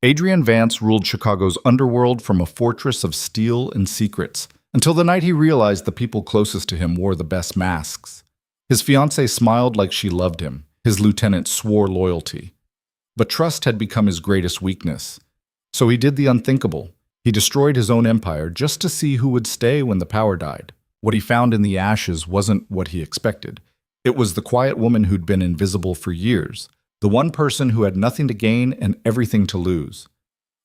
Adrian Vance ruled Chicago's underworld from a fortress of steel and secrets, until the night he realized the people closest to him wore the best masks. His fiancée smiled like she loved him. His lieutenant swore loyalty. But trust had become his greatest weakness. So he did the unthinkable. He destroyed his own empire just to see who would stay when the power died. What he found in the ashes wasn't what he expected. It was the quiet woman who'd been invisible for years, the one person who had nothing to gain and everything to lose.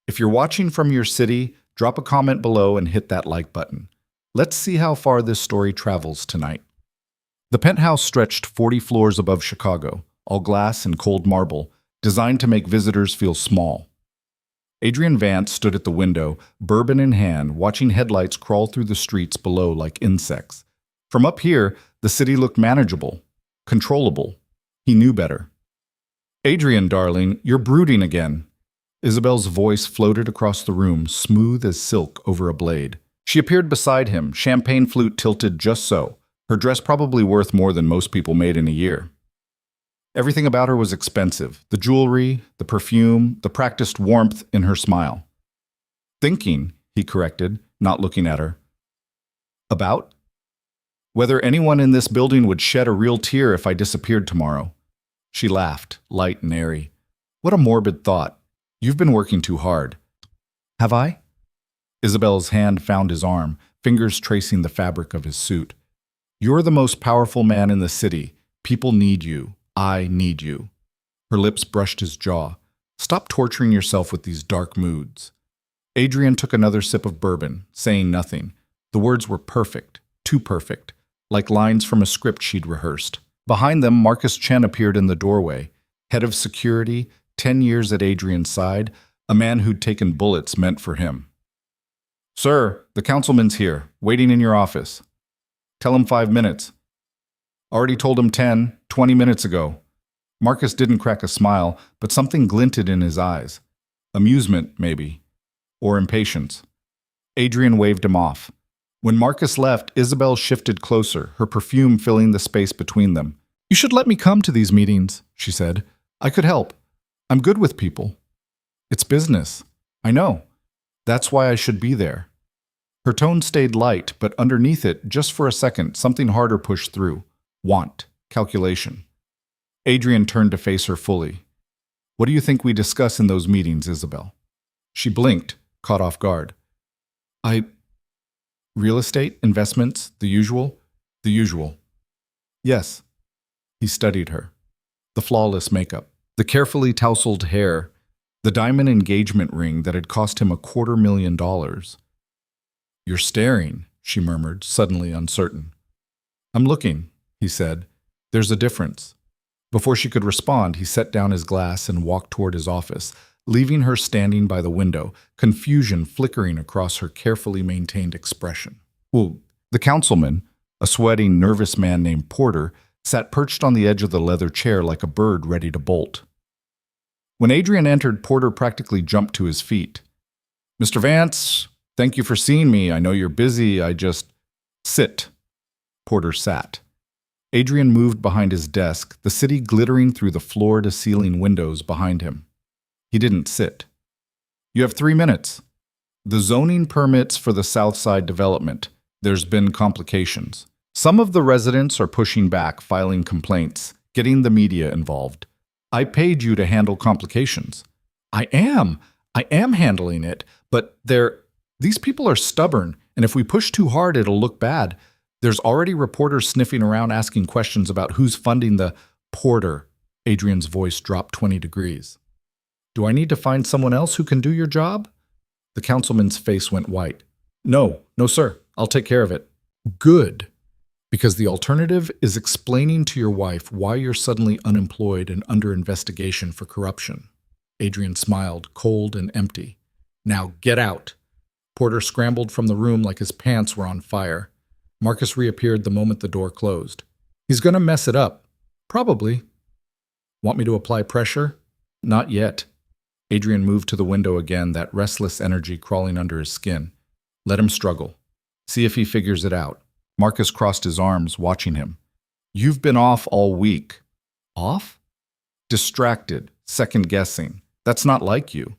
If you're watching from your city, drop a comment below and hit that like button. Let's see how far this story travels tonight. The penthouse stretched 40 floors above Chicago, all glass and cold marble, designed to make visitors feel small. Adrian Vance stood at the window, bourbon in hand, watching headlights crawl through the streets below like insects. From up here, the city looked manageable, controllable. He knew better. "Adrian, darling, you're brooding again." Isabel's voice floated across the room, smooth as silk over a blade. She appeared beside him, champagne flute tilted just so, her dress probably worth more than most people made in a year. Everything about her was expensive, the jewelry, the perfume, the practiced warmth in her smile. "Thinking," he corrected, not looking at her. "About?" "Whether anyone in this building would shed a real tear if I disappeared tomorrow." She laughed, light and airy. "What a morbid thought. You've been working too hard." "Have I?" Isabel's hand found his arm, fingers tracing the fabric of his suit. "You're the most powerful man in the city. People need you. I need you." Her lips brushed his jaw. "Stop torturing yourself with these dark moods." Adrian took another sip of bourbon, saying nothing. The words were perfect, too perfect, like lines from a script she'd rehearsed. Behind them, Marcus Chen appeared in the doorway, head of security, 10 years at Adrian's side, a man who'd taken bullets meant for him. "Sir, the councilman's here, waiting in your office." "Tell him 5 minutes." "Already told him 10, 20 minutes ago." Marcus didn't crack a smile, but something glinted in his eyes. Amusement, maybe. Or impatience. Adrian waved him off. When Marcus left, Isabel shifted closer, her perfume filling the space between them. "You should let me come to these meetings," she said. "I could help. I'm good with people." "It's business." "I know. That's why I should be there." Her tone stayed light, but underneath it, just for a second, something harder pushed through. Want. Calculation. Adrian turned to face her fully. "What do you think we discuss in those meetings, Isabel?" She blinked, caught off guard. Real estate, investments, the usual?" "The usual." "Yes." He studied her. The flawless makeup, the carefully tousled hair, the diamond engagement ring that had cost him $250,000. "You're staring," she murmured, suddenly uncertain. "I'm looking," he said. "There's a difference." Before she could respond, he set down his glass and walked toward his office, leaving her standing by the window, confusion flickering across her carefully maintained expression. The councilman, a sweating, nervous man named Porter, sat perched on the edge of the leather chair like a bird ready to bolt. When Adrian entered, Porter practically jumped to his feet. "Mr. Vance, thank you for seeing me. I know you're busy. Sit." Porter sat. Adrian moved behind his desk, the city glittering through the floor-to-ceiling windows behind him. He didn't sit. "You have 3 minutes. The zoning permits for the Southside development. There's been complications. Some of the residents are pushing back, filing complaints, getting the media involved. I paid you to handle complications." I am handling it, but these people are stubborn, and if we push too hard, it'll look bad. There's already reporters sniffing around asking questions about who's funding the Porter." Adrian's voice dropped 20 degrees. "Do I need to find someone else who can do your job?" The councilman's face went white. No, sir. I'll take care of it." "Good. Because the alternative is explaining to your wife why you're suddenly unemployed and under investigation for corruption." Adrian smiled, cold and empty. "Now get out." Porter scrambled from the room like his pants were on fire. Marcus reappeared the moment the door closed. "He's gonna mess it up." "Probably." "Want me to apply pressure?" "Not yet." Adrian moved to the window again, that restless energy crawling under his skin. Let him struggle. See if he figures it out. Marcus crossed his arms, watching him. "You've been off all week." "Off?" "Distracted, second-guessing. That's not like you."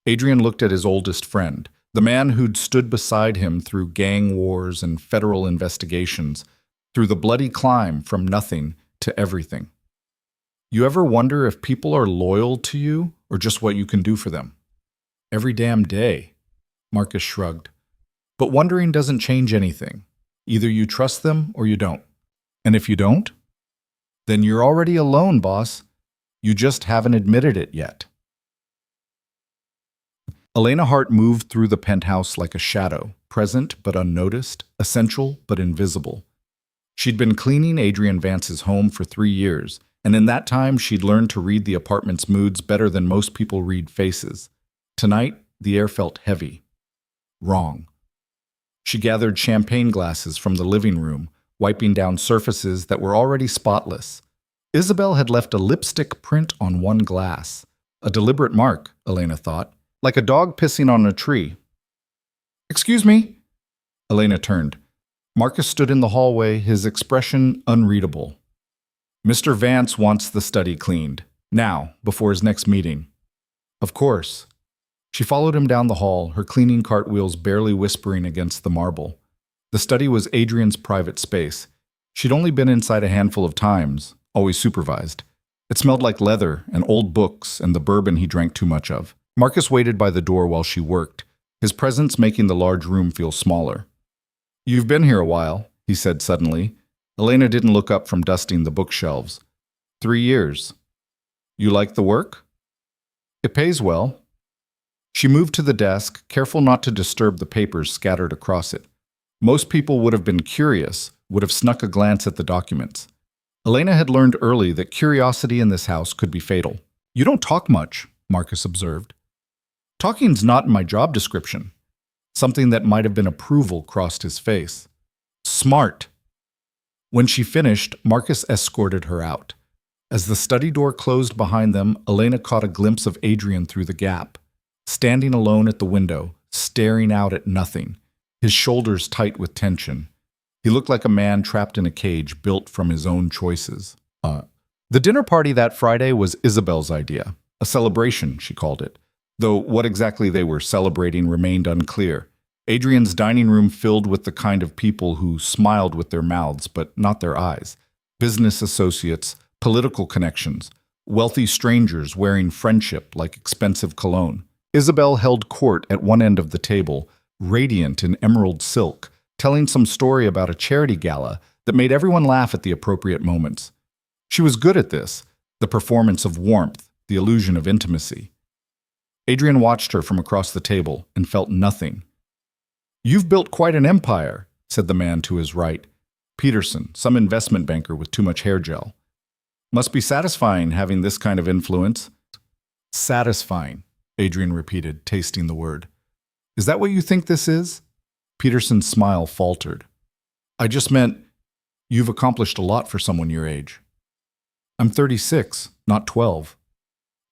Adrian looked at his oldest friend, the man who'd stood beside him through gang wars and federal investigations, through the bloody climb from nothing to everything. You ever wonder if people are loyal to you or just what you can do for them? Every damn day, Marcus shrugged. But wondering doesn't change anything. Either you trust them or you don't. And if you don't, then you're already alone, boss. You just haven't admitted it yet. Elena Hart moved through the penthouse like a shadow, present but unnoticed, essential but invisible. She'd been cleaning Adrian Vance's home for 3 years, and in that time she'd learned to read the apartment's moods better than most people read faces. Tonight, the air felt heavy. Wrong. She gathered champagne glasses from the living room, wiping down surfaces that were already spotless. Isabel had left a lipstick print on one glass. A deliberate mark, Elena thought, like a dog pissing on a tree. "Excuse me." Elena turned. Marcus stood in the hallway, his expression unreadable. "Mr. Vance wants the study cleaned. Now, before his next meeting." "Of course." She followed him down the hall, her cleaning cartwheels barely whispering against the marble. The study was Adrian's private space. She'd only been inside a handful of times, always supervised. It smelled like leather and old books and the bourbon he drank too much of. Marcus waited by the door while she worked, his presence making the large room feel smaller. "You've been here a while," he said suddenly. Elena didn't look up from dusting the bookshelves. 3 years. "You like the work?" "It pays well." She moved to the desk, careful not to disturb the papers scattered across it. Most people would have been curious, would have snuck a glance at the documents. Elena had learned early that curiosity in this house could be fatal. "You don't talk much," Marcus observed. "Talking's not in my job description." Something that might have been approval crossed his face. "Smart." When she finished, Marcus escorted her out. As the study door closed behind them, Elena caught a glimpse of Adrian through the gap, standing alone at the window, staring out at nothing, his shoulders tight with tension. He looked like a man trapped in a cage built from his own choices. The dinner party that Friday was Isabel's idea. A celebration, she called it. Though what exactly they were celebrating remained unclear. Adrian's dining room filled with the kind of people who smiled with their mouths but not their eyes. Business associates, political connections, wealthy strangers wearing friendship like expensive cologne. Isabel held court at one end of the table, radiant in emerald silk, telling some story about a charity gala that made everyone laugh at the appropriate moments. She was good at this, the performance of warmth, the illusion of intimacy. Adrian watched her from across the table and felt nothing. "You've built quite an empire," said the man to his right. Peterson, some investment banker with too much hair gel. "Must be satisfying having this kind of influence." "Satisfying," Adrian repeated, tasting the word. "Is that what you think this is?" Peterson's smile faltered. "I just meant, you've accomplished a lot for someone your age." "I'm 36, not 12.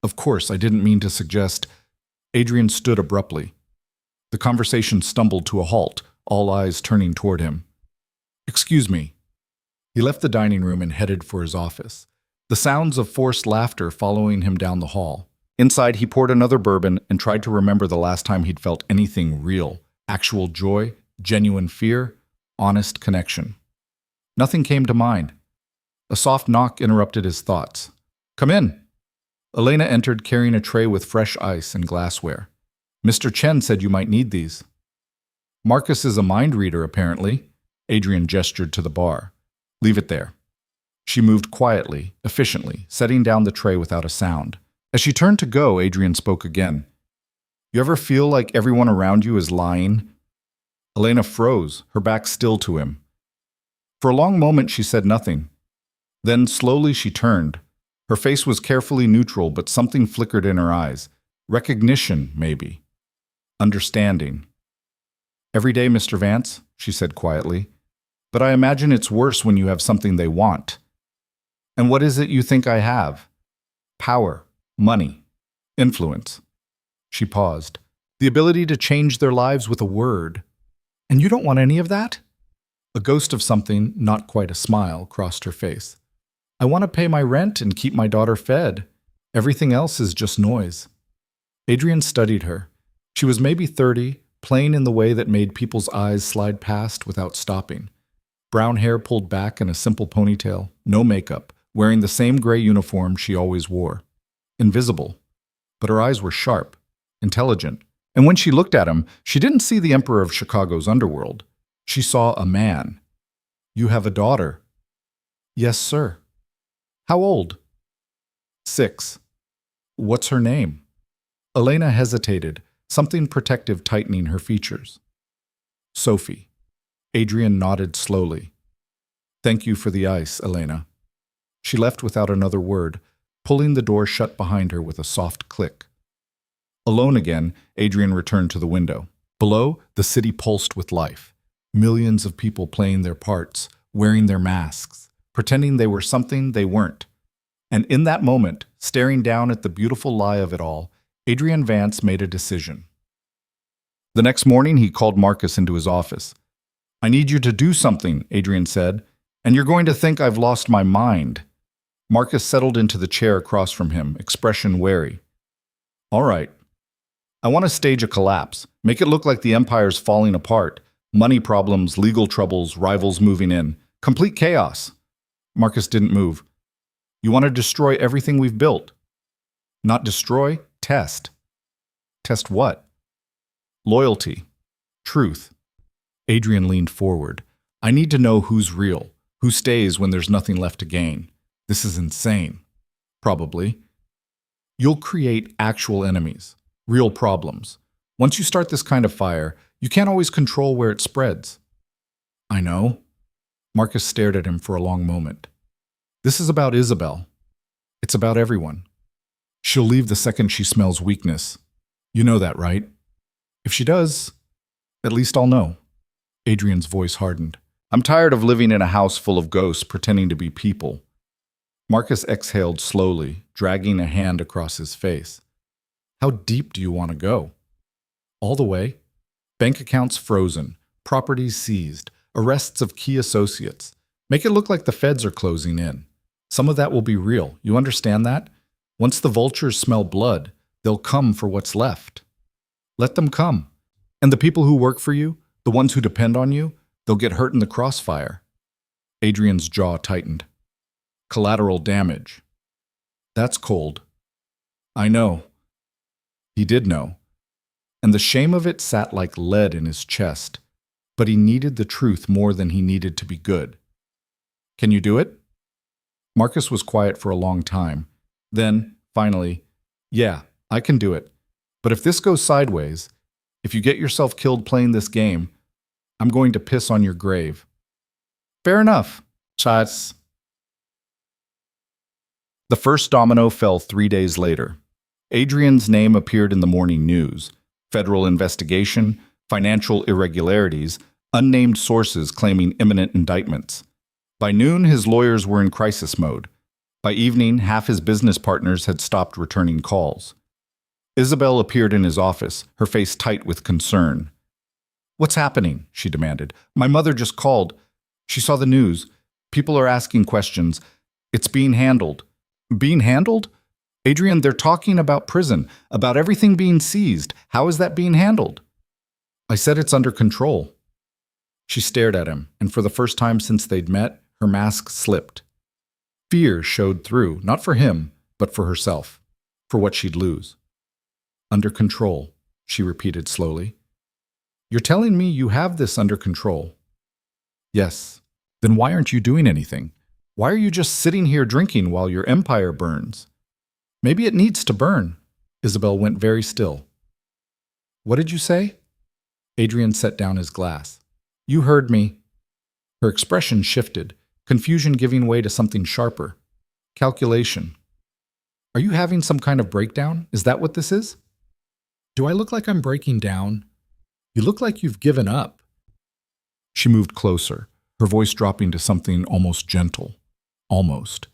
"Of course, I didn't mean to suggest—" Adrian stood abruptly. The conversation stumbled to a halt, all eyes turning toward him. "Excuse me." He left the dining room and headed for his office, the sounds of forced laughter following him down the hall. Inside, he poured another bourbon and tried to remember the last time he'd felt anything real, actual joy, genuine fear, honest connection. Nothing came to mind. A soft knock interrupted his thoughts. "Come in." Elena entered carrying a tray with fresh ice and glassware. "Mr. Chen said you might need these." "Marcus is a mind reader, apparently." Adrian gestured to the bar. "Leave it there." She moved quietly, efficiently, setting down the tray without a sound. As she turned to go, Adrian spoke again. "You ever feel like everyone around you is lying?" Elena froze, her back still to him. For a long moment she said nothing. Then slowly she turned. Her face was carefully neutral, but something flickered in her eyes. Recognition, maybe. Understanding. "Every day, Mr. Vance," she said quietly. "But I imagine it's worse when you have something they want." "And what is it you think I have?" "Power, money, influence." She paused. "The ability to change their lives with a word. And you don't want any of that?" A ghost of something, not quite a smile, crossed her face. "I want to pay my rent and keep my daughter fed. Everything else is just noise." Adrian studied her. She was maybe 30, plain in the way that made people's eyes slide past without stopping. Brown hair pulled back in a simple ponytail, no makeup, wearing the same gray uniform she always wore. Invisible. But her eyes were sharp, intelligent, and when she looked at him, she didn't see the emperor of Chicago's underworld. She saw a man. "You have a daughter." "Yes, sir." "How old?" "6." "What's her name?" Elena hesitated, something protective tightening her features. "Sophie." Adrian nodded slowly. "Thank you for the ice, Elena." She left without another word, pulling the door shut behind her with a soft click. Alone again, Adrian returned to the window. Below, the city pulsed with life. Millions of people playing their parts, wearing their masks, pretending they were something they weren't. And in that moment, staring down at the beautiful lie of it all, Adrian Vance made a decision. The next morning, he called Marcus into his office. "I need you to do something," Adrian said, "and you're going to think I've lost my mind." Marcus settled into the chair across from him, expression wary. "All right. I want to stage a collapse, make it look like the empire's falling apart. Money problems, legal troubles, rivals moving in. Complete chaos." Marcus didn't move. "You want to destroy everything we've built?" "Not destroy, test." "Test what?" "Loyalty. Truth." Adrian leaned forward. "I need to know who's real, who stays when there's nothing left to gain. This is insane." "Probably." "You'll create actual enemies, real problems. Once you start this kind of fire, you can't always control where it spreads." "I know." Marcus stared at him for a long moment. "This is about Isabel. It's about everyone. She'll leave the second she smells weakness. You know that, right? If she does, at least I'll know." Adrian's voice hardened. "I'm tired of living in a house full of ghosts pretending to be people." Marcus exhaled slowly, dragging a hand across his face. "How deep do you want to go?" "All the way. Bank accounts frozen, properties seized, arrests of key associates. Make it look like the feds are closing in. Some of that will be real. You understand that? Once the vultures smell blood, they'll come for what's left. Let them come. And the people who work for you, the ones who depend on you, they'll get hurt in the crossfire." Adrian's jaw tightened. "Collateral damage." "That's cold." "I know." He did know. And the shame of it sat like lead in his chest. But he needed the truth more than he needed to be good. "Can you do it?" Marcus was quiet for a long time. Then, finally, "Yeah, I can do it. But if this goes sideways, if you get yourself killed playing this game, I'm going to piss on your grave." "Fair enough." Chats. The first domino fell 3 days later. Adrian's name appeared in the morning news. Federal investigation, financial irregularities, unnamed sources claiming imminent indictments. By noon, his lawyers were in crisis mode. By evening, half his business partners had stopped returning calls. Isabel appeared in his office, her face tight with concern. "What's happening?" she demanded. "My mother just called. She saw the news. People are asking questions. It's being handled." "Being handled?" "Adrian, they're talking about prison, about everything being seized. How is that being handled?" "I said it's under control." She stared at him, and for the first time since they'd met, her mask slipped. Fear showed through, not for him, but for herself, for what she'd lose. "Under control," she repeated slowly. "You're telling me you have this under control?" "Yes." "Then why aren't you doing anything? Why are you just sitting here drinking while your empire burns?" "Maybe it needs to burn." Isabel went very still. "What did you say?" Adrian set down his glass. "You heard me." Her expression shifted, confusion giving way to something sharper. Calculation. "Are you having some kind of breakdown? Is that what this is?" "Do I look like I'm breaking down?" "You look like you've given up." She moved closer, her voice dropping to something almost gentle. Almost.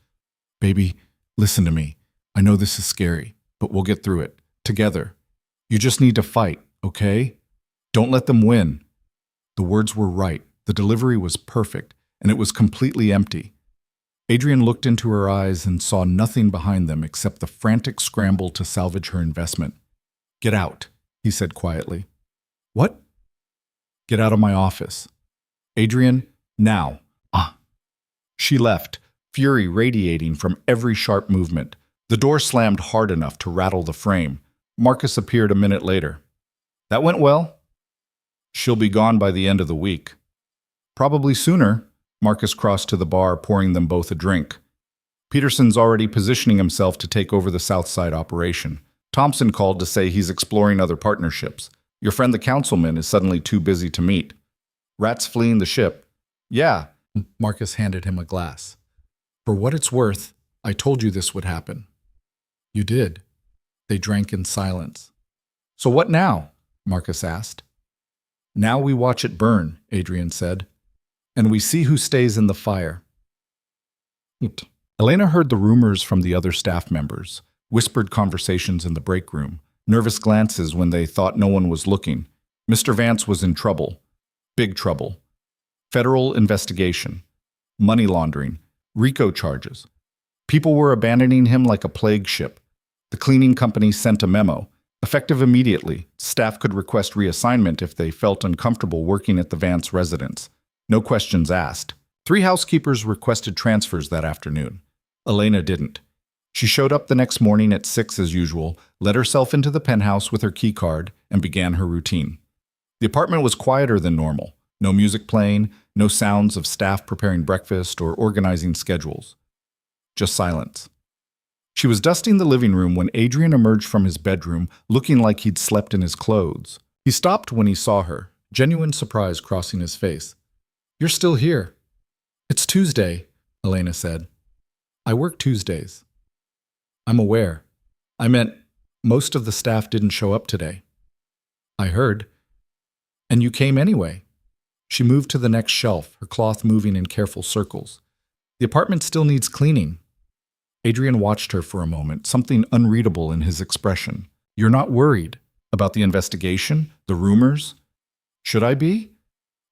"Baby, listen to me. I know this is scary, but we'll get through it. Together. You just need to fight, okay? Don't let them win." The words were right. The delivery was perfect, and it was completely empty. Adrian looked into her eyes and saw nothing behind them except the frantic scramble to salvage her investment. Get out, he said quietly. What? Get out of my office. Adrian, now. Ah. She left, fury radiating from every sharp movement. The door slammed hard enough to rattle the frame. Marcus appeared a minute later. That went well? She'll be gone by the end of the week. Probably sooner. Marcus crossed to the bar, pouring them both a drink. Peterson's already positioning himself to take over the Southside operation. Thompson called to say he's exploring other partnerships. Your friend the councilman is suddenly too busy to meet. Rat's fleeing the ship. Yeah. Marcus handed him a glass. For what it's worth, I told you this would happen. You did. They drank in silence. So what now? Marcus asked. Now we watch it burn, Adrian said. And we see who stays in the fire. Elena heard the rumors from the other staff members, whispered conversations in the break room, nervous glances when they thought no one was looking. Mr. Vance was in trouble. Big trouble. Federal investigation. Money laundering. RICO charges. People were abandoning him like a plague ship. The cleaning company sent a memo. Effective immediately, staff could request reassignment if they felt uncomfortable working at the Vance residence. No questions asked. 3 housekeepers requested transfers that afternoon. Elena didn't. She showed up the next morning at 6 as usual, let herself into the penthouse with her key card, and began her routine. The apartment was quieter than normal. No music playing, no sounds of staff preparing breakfast or organizing schedules. Just silence. She was dusting the living room when Adrian emerged from his bedroom, looking like he'd slept in his clothes. He stopped when he saw her, genuine surprise crossing his face. You're still here. It's Tuesday, Elena said. I work Tuesdays. I'm aware. I meant most of the staff didn't show up today. I heard. And you came anyway. She moved to the next shelf, her cloth moving in careful circles. The apartment still needs cleaning. Adrian watched her for a moment, something unreadable in his expression. You're not worried about the investigation, the rumors? Should I be?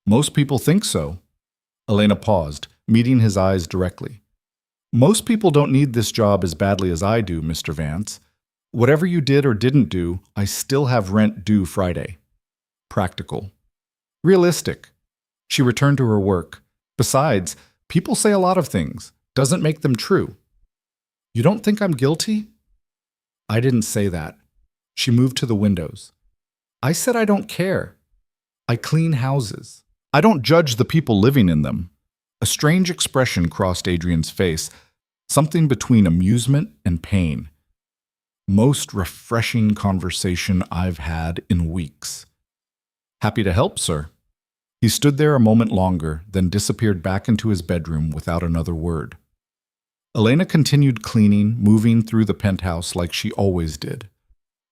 Most people think so. Elena paused, meeting his eyes directly. Most people don't need this job as badly as I do, Mr. Vance. Whatever you did or didn't do, I still have rent due Friday. Practical. Realistic. She returned to her work. Besides, people say a lot of things. Doesn't make them true. You don't think I'm guilty? I didn't say that. She moved to the windows. I said I don't care. I clean houses. I don't judge the people living in them. A strange expression crossed Adrian's face, something between amusement and pain. Most refreshing conversation I've had in weeks. Happy to help, sir. He stood there a moment longer, then disappeared back into his bedroom without another word. Elena continued cleaning, moving through the penthouse like she always did.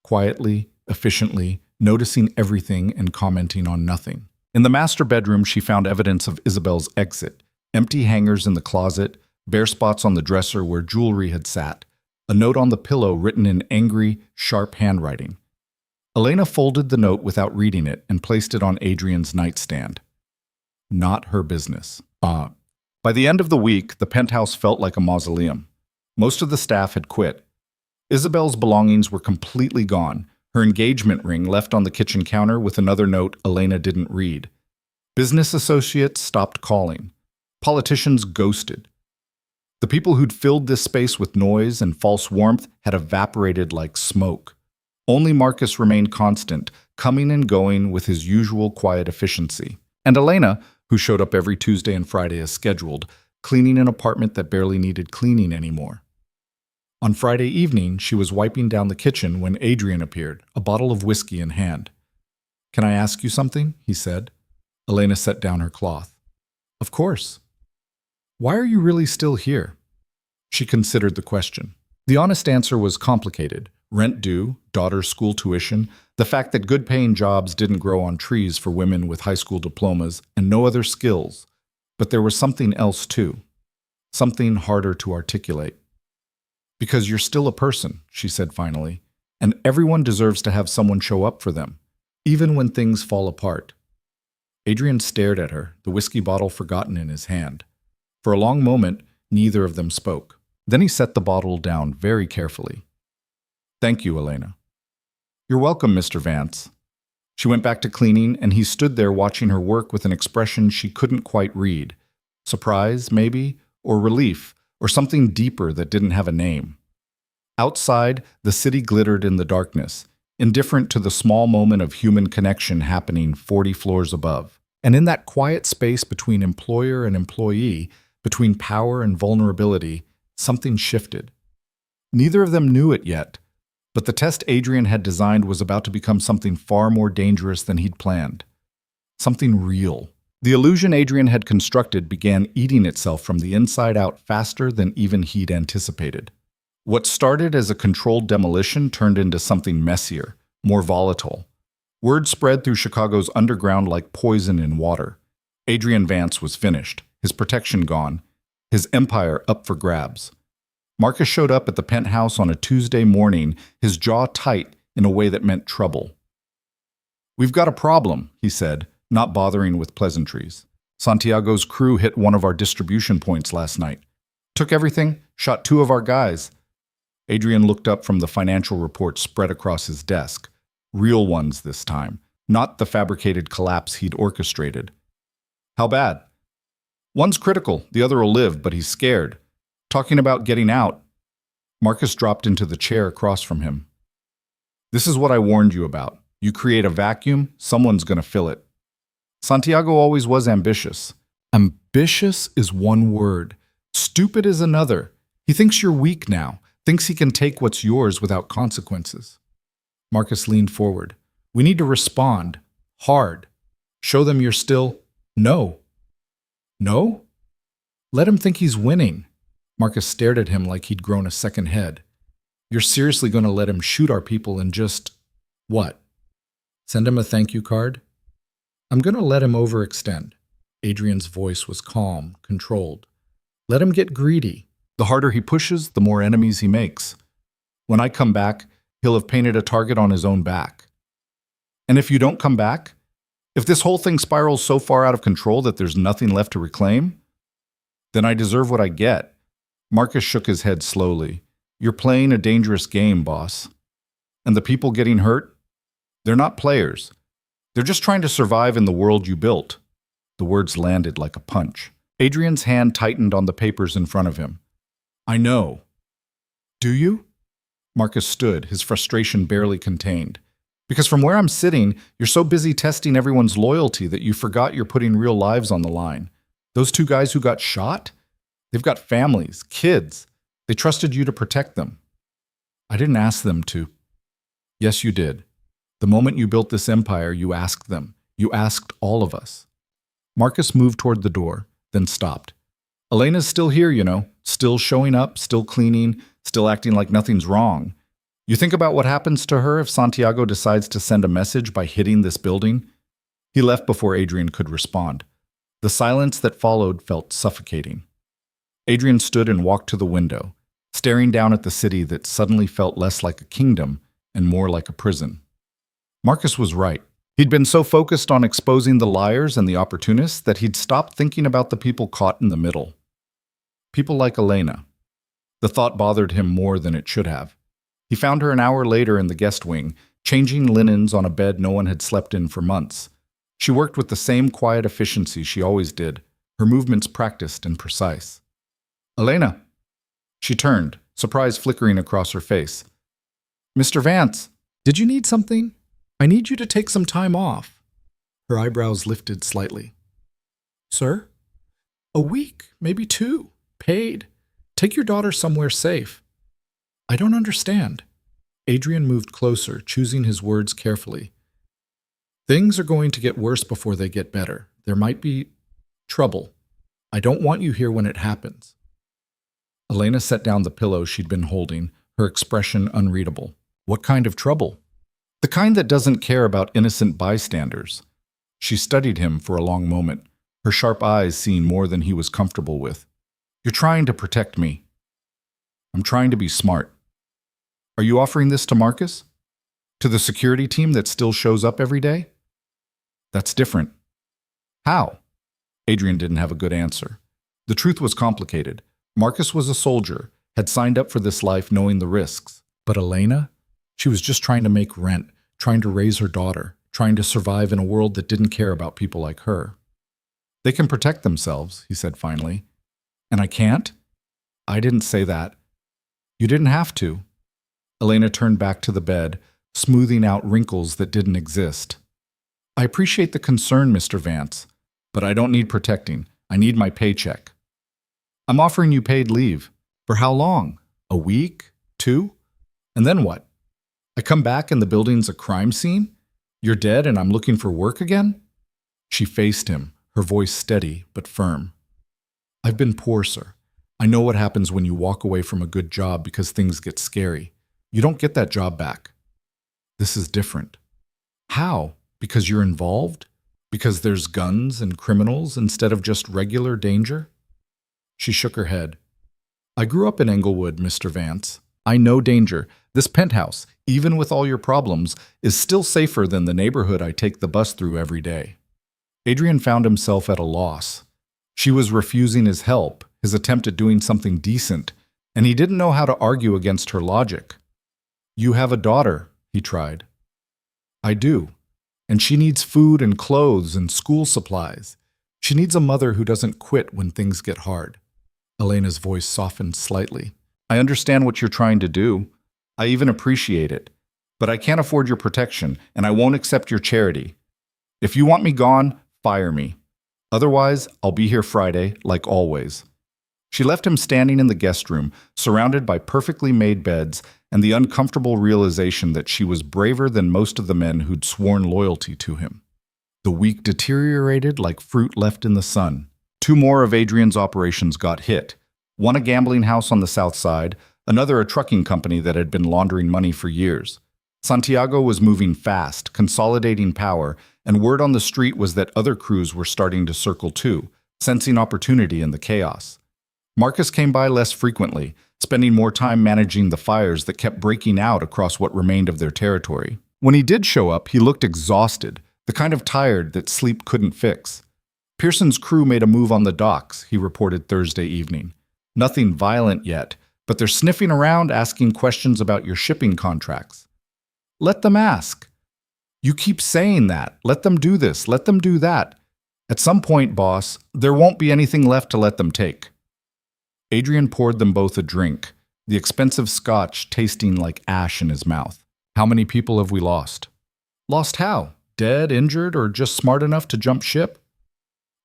Quietly, efficiently, noticing everything and commenting on nothing. In the master bedroom, she found evidence of Isabel's exit. Empty hangers in the closet, bare spots on the dresser where jewelry had sat, a note on the pillow written in angry, sharp handwriting. Elena folded the note without reading it and placed it on Adrian's nightstand. Not her business. By the end of the week, the penthouse felt like a mausoleum. Most of the staff had quit. Isabel's belongings were completely gone, her engagement ring left on the kitchen counter with another note Elena didn't read. Business associates stopped calling. Politicians ghosted. The people who'd filled this space with noise and false warmth had evaporated like smoke. Only Marcus remained constant, coming and going with his usual quiet efficiency. And Elena, who showed up every Tuesday and Friday as scheduled, cleaning an apartment that barely needed cleaning anymore. On Friday evening, she was wiping down the kitchen when Adrian appeared, a bottle of whiskey in hand. "Can I ask you something?" he said. Elena set down her cloth. "Of course." "Why are you really still here?" She considered the question. The honest answer was complicated. Rent due, daughter's school tuition, the fact that good-paying jobs didn't grow on trees for women with high school diplomas, and no other skills. But there was something else too. Something harder to articulate. "Because you're still a person," she said finally, "and everyone deserves to have someone show up for them, even when things fall apart." Adrian stared at her, the whiskey bottle forgotten in his hand. For a long moment, neither of them spoke. Then he set the bottle down very carefully. "Thank you, Elena." You're welcome, Mr. Vance. She went back to cleaning, and he stood there watching her work with an expression she couldn't quite read. Surprise, maybe, or relief, or something deeper that didn't have a name. Outside, the city glittered in the darkness, indifferent to the small moment of human connection happening 40 floors above. And in that quiet space between employer and employee, between power and vulnerability, something shifted. Neither of them knew it yet, but the test Adrian had designed was about to become something far more dangerous than he'd planned. Something real. The illusion Adrian had constructed began eating itself from the inside out faster than even he'd anticipated. What started as a controlled demolition turned into something messier, more volatile. Word spread through Chicago's underground like poison in water. Adrian Vance was finished, his protection gone, his empire up for grabs. Marcus showed up at the penthouse on a Tuesday morning, his jaw tight in a way that meant trouble. "We've got a problem," he said, not bothering with pleasantries. "Santiago's crew hit one of our distribution points last night. Took everything, shot 2 of our guys." Adrian looked up from the financial reports spread across his desk. Real ones this time, not the fabricated collapse he'd orchestrated. "How bad?" "One's critical, the other will live, but he's scared. Talking about getting out." Marcus dropped into the chair across from him. "This is what I warned you about. You create a vacuum, someone's going to fill it." Santiago always was ambitious. Ambitious is one word. Stupid is another. He thinks you're weak now, thinks he can take what's yours without consequences. Marcus leaned forward. "We need to respond. Hard. Show them you're still... No." "No?" "Let him think he's winning." Marcus stared at him like he'd grown a second head. "You're seriously going to let him shoot our people and just... what? Send him a thank you card?" "I'm going to let him overextend." Adrian's voice was calm, controlled. "Let him get greedy. The harder he pushes, the more enemies he makes. When I come back, he'll have painted a target on his own back. And if you don't come back, if this whole thing spirals so far out of control that there's nothing left to reclaim, then I deserve what I get." Marcus shook his head slowly. "You're playing a dangerous game, boss. And the people getting hurt? They're not players. They're just trying to survive in the world you built." The words landed like a punch. Adrian's hand tightened on the papers in front of him. "I know." "Do you?" Marcus stood, his frustration barely contained. "Because from where I'm sitting, you're so busy testing everyone's loyalty that you forgot you're putting real lives on the line. Those 2 guys who got shot? They've got families, kids. They trusted you to protect them." "I didn't ask them to." "Yes, you did. The moment you built this empire, you asked them. You asked all of us." Marcus moved toward the door, then stopped. "Elena's still here, you know, still showing up, still cleaning, still acting like nothing's wrong. You think about what happens to her if Santiago decides to send a message by hitting this building?" He left before Adrian could respond. The silence that followed felt suffocating. Adrian stood and walked to the window, staring down at the city that suddenly felt less like a kingdom and more like a prison. Marcus was right. He'd been so focused on exposing the liars and the opportunists that he'd stopped thinking about the people caught in the middle. People like Elena. The thought bothered him more than it should have. He found her an hour later in the guest wing, changing linens on a bed no one had slept in for months. She worked with the same quiet efficiency she always did, her movements practiced and precise. "Elena." She turned, surprise flickering across her face. "Mr. Vance, did you need something? I need you to take some time off." Her eyebrows lifted slightly. "Sir?" "A week, maybe 2. Paid. Take your daughter somewhere safe." "I don't understand." Adrian moved closer, choosing his words carefully. "Things are going to get worse before they get better. There might be trouble. I don't want you here when it happens." Elena set down the pillow she'd been holding, her expression unreadable. "What kind of trouble?" "The kind that doesn't care about innocent bystanders." She studied him for a long moment, her sharp eyes seeing more than he was comfortable with. "You're trying to protect me." "I'm trying to be smart." "Are you offering this to Marcus? To the security team that still shows up every day?" "That's different." "How?" Adrian didn't have a good answer. The truth was complicated. Marcus was a soldier, had signed up for this life knowing the risks. But Elena? She was just trying to make rent, trying to raise her daughter, trying to survive in a world that didn't care about people like her. They can protect themselves, he said finally. And I can't? I didn't say that. You didn't have to. Elena turned back to the bed, smoothing out wrinkles that didn't exist. I appreciate the concern, Mr. Vance, but I don't need protecting. I need my paycheck. I'm offering you paid leave. For how long? A week? 2? And then what? I come back and the building's a crime scene? You're dead and I'm looking for work again? She faced him, her voice steady but firm. I've been poor, sir. I know what happens when you walk away from a good job because things get scary. You don't get that job back. This is different. How? Because you're involved? Because there's guns and criminals instead of just regular danger? She shook her head. I grew up in Englewood, Mr. Vance. I know danger. This penthouse, even with all your problems, is still safer than the neighborhood I take the bus through every day. Adrian found himself at a loss. She was refusing his help, his attempt at doing something decent, and he didn't know how to argue against her logic. You have a daughter, he tried. I do. And she needs food and clothes and school supplies. She needs a mother who doesn't quit when things get hard. Elena's voice softened slightly. I understand what you're trying to do. I even appreciate it. But I can't afford your protection, and I won't accept your charity. If you want me gone, fire me. Otherwise, I'll be here Friday, like always. She left him standing in the guest room, surrounded by perfectly made beds, and the uncomfortable realization that she was braver than most of the men who'd sworn loyalty to him. The week deteriorated like fruit left in the sun. 2 more of Adrian's operations got hit. One a gambling house on the south side, another a trucking company that had been laundering money for years. Santiago was moving fast, consolidating power, and word on the street was that other crews were starting to circle too, sensing opportunity in the chaos. Marcus came by less frequently, spending more time managing the fires that kept breaking out across what remained of their territory. When he did show up, he looked exhausted, the kind of tired that sleep couldn't fix. Pearson's crew made a move on the docks, he reported Thursday evening. Nothing violent yet, but they're sniffing around asking questions about your shipping contracts. Let them ask. You keep saying that. Let them do this. Let them do that. At some point, boss, there won't be anything left to let them take. Adrian poured them both a drink, the expensive scotch tasting like ash in his mouth. How many people have we lost? Lost how? Dead, injured, or just smart enough to jump ship?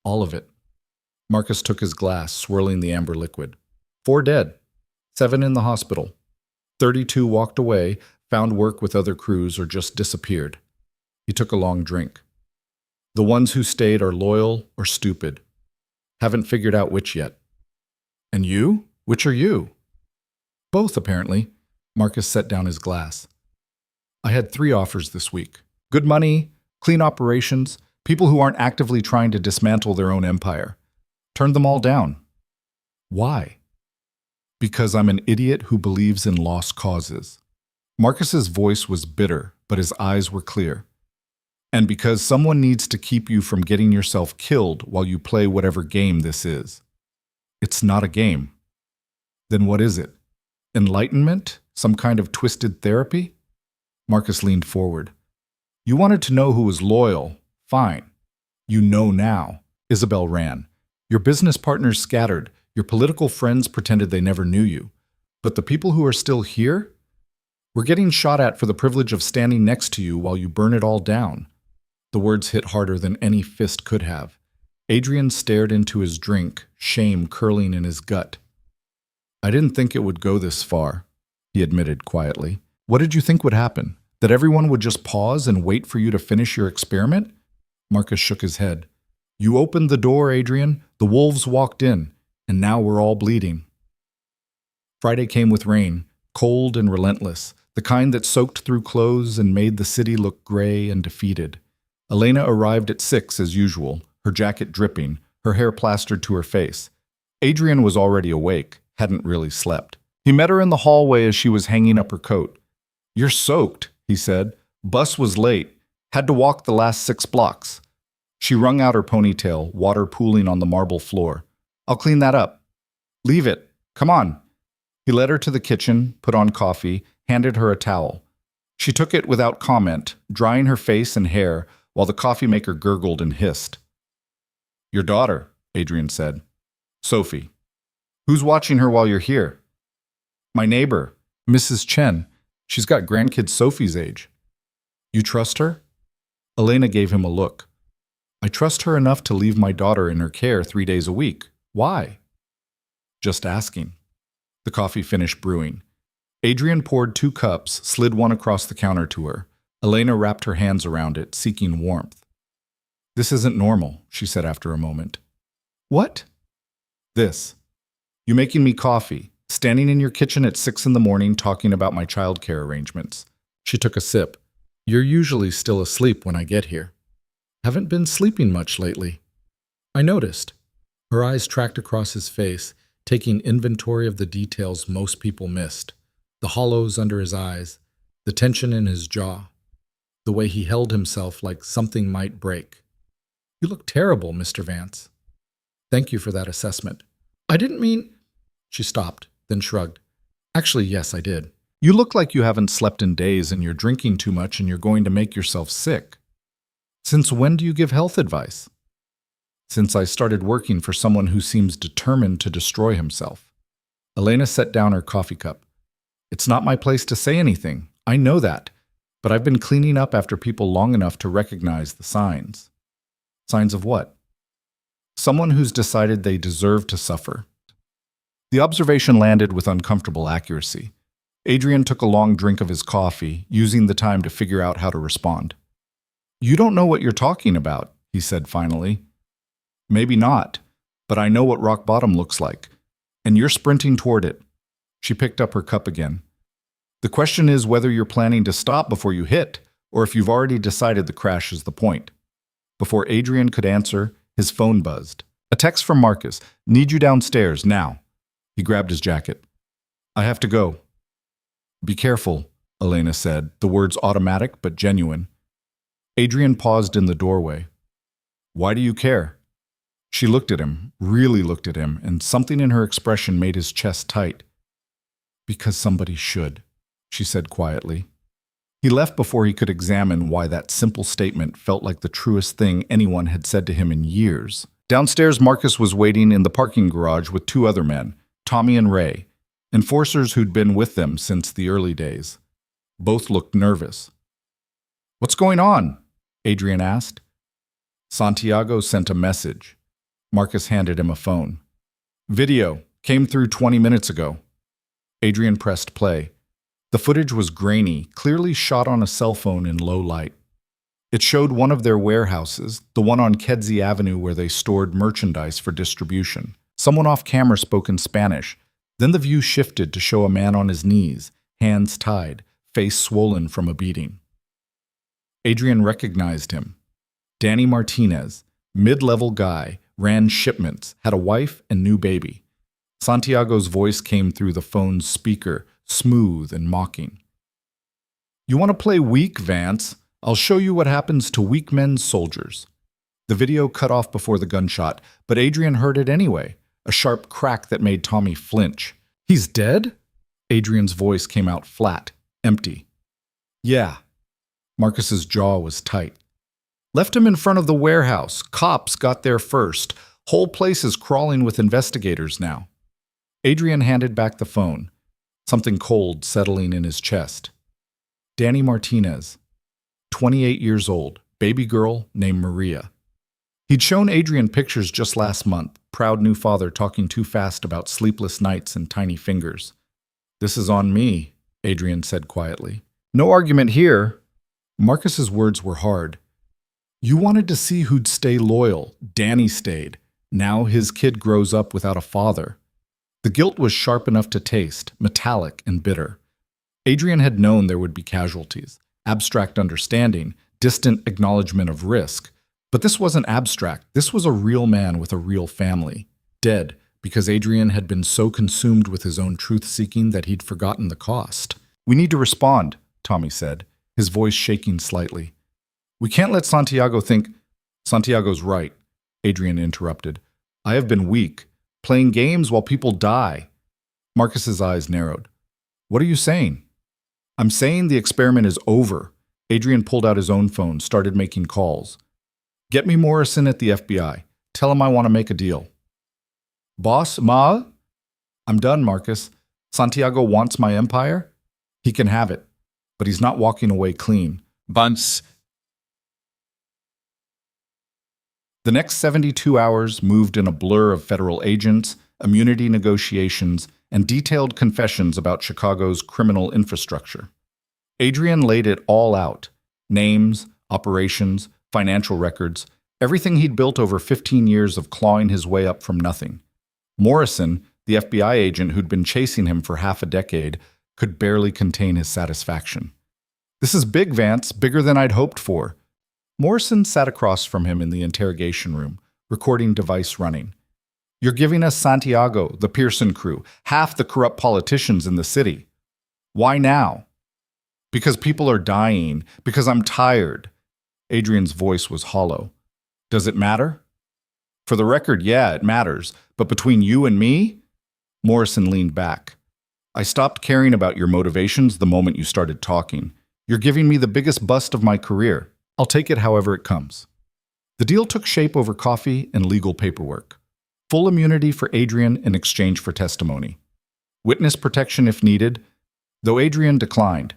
All of it. Marcus took his glass, swirling the amber liquid. 4 dead. 7 in the hospital. 32 walked away, found work with other crews, or just disappeared. He took a long drink. The ones who stayed are loyal or stupid. Haven't figured out which yet. And you? Which are you? Both, apparently. Marcus set down his glass. I had 3 offers this week. Good money, clean operations, people who aren't actively trying to dismantle their own empire. Turned them all down. Why? Because I'm an idiot who believes in lost causes. Marcus's voice was bitter, but his eyes were clear. And because someone needs to keep you from getting yourself killed while you play whatever game this is. It's not a game. Then what is it? Enlightenment? Some kind of twisted therapy? Marcus leaned forward. You wanted to know who was loyal. Fine. You know now. Isabel ran. Your business partners scattered. Your political friends pretended they never knew you. But the people who are still here? We're getting shot at for the privilege of standing next to you while you burn it all down. The words hit harder than any fist could have. Adrian stared into his drink, shame curling in his gut. I didn't think it would go this far, he admitted quietly. What did you think would happen? That everyone would just pause and wait for you to finish your experiment? Marcus shook his head. You opened the door, Adrian. The wolves walked in, and now we're all bleeding. Friday came with rain, cold and relentless, the kind that soaked through clothes and made the city look gray and defeated. Elena arrived at 6 as usual, her jacket dripping, her hair plastered to her face. Adrian was already awake, hadn't really slept. He met her in the hallway as she was hanging up her coat. You're soaked, he said. Bus was late. Had to walk the last 6 blocks. She wrung out her ponytail, water pooling on the marble floor. I'll clean that up. Leave it. Come on. He led her to the kitchen, put on coffee, handed her a towel. She took it without comment, drying her face and hair while the coffee maker gurgled and hissed. Your daughter, Adrian said. Sophie. Who's watching her while you're here? My neighbor, Mrs. Chen. She's got grandkids Sophie's age. You trust her? Elena gave him a look. I trust her enough to leave my daughter in her care 3 days a week. Why? Just asking. The coffee finished brewing. Adrian poured 2 cups, slid one across the counter to her. Elena wrapped her hands around it, seeking warmth. This isn't normal, she said after a moment. What? This. You making me coffee, standing in your kitchen at 6 in the morning talking about my childcare arrangements. She took a sip. You're usually still asleep when I get here. Haven't been sleeping much lately. I noticed. Her eyes tracked across his face, taking inventory of the details most people missed. The hollows under his eyes, the tension in his jaw, the way he held himself like something might break. You look terrible, Mr. Vance. Thank you for that assessment. I didn't mean... She stopped, then shrugged. Actually, yes, I did. You look like you haven't slept in days and you're drinking too much and you're going to make yourself sick. Since when do you give health advice? Since I started working for someone who seems determined to destroy himself. Elena set down her coffee cup. It's not my place to say anything. I know that. But I've been cleaning up after people long enough to recognize the signs. Signs of what? Someone who's decided they deserve to suffer. The observation landed with uncomfortable accuracy. Adrian took a long drink of his coffee, using the time to figure out how to respond. You don't know what you're talking about, he said finally. Maybe not, but I know what rock bottom looks like, and you're sprinting toward it. She picked up her cup again. The question is whether you're planning to stop before you hit, or if you've already decided the crash is the point. Before Adrian could answer, his phone buzzed. A text from Marcus. Need you downstairs, now. He grabbed his jacket. I have to go. Be careful, Elena said, the words automatic but genuine. Adrian paused in the doorway. Why do you care? She looked at him, really looked at him, and something in her expression made his chest tight. Because somebody should, she said quietly. He left before he could examine why that simple statement felt like the truest thing anyone had said to him in years. Downstairs, Marcus was waiting in the parking garage with 2 other men, Tommy and Ray, enforcers who'd been with them since the early days. Both looked nervous. What's going on? Adrian asked. Santiago sent a message. Marcus handed him a phone. Video. Came through 20 minutes ago. Adrian pressed play. The footage was grainy, clearly shot on a cell phone in low light. It showed one of their warehouses, the one on Kedzie Avenue where they stored merchandise for distribution. Someone off camera spoke in Spanish. Then the view shifted to show a man on his knees, hands tied, face swollen from a beating. Adrian recognized him. Danny Martinez, mid-level guy, ran shipments, had a wife and new baby. Santiago's voice came through the phone's speaker, smooth and mocking. You want to play weak, Vance? I'll show you what happens to weak men's soldiers. The video cut off before the gunshot, but Adrian heard it anyway, a sharp crack that made Tommy flinch. He's dead? Adrian's voice came out flat, empty. Yeah. Marcus's jaw was tight. Left him in front of the warehouse. Cops got there first. Whole place is crawling with investigators now. Adrian handed back the phone, something cold settling in his chest. Danny Martinez, 28 years old, baby girl named Maria. He'd shown Adrian pictures just last month, proud new father talking too fast about sleepless nights and tiny fingers. This is on me, Adrian said quietly. No argument here. Marcus's words were hard. You wanted to see who'd stay loyal. Danny stayed. Now his kid grows up without a father. The guilt was sharp enough to taste, metallic and bitter. Adrian had known there would be casualties, abstract understanding, distant acknowledgement of risk. But this wasn't abstract. This was a real man with a real family, dead because Adrian had been so consumed with his own truth-seeking that he'd forgotten the cost. We need to respond, Tommy said, his voice shaking slightly. We can't let Santiago think... Santiago's right, Adrian interrupted. I have been weak, playing games while people die. Marcus's eyes narrowed. What are you saying? I'm saying the experiment is over. Adrian pulled out his own phone, started making calls. Get me Morrison at the FBI. Tell him I want to make a deal. Boss, Ma? I'm done, Marcus. Santiago wants my empire? He can have it, but he's not walking away clean. Bunce. The next 72 hours moved in a blur of federal agents, immunity negotiations, and detailed confessions about Chicago's criminal infrastructure. Adrian laid it all out: names, operations, financial records, everything he'd built over 15 years of clawing his way up from nothing. Morrison, the FBI agent who'd been chasing him for half a decade, could barely contain his satisfaction. This is big, Vance, bigger than I'd hoped for. Morrison sat across from him in the interrogation room, recording device running. You're giving us Santiago, the Pearson crew, half the corrupt politicians in the city. Why now? Because people are dying, because I'm tired. Adrian's voice was hollow. Does it matter? For the record, yeah, it matters. But between you and me? Morrison leaned back. I stopped caring about your motivations the moment you started talking. You're giving me the biggest bust of my career. I'll take it however it comes. The deal took shape over coffee and legal paperwork. Full immunity for Adrian in exchange for testimony. Witness protection if needed, though Adrian declined.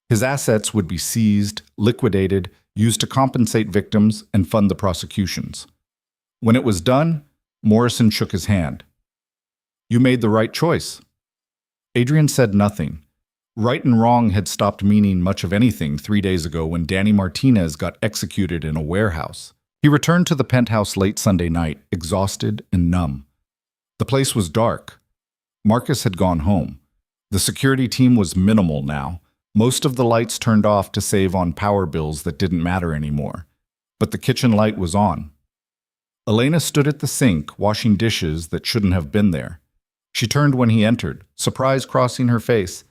His assets would be seized, liquidated, used to compensate victims and fund the prosecutions. When it was done, Morrison shook his hand. You made the right choice. Adrian said nothing. Right and wrong had stopped meaning much of anything 3 days ago when Danny Martinez got executed in a warehouse. He returned to the penthouse late Sunday night, exhausted and numb. The place was dark. Marcus had gone home. The security team was minimal now. Most of the lights turned off to save on power bills that didn't matter anymore. But the kitchen light was on. Elena stood at the sink, washing dishes that shouldn't have been there. She turned when he entered, surprise crossing her face.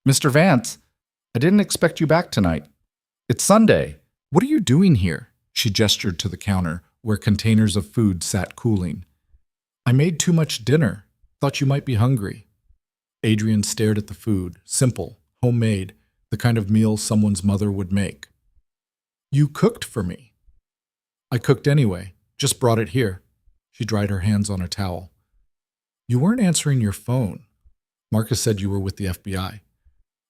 Mr. Vance, I didn't expect you back tonight. It's Sunday. What are you doing here? She gestured to the counter, where containers of food sat cooling. I made too much dinner. Thought you might be hungry. Adrian stared at the food, simple, homemade, the kind of meal someone's mother would make. You cooked for me. I cooked anyway, just brought it here. She dried her hands on a towel. You weren't answering your phone. Marcus said you were with the FBI.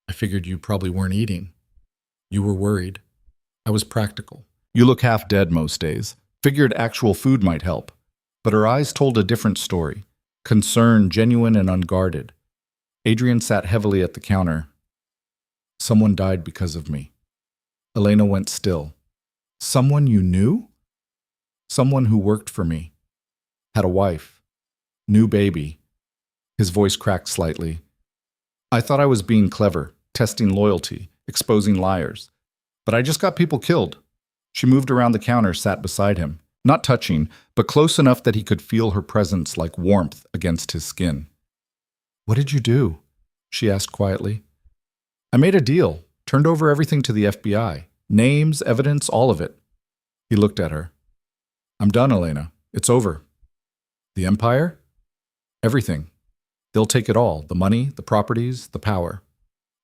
I figured you probably weren't eating. You were worried. I was practical. You look half dead most days. Figured actual food might help. But her eyes told a different story. Concern, genuine and unguarded. Adrian sat heavily at the counter. Someone died because of me. Elena went still. Someone you knew? Someone who worked for me. Had a wife. New baby. His voice cracked slightly. I thought I was being clever, testing loyalty, exposing liars. But I just got people killed. She moved around the counter, sat beside him. Not touching, but close enough that he could feel her presence like warmth against his skin. What did you do? She asked quietly. I made a deal, turned over everything to the FBI. Names, evidence, all of it. He looked at her. I'm done, Elena. It's over. The empire? Everything. They'll take it all, the money, the properties, the power.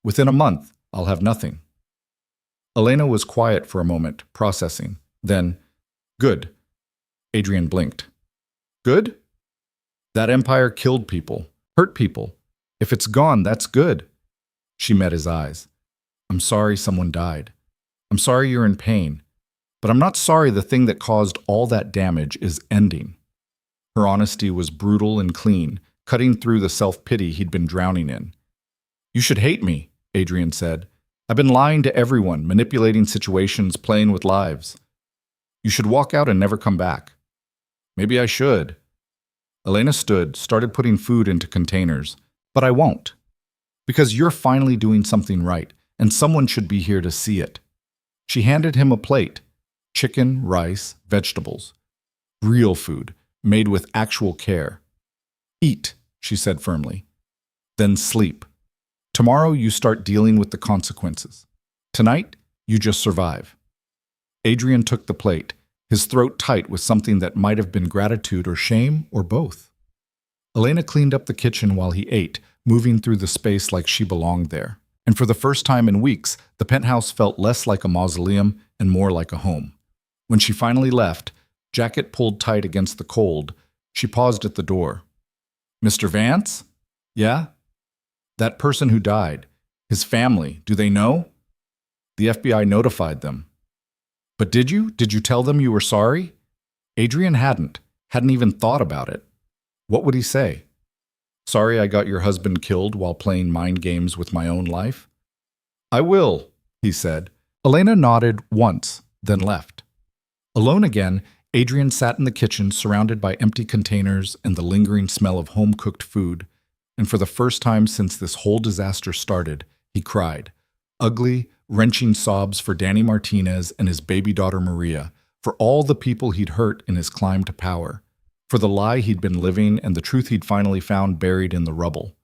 Within a month, I'll have nothing. Elena was quiet for a moment, processing. Then, good. Adrian blinked. Good? That empire killed people, hurt people. If it's gone, that's good. She met his eyes. I'm sorry someone died. I'm sorry you're in pain. But I'm not sorry the thing that caused all that damage is ending. Her honesty was brutal and clean, cutting through the self-pity he'd been drowning in. You should hate me, Adrian said. I've been lying to everyone, manipulating situations, playing with lives. You should walk out and never come back. Maybe I should. Elena stood, started putting food into containers. But I won't. Because you're finally doing something right, and someone should be here to see it. She handed him a plate. Chicken, rice, vegetables. Real food, made with actual care. Eat, she said firmly. Then sleep. Tomorrow you start dealing with the consequences. Tonight, you just survive. Adrian took the plate, his throat tight with something that might have been gratitude or shame or both. Elena cleaned up the kitchen while he ate, moving through the space like she belonged there. And for the first time in weeks, the penthouse felt less like a mausoleum and more like a home. When she finally left, jacket pulled tight against the cold, she paused at the door. "Mr. Vance? Yeah? That person who died. His family, do they know?" The FBI notified them. "But did you? Did you tell them you were sorry?" Adrian hadn't even thought about it. What would he say? "Sorry I got your husband killed while playing mind games with my own life?" "I will," he said. Elena nodded once, then left. Alone again, Adrian sat in the kitchen surrounded by empty containers and the lingering smell of home-cooked food, and for the first time since this whole disaster started, he cried. Ugly, wrenching sobs for Danny Martinez and his baby daughter Maria, for all the people he'd hurt in his climb to power, for the lie he'd been living and the truth he'd finally found buried in the rubble.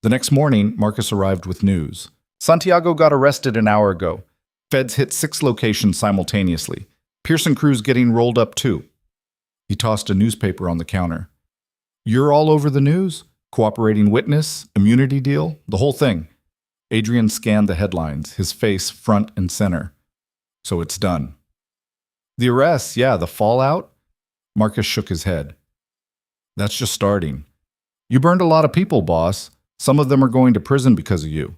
The next morning, Marcus arrived with news. Santiago got arrested an hour ago. Feds hit 6 locations simultaneously. Pearson Cruz getting rolled up too. He tossed a newspaper on the counter. "You're all over the news? Cooperating witness, immunity deal, the whole thing." Adrian scanned the headlines, his face front and center. "So it's done." "The arrests, yeah, the fallout?" Marcus shook his head. "That's just starting. You burned a lot of people, boss. Some of them are going to prison because of you.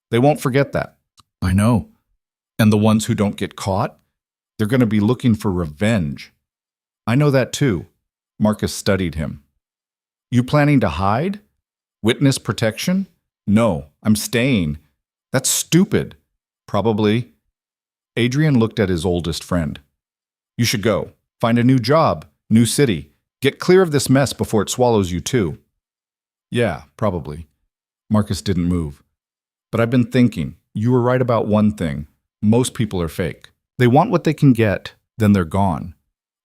They won't forget that." "I know. And the ones who don't get caught? They're going to be looking for revenge." "I know that too." Marcus studied him. "You planning to hide? Witness protection?" "No, I'm staying." "That's stupid." "Probably." Adrian looked at his oldest friend. "You should go. Find a new job, new city. Get clear of this mess before it swallows you too." "Yeah, probably." Marcus didn't move. "But I've been thinking, you were right about one thing. Most people are fake. They want what they can get, then they're gone.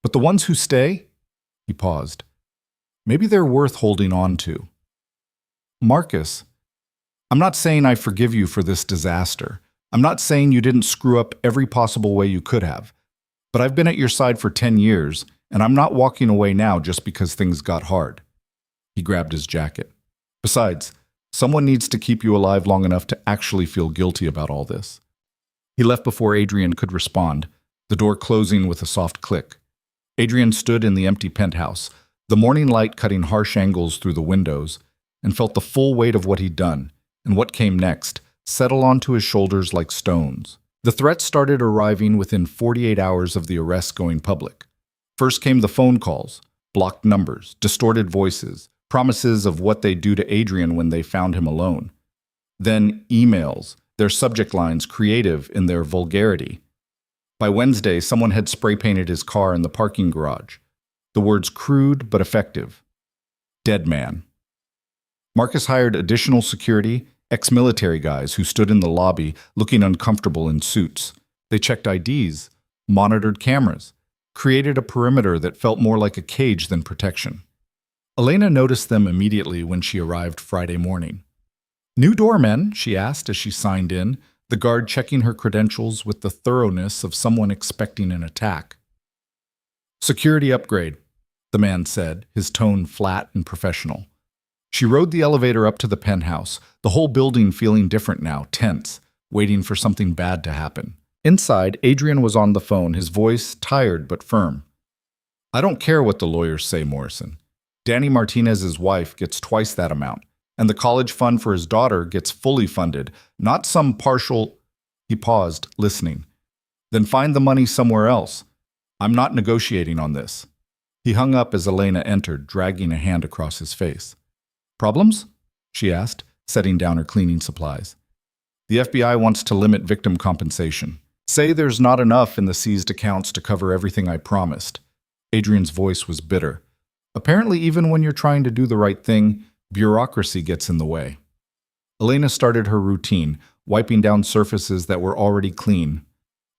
But the ones who stay?" He paused. "Maybe they're worth holding on to." "Marcus, I'm not saying I forgive you for this disaster. I'm not saying you didn't screw up every possible way you could have. But I've been at your side for 10 years, and I'm not walking away now just because things got hard." He grabbed his jacket. "Besides, someone needs to keep you alive long enough to actually feel guilty about all this." He left before Adrian could respond, the door closing with a soft click. Adrian stood in the empty penthouse, the morning light cutting harsh angles through the windows, and felt the full weight of what he'd done, and what came next, settle onto his shoulders like stones. The threats started arriving within 48 hours of the arrest going public. First came the phone calls, blocked numbers, distorted voices, promises of what they'd do to Adrian when they found him alone. Then emails, their subject lines creative in their vulgarity. By Wednesday, someone had spray-painted his car in the parking garage. The words crude but effective. "Dead man." Marcus hired additional security, ex-military guys who stood in the lobby looking uncomfortable in suits. They checked IDs, monitored cameras, created a perimeter that felt more like a cage than protection. Elena noticed them immediately when she arrived Friday morning. "New doorman?" she asked as she signed in, the guard checking her credentials with the thoroughness of someone expecting an attack. "Security upgrade," the man said, his tone flat and professional. She rode the elevator up to the penthouse, the whole building feeling different now, tense, waiting for something bad to happen. Inside, Adrian was on the phone, his voice tired but firm. "I don't care what the lawyers say, Morrison. Danny Martinez's wife gets twice that amount, and the college fund for his daughter gets fully funded, not some partial—" He paused, listening. "Then find the money somewhere else. I'm not negotiating on this." He hung up as Elena entered, dragging a hand across his face. "Problems?" she asked, setting down her cleaning supplies. "The FBI wants to limit victim compensation. Say there's not enough in the seized accounts to cover everything I promised." Adrian's voice was bitter. "Apparently, even when you're trying to do the right thing, bureaucracy gets in the way." Elena started her routine, wiping down surfaces that were already clean.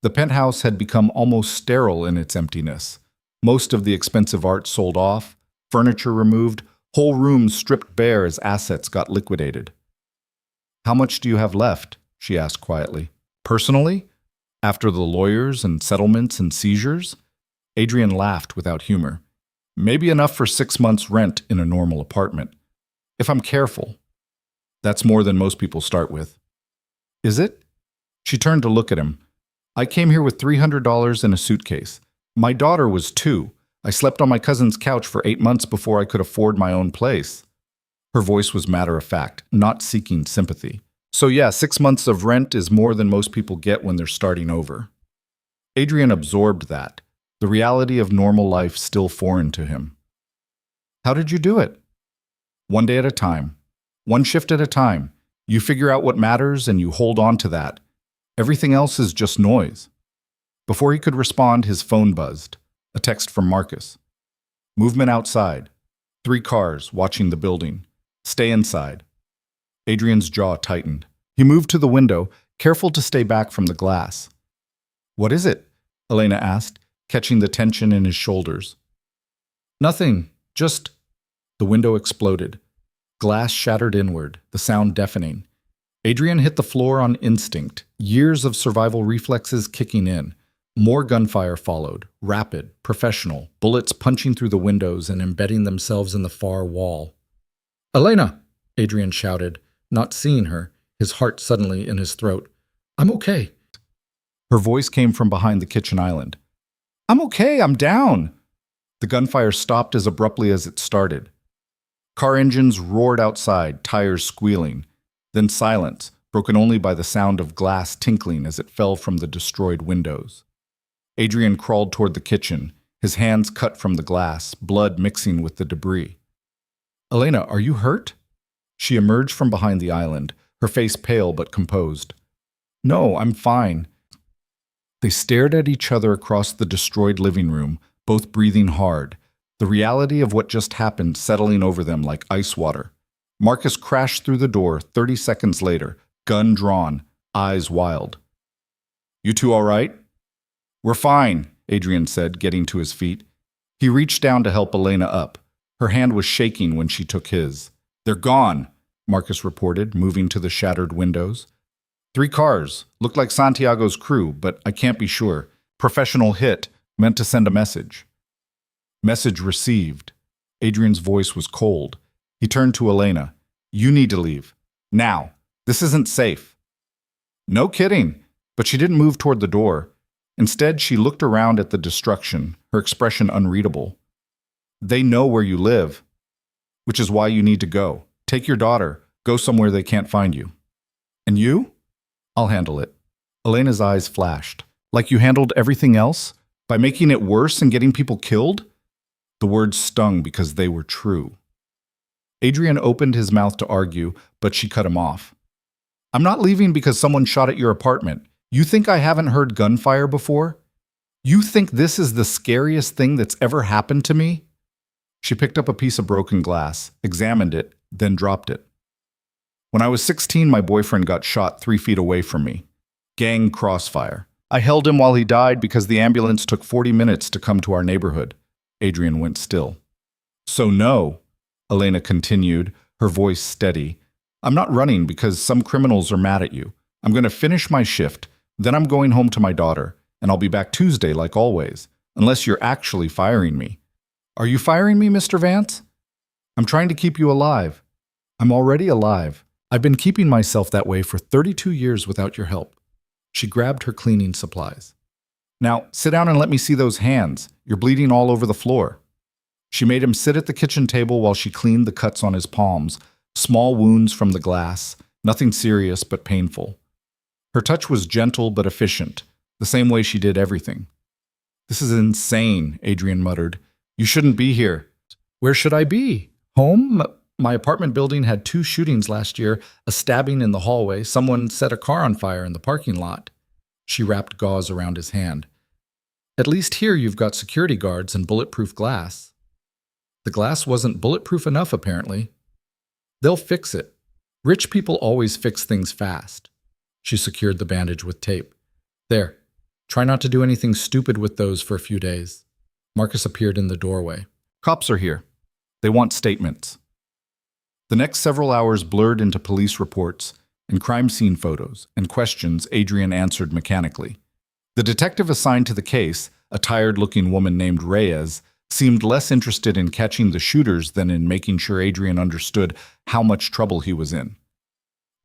The penthouse had become almost sterile in its emptiness. Most of the expensive art sold off, furniture removed, whole rooms stripped bare as assets got liquidated. "How much do you have left?" she asked quietly. "Personally? After the lawyers and settlements and seizures?" Adrian laughed without humor. "Maybe enough for 6 months' rent in a normal apartment. If I'm careful. That's more than most people start with." Is it? She turned to look at him. I came here with $300 in a suitcase. My daughter was 2. I slept on my cousin's couch for 8 months before I could afford my own place. Her voice was matter-of-fact, not seeking sympathy. So yeah, 6 months of rent is more than most people get when they're starting over. Adrian absorbed that, the reality of normal life still foreign to him. How did you do it? One day at a time. One shift at a time. You figure out what matters and you hold on to that. Everything else is just noise. Before he could respond, his phone buzzed. A text from Marcus. Movement outside. 3 cars watching the building. Stay inside. Adrian's jaw tightened. He moved to the window, careful to stay back from the glass. What is it? Elena asked, catching the tension in his shoulders. Nothing, just... The window exploded. Glass shattered inward, the sound deafening. Adrian hit the floor on instinct, years of survival reflexes kicking in. More gunfire followed, rapid, professional, bullets punching through the windows and embedding themselves in the far wall. Elena! Adrian shouted, not seeing her, his heart suddenly in his throat. I'm okay. Her voice came from behind the kitchen island. I'm okay, I'm down. The gunfire stopped as abruptly as it started. Car engines roared outside, tires squealing. Then silence, broken only by the sound of glass tinkling as it fell from the destroyed windows. Adrian crawled toward the kitchen, his hands cut from the glass, blood mixing with the debris. Elena, are you hurt? She emerged from behind the island, her face pale but composed. No, I'm fine. They stared at each other across the destroyed living room, both breathing hard, the reality of what just happened settling over them like ice water. Marcus crashed through the door 30 seconds later, gun drawn, eyes wild. You two all right? We're fine, Adrian said, getting to his feet. He reached down to help Elena up. Her hand was shaking when she took his. They're gone, Marcus reported, moving to the shattered windows. 3 cars. Looked like Santiago's crew, but I can't be sure. Professional hit. Meant to send a message. Message received. Adrian's voice was cold. He turned to Elena. You need to leave. Now. This isn't safe. No kidding. But she didn't move toward the door. Instead, she looked around at the destruction, her expression unreadable. They know where you live, which is why you need to go. Take your daughter. Go somewhere they can't find you. And you? I'll handle it. Elena's eyes flashed. Like you handled everything else? By making it worse and getting people killed? The words stung because they were true. Adrian opened his mouth to argue, but she cut him off. I'm not leaving because someone shot at your apartment. You think I haven't heard gunfire before? You think this is the scariest thing that's ever happened to me? She picked up a piece of broken glass, examined it, then dropped it. When I was 16, my boyfriend got shot 3 feet away from me. Gang crossfire. I held him while he died because the ambulance took 40 minutes to come to our neighborhood. Adrian went still. So no, Elena continued, her voice steady. I'm not running because some criminals are mad at you. I'm going to finish my shift, then I'm going home to my daughter, and I'll be back Tuesday like always, unless you're actually firing me. Are you firing me, Mr. Vance? I'm trying to keep you alive. I'm already alive. I've been keeping myself that way for 32 years without your help. She grabbed her cleaning supplies. Now, sit down and let me see those hands. You're bleeding all over the floor. She made him sit at the kitchen table while she cleaned the cuts on his palms, small wounds from the glass, nothing serious but painful. Her touch was gentle but efficient, the same way she did everything. This is insane, Adrian muttered. You shouldn't be here. Where should I be? Home? My apartment building had 2 shootings last year, a stabbing in the hallway. Someone set a car on fire in the parking lot. She wrapped gauze around his hand. At least here you've got security guards and bulletproof glass. The glass wasn't bulletproof enough, apparently. They'll fix it. Rich people always fix things fast. She secured the bandage with tape. There. Try not to do anything stupid with those for a few days. Marcus appeared in the doorway. Cops are here. They want statements. The next several hours blurred into police reports and crime scene photos and questions Adrian answered mechanically. The detective assigned to the case, a tired-looking woman named Reyes, seemed less interested in catching the shooters than in making sure Adrian understood how much trouble he was in.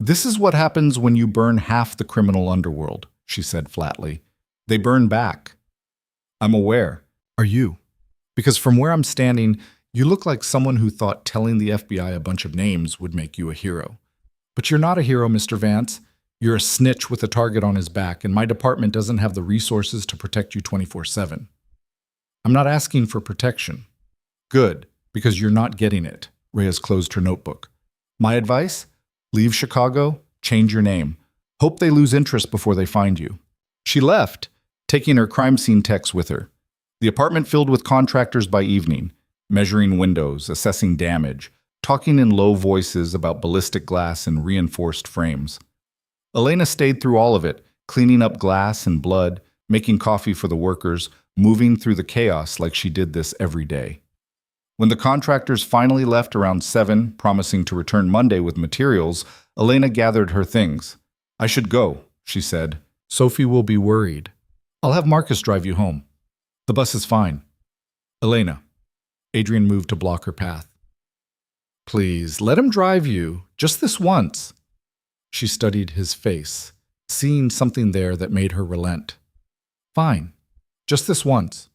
This is what happens when you burn half the criminal underworld, she said flatly. They burn back. I'm aware. Are you? Because from where I'm standing, you look like someone who thought telling the FBI a bunch of names would make you a hero. But you're not a hero, Mr. Vance. You're a snitch with a target on his back, and my department doesn't have the resources to protect you 24/7. I'm not asking for protection. Good, because you're not getting it. Reyes closed her notebook. My advice? Leave Chicago, change your name. Hope they lose interest before they find you. She left, taking her crime scene techs with her. The apartment filled with contractors by evening, measuring windows, assessing damage, talking in low voices about ballistic glass and reinforced frames. Elena stayed through all of it, cleaning up glass and blood, making coffee for the workers, moving through the chaos like she did this every day. When the contractors finally left around 7, promising to return Monday with materials, Elena gathered her things. I should go, she said. Sophie will be worried. I'll have Marcus drive you home. The bus is fine. Elena. Adrian moved to block her path. Please, let him drive you, just this once. She studied his face, seeing something there that made her relent. Fine, just this once.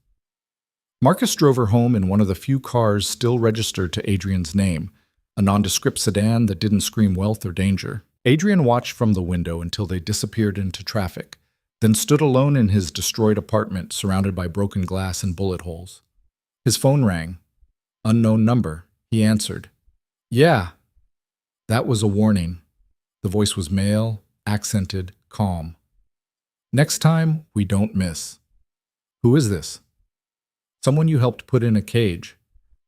Marcus drove her home in one of the few cars still registered to Adrian's name, a nondescript sedan that didn't scream wealth or danger. Adrian watched from the window until they disappeared into traffic, then stood alone in his destroyed apartment surrounded by broken glass and bullet holes. His phone rang. Unknown number. He answered. Yeah. That was a warning. The voice was male, accented, calm. Next time, we don't miss. Who is this? Someone you helped put in a cage.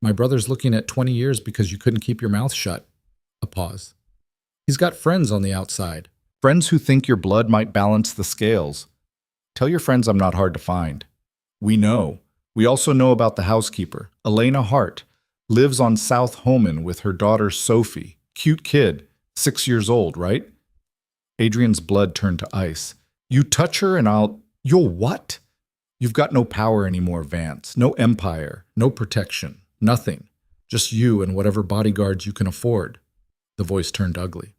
My brother's looking at 20 years because you couldn't keep your mouth shut. A pause. He's got friends on the outside. Friends who think your blood might balance the scales. Tell your friends I'm not hard to find. We know. We also know about the housekeeper, Elena Hart. Lives on South Homan with her daughter Sophie. Cute kid, 6 years old, right? Adrian's blood turned to ice. You touch her and You'll what? You've got no power anymore, Vance. No empire, no protection, nothing. Just you and whatever bodyguards you can afford. The voice turned ugly.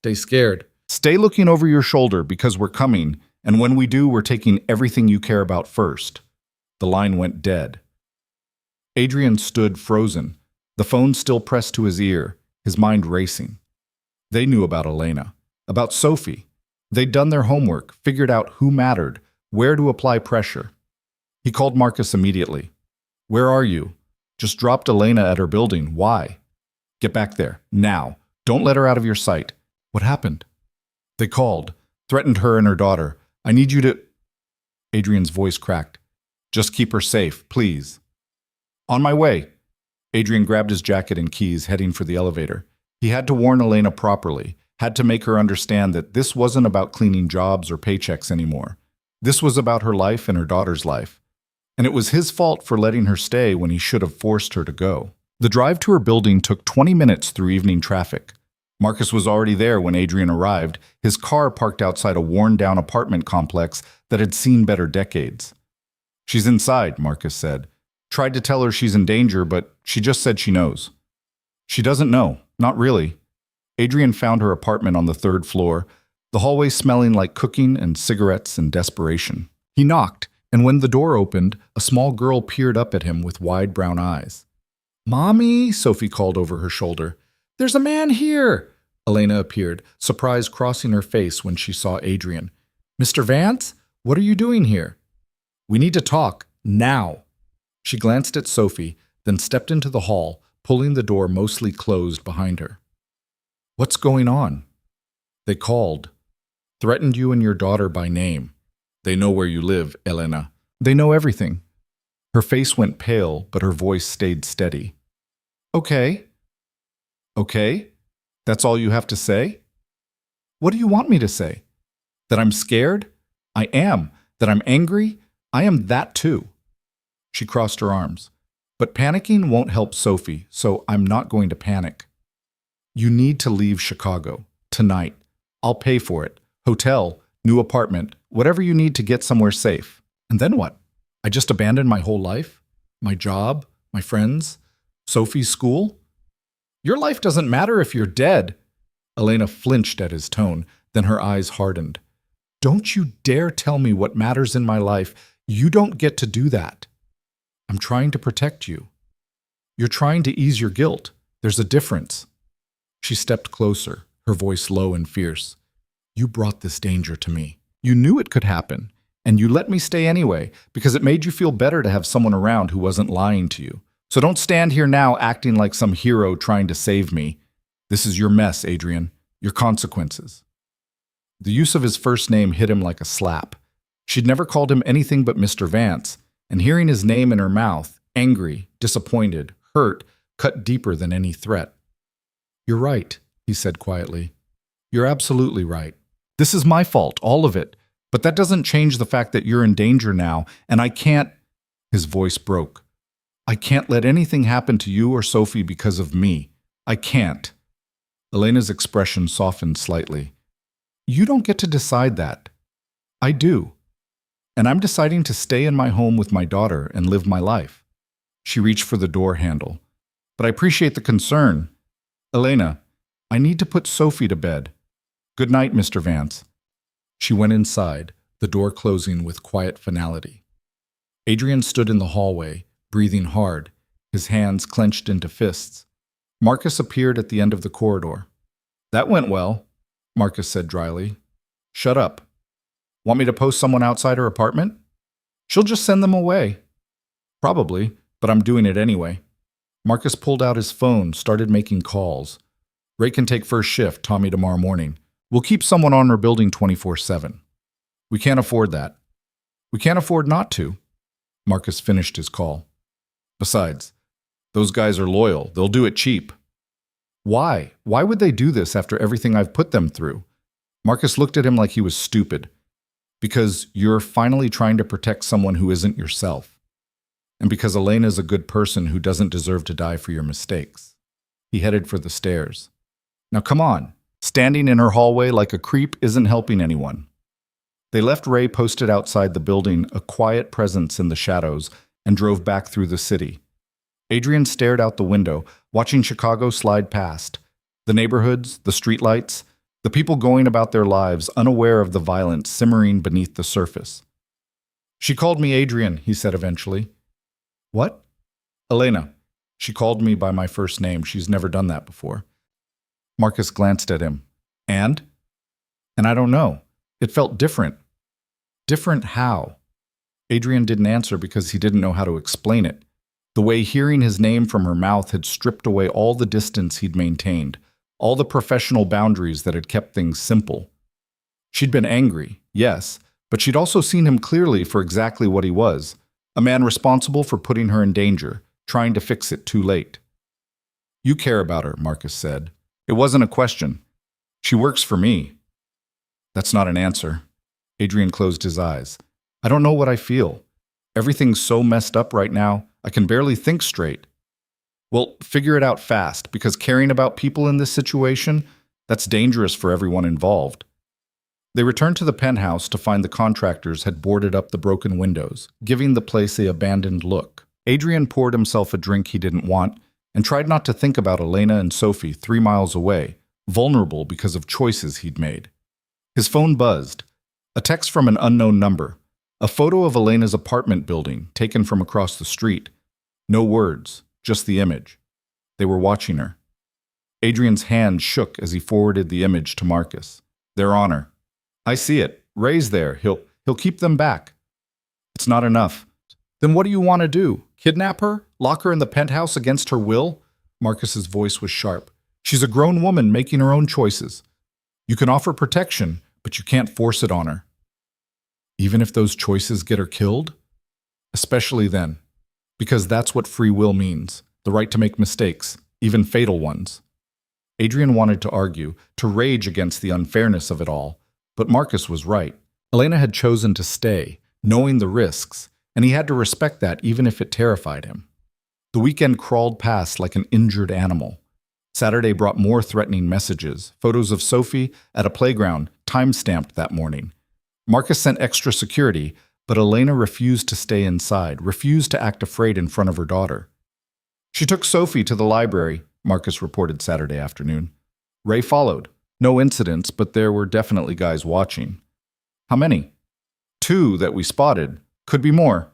Stay scared. Stay looking over your shoulder because we're coming, and when we do, we're taking everything you care about first. The line went dead. Adrian stood frozen, the phone still pressed to his ear, his mind racing. They knew about Elena, about Sophie. They'd done their homework, figured out who mattered, where to apply pressure. He called Marcus immediately. Where are you? Just dropped Elena at her building. Why? Get back there, now. Don't let her out of your sight. What happened? They called, threatened her and her daughter. I need you to... Adrian's voice cracked. Just keep her safe, please. On my way. Adrian grabbed his jacket and keys, heading for the elevator. He had to warn Elena properly, had to make her understand that this wasn't about cleaning jobs or paychecks anymore. This was about her life and her daughter's life. And it was his fault for letting her stay when he should have forced her to go. The drive to her building took 20 minutes through evening traffic. Marcus was already there when Adrian arrived, his car parked outside a worn-down apartment complex that had seen better decades. She's inside, Marcus said. Tried to tell her she's in danger, but she just said she knows. She doesn't know, not really. Adrian found her apartment on the 3rd floor, the hallway smelling like cooking and cigarettes and desperation. He knocked, and when the door opened, a small girl peered up at him with wide brown eyes. Mommy, Sophie called over her shoulder. There's a man here. Elena appeared, surprise crossing her face when she saw Adrian. Mr. Vance, what are you doing here? We need to talk, now. She glanced at Sophie, then stepped into the hall, pulling the door mostly closed behind her. What's going on? They called. Threatened you and your daughter by name. They know where you live, Elena. They know everything. Her face went pale, but her voice stayed steady. Okay. Okay? That's all you have to say? What do you want me to say? That I'm scared? I am. That I'm angry? I am that too. She crossed her arms. But panicking won't help Sophie, so I'm not going to panic. You need to leave Chicago. Tonight. I'll pay for it. Hotel, new apartment, whatever you need to get somewhere safe. And then what? I just abandoned my whole life? My job? My friends? Sophie's school? Your life doesn't matter if you're dead. Elena flinched at his tone, then her eyes hardened. Don't you dare tell me what matters in my life. You don't get to do that. I'm trying to protect you. You're trying to ease your guilt. There's a difference. She stepped closer, her voice low and fierce. You brought this danger to me. You knew it could happen, and you let me stay anyway because it made you feel better to have someone around who wasn't lying to you. So don't stand here now acting like some hero trying to save me. This is your mess, Adrian. Your consequences. The use of his first name hit him like a slap. She'd never called him anything but Mr. Vance, and hearing his name in her mouth, angry, disappointed, hurt, cut deeper than any threat. You're right, he said quietly. You're absolutely right. This is my fault, all of it. But that doesn't change the fact that you're in danger now, and I can't— His voice broke. I can't let anything happen to you or Sophie because of me. I can't. Elena's expression softened slightly. You don't get to decide that. I do. And I'm deciding to stay in my home with my daughter and live my life. She reached for the door handle. But I appreciate the concern. Elena, I need to put Sophie to bed. Good night, Mr. Vance. She went inside, the door closing with quiet finality. Adrian stood in the hallway, breathing hard, his hands clenched into fists. Marcus appeared at the end of the corridor. That went well, Marcus said dryly. Shut up. Want me to post someone outside her apartment? She'll just send them away. Probably, but I'm doing it anyway. Marcus pulled out his phone, started making calls. Ray can take first shift, Tommy tomorrow morning. We'll keep someone on her building 24/7. We can't afford that. We can't afford not to. Marcus finished his call. Besides, those guys are loyal. They'll do it cheap. Why? Why would they do this after everything I've put them through? Marcus looked at him like he was stupid. Because you're finally trying to protect someone who isn't yourself. And because Elena's a good person who doesn't deserve to die for your mistakes. He headed for the stairs. Now come on. Standing in her hallway like a creep isn't helping anyone. They left Ray posted outside the building, a quiet presence in the shadows, and drove back through the city. Adrian stared out the window, watching Chicago slide past. The neighborhoods, the streetlights, the people going about their lives, unaware of the violence simmering beneath the surface. She called me Adrian, he said eventually. What? Elena. She called me by my first name. She's never done that before. Marcus glanced at him. And? And I don't know. It felt different. Different how? Adrian didn't answer because he didn't know how to explain it. The way hearing his name from her mouth had stripped away all the distance he'd maintained, all the professional boundaries that had kept things simple. She'd been angry, yes, but she'd also seen him clearly for exactly what he was, a man responsible for putting her in danger, trying to fix it too late. You care about her, Marcus said. It wasn't a question. She works for me. That's not an answer. Adrian closed his eyes. I don't know what I feel. Everything's so messed up right now, I can barely think straight. Well, figure it out fast, because caring about people in this situation, that's dangerous for everyone involved. They returned to the penthouse to find the contractors had boarded up the broken windows, giving the place an abandoned look. Adrian poured himself a drink he didn't want and tried not to think about Elena and Sophie 3 miles away, vulnerable because of choices he'd made. His phone buzzed. A text from an unknown number. A photo of Elena's apartment building, taken from across the street. No words, just the image. They were watching her. Adrian's hand shook as he forwarded the image to Marcus. They're on her. I see it. Ray's there. He'll keep them back. It's not enough. Then what do you want to do? Kidnap her? Lock her in the penthouse against her will? Marcus's voice was sharp. She's a grown woman making her own choices. You can offer protection, but you can't force it on her. Even if those choices get her killed? Especially then. Because that's what free will means. The right to make mistakes, even fatal ones. Adrian wanted to argue, to rage against the unfairness of it all. But Marcus was right. Elena had chosen to stay, knowing the risks, and he had to respect that even if it terrified him. The weekend crawled past like an injured animal. Saturday brought more threatening messages, photos of Sophie at a playground, time-stamped that morning. Marcus sent extra security, but Elena refused to stay inside, refused to act afraid in front of her daughter. She took Sophie to the library, Marcus reported Saturday afternoon. Ray followed. No incidents, but there were definitely guys watching. How many? 2 that we spotted. Could be more.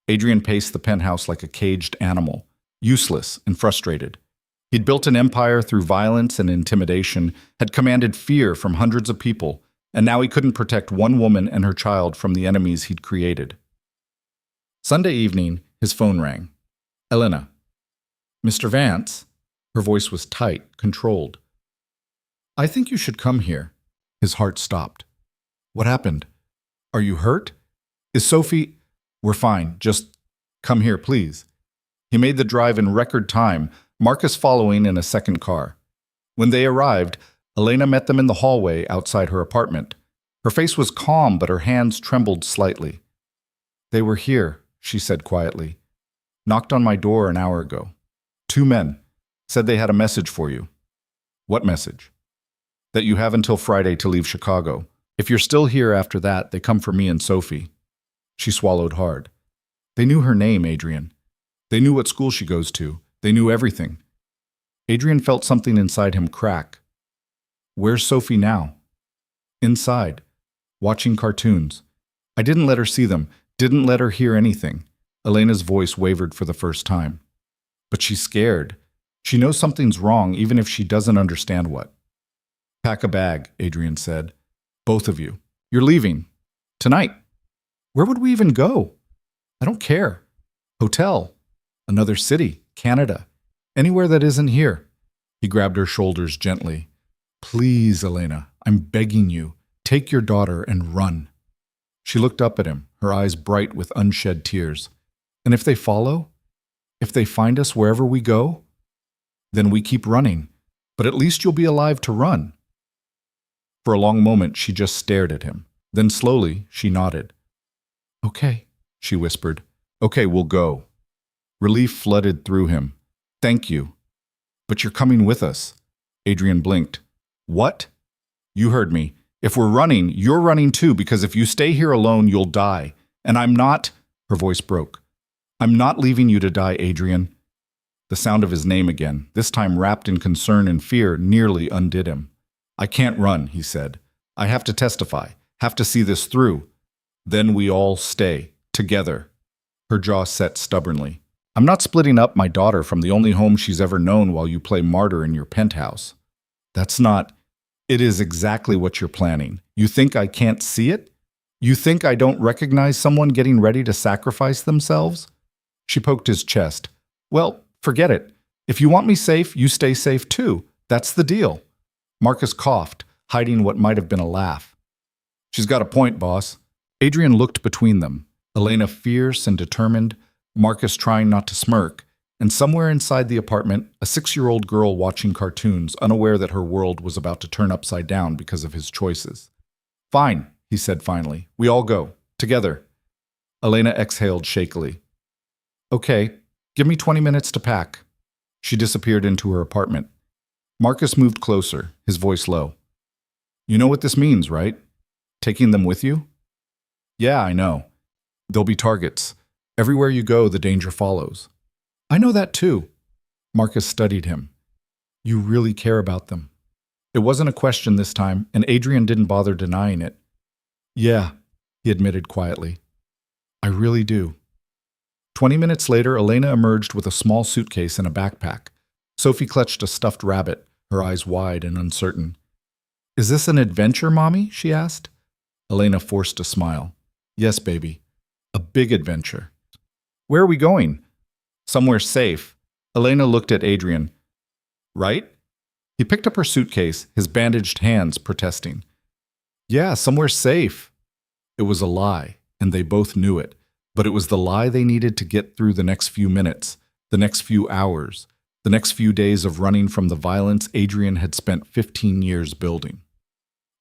Adrian paced the penthouse like a caged animal, useless and frustrated. He'd built an empire through violence and intimidation, had commanded fear from hundreds of people, and now he couldn't protect one woman and her child from the enemies he'd created. Sunday evening, his phone rang. Elena. Mr. Vance? Her voice was tight, controlled. I think you should come here. His heart stopped. What happened? Are you hurt? Is Sophie... We're fine. Just come here, please. He made the drive in record time, Marcus following in a second car. When they arrived, Elena met them in the hallway outside her apartment. Her face was calm, but her hands trembled slightly. They were here, she said quietly. Knocked on my door an hour ago. 2 men. Said they had a message for you. What message? That you have until Friday to leave Chicago. If you're still here after that, they come for me and Sophie. She swallowed hard. They knew her name, Adrian. They knew what school she goes to. They knew everything. Adrian felt something inside him crack. Where's Sophie now? Inside. Watching cartoons. I didn't let her see them, didn't let her hear anything. Elena's voice wavered for the first time. But she's scared. She knows something's wrong, even if she doesn't understand what. Pack a bag, Adrian said. Both of you. You're leaving. Tonight. Where would we even go? I don't care. Hotel. Another city. Canada. Anywhere that isn't here. He grabbed her shoulders gently. Please, Elena, I'm begging you. Take your daughter and run. She looked up at him, her eyes bright with unshed tears. And if they follow? If they find us wherever we go? Then we keep running. But at least you'll be alive to run. For a long moment, she just stared at him. Then slowly, she nodded. Okay, she whispered. Okay, we'll go. Relief flooded through him. Thank you. But you're coming with us. Adrian blinked. What? You heard me. If we're running, you're running too, because if you stay here alone, you'll die. And I'm not... Her voice broke. I'm not leaving you to die, Adrian. The sound of his name again, this time wrapped in concern and fear, nearly undid him. I can't run, he said. I have to testify, have to see this through. Then we all stay, together. Her jaw set stubbornly. I'm not splitting up my daughter from the only home she's ever known while you play martyr in your penthouse. That's not... It is exactly what you're planning. You think I can't see it? You think I don't recognize someone getting ready to sacrifice themselves? She poked his chest. Well, forget it. If you want me safe, you stay safe too. That's the deal. Marcus coughed, hiding what might have been a laugh. She's got a point, boss. Adrian looked between them, Elena fierce and determined, Marcus trying not to smirk, and somewhere inside the apartment, a 6-year-old girl watching cartoons, unaware that her world was about to turn upside down because of his choices. Fine, he said finally. We all go. Together. Elena exhaled shakily. Okay, give me 20 minutes to pack. She disappeared into her apartment. Marcus moved closer, his voice low. You know what this means, right? Taking them with you? Yeah, I know. They'll be targets. Everywhere you go, the danger follows. I know that too. Marcus studied him. You really care about them. It wasn't a question this time, and Adrian didn't bother denying it. Yeah, he admitted quietly. I really do. 20 minutes later, Elena emerged with a small suitcase and a backpack. Sophie clutched a stuffed rabbit, her eyes wide and uncertain. Is this an adventure, Mommy? She asked. Elena forced a smile. Yes, baby. A big adventure. Where are we going? Somewhere safe. Elena looked at Adrian. Right? He picked up her suitcase, his bandaged hands protesting. Yeah, somewhere safe. It was a lie, and they both knew it. But it was the lie they needed to get through the next few minutes, the next few hours, the next few days of running from the violence Adrian had spent 15 years building.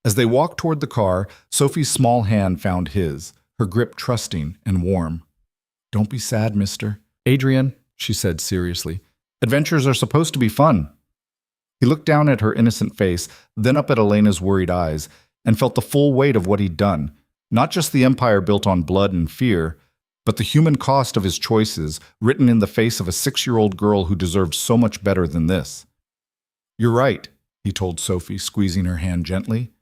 As they walked toward the car, Sophie's small hand found his, her grip trusting and warm. Don't be sad, mister. Adrian, she said seriously, adventures are supposed to be fun. He looked down at her innocent face, then up at Elena's worried eyes, and felt the full weight of what he'd done, not just the empire built on blood and fear, but the human cost of his choices, written in the face of a 6-year-old girl who deserved so much better than this. You're right, he told Sophie, squeezing her hand gently.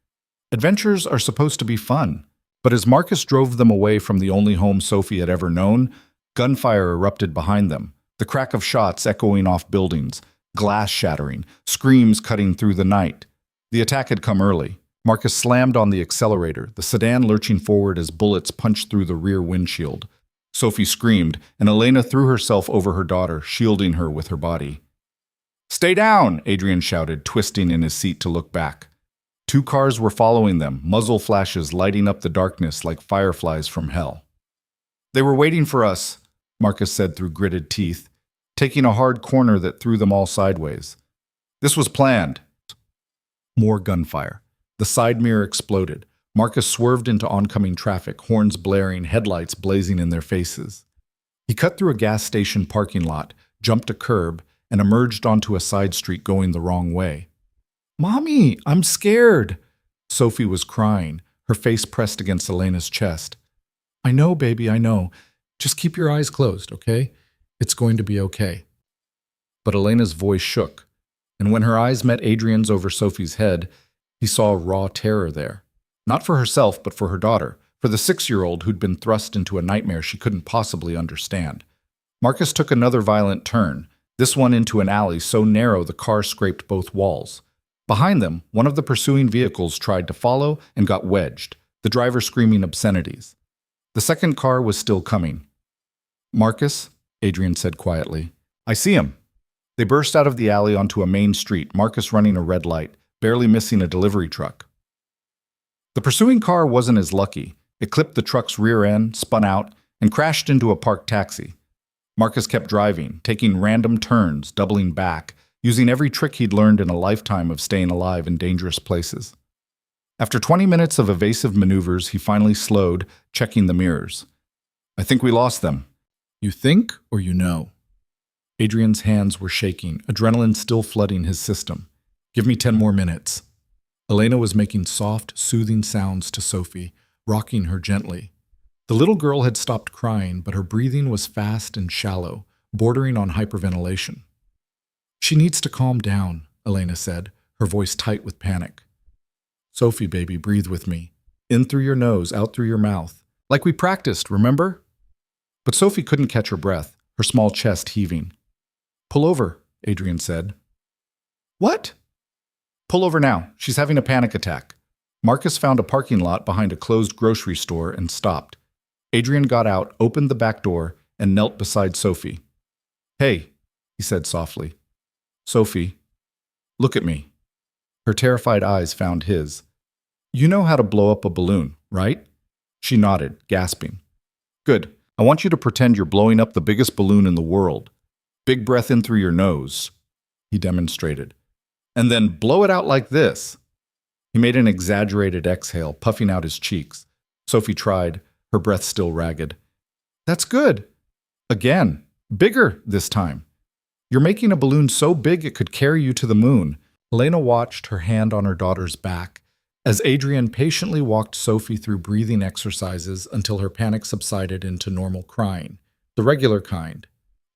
Adventures are supposed to be fun. But as Marcus drove them away from the only home Sophie had ever known, gunfire erupted behind them, the crack of shots echoing off buildings, glass shattering, screams cutting through the night. The attack had come early. Marcus slammed on the accelerator, the sedan lurching forward as bullets punched through the rear windshield. Sophie screamed, and Elena threw herself over her daughter, shielding her with her body. "Stay down!" Adrian shouted, twisting in his seat to look back. 2 cars were following them, muzzle flashes lighting up the darkness like fireflies from hell. "They were waiting for us," Marcus said through gritted teeth, taking a hard corner that threw them all sideways. "This was planned." More gunfire. The side mirror exploded. Marcus swerved into oncoming traffic, horns blaring, headlights blazing in their faces. He cut through a gas station parking lot, jumped a curb, and emerged onto a side street going the wrong way. "Mommy, I'm scared!" Sophie was crying, her face pressed against Elena's chest. "I know, baby, I know. Just keep your eyes closed, okay? It's going to be okay." But Elena's voice shook, and when her eyes met Adrian's over Sophie's head, he saw raw terror there. Not for herself, but for her daughter, for the 6-year-old who'd been thrust into a nightmare she couldn't possibly understand. Marcus took another violent turn, this one into an alley so narrow the car scraped both walls. Behind them, one of the pursuing vehicles tried to follow and got wedged, the driver screaming obscenities. The second car was still coming. "Marcus," Adrian said quietly, "I see him." They burst out of the alley onto a main street, Marcus running a red light, barely missing a delivery truck. The pursuing car wasn't as lucky. It clipped the truck's rear end, spun out, and crashed into a parked taxi. Marcus kept driving, taking random turns, doubling back, using every trick he'd learned in a lifetime of staying alive in dangerous places. After 20 minutes of evasive maneuvers, he finally slowed, checking the mirrors. "I think we lost them." "You think or you know?" Adrian's hands were shaking, adrenaline still flooding his system. "Give me 10 more minutes." Elena was making soft, soothing sounds to Sophie, rocking her gently. The little girl had stopped crying, but her breathing was fast and shallow, bordering on hyperventilation. "She needs to calm down," Elena said, her voice tight with panic. "Sophie, baby, breathe with me. In through your nose, out through your mouth. Like we practiced, remember?" But Sophie couldn't catch her breath, her small chest heaving. "Pull over," Adrian said. "What?" "Pull over now. She's having a panic attack." Marcus found a parking lot behind a closed grocery store and stopped. Adrian got out, opened the back door, and knelt beside Sophie. "Hey," he said softly. "Sophie, look at me." Her terrified eyes found his. "You know how to blow up a balloon, right?" She nodded, gasping. "Good. I want you to pretend you're blowing up the biggest balloon in the world. Big breath in through your nose." He demonstrated. "And then blow it out like this." He made an exaggerated exhale, puffing out his cheeks. Sophie tried, her breath still ragged. "That's good." "Again. Bigger this time. You're making a balloon so big it could carry you to the moon." Elena watched, her hand on her daughter's back, as Adrian patiently walked Sophie through breathing exercises until her panic subsided into normal crying, the regular kind,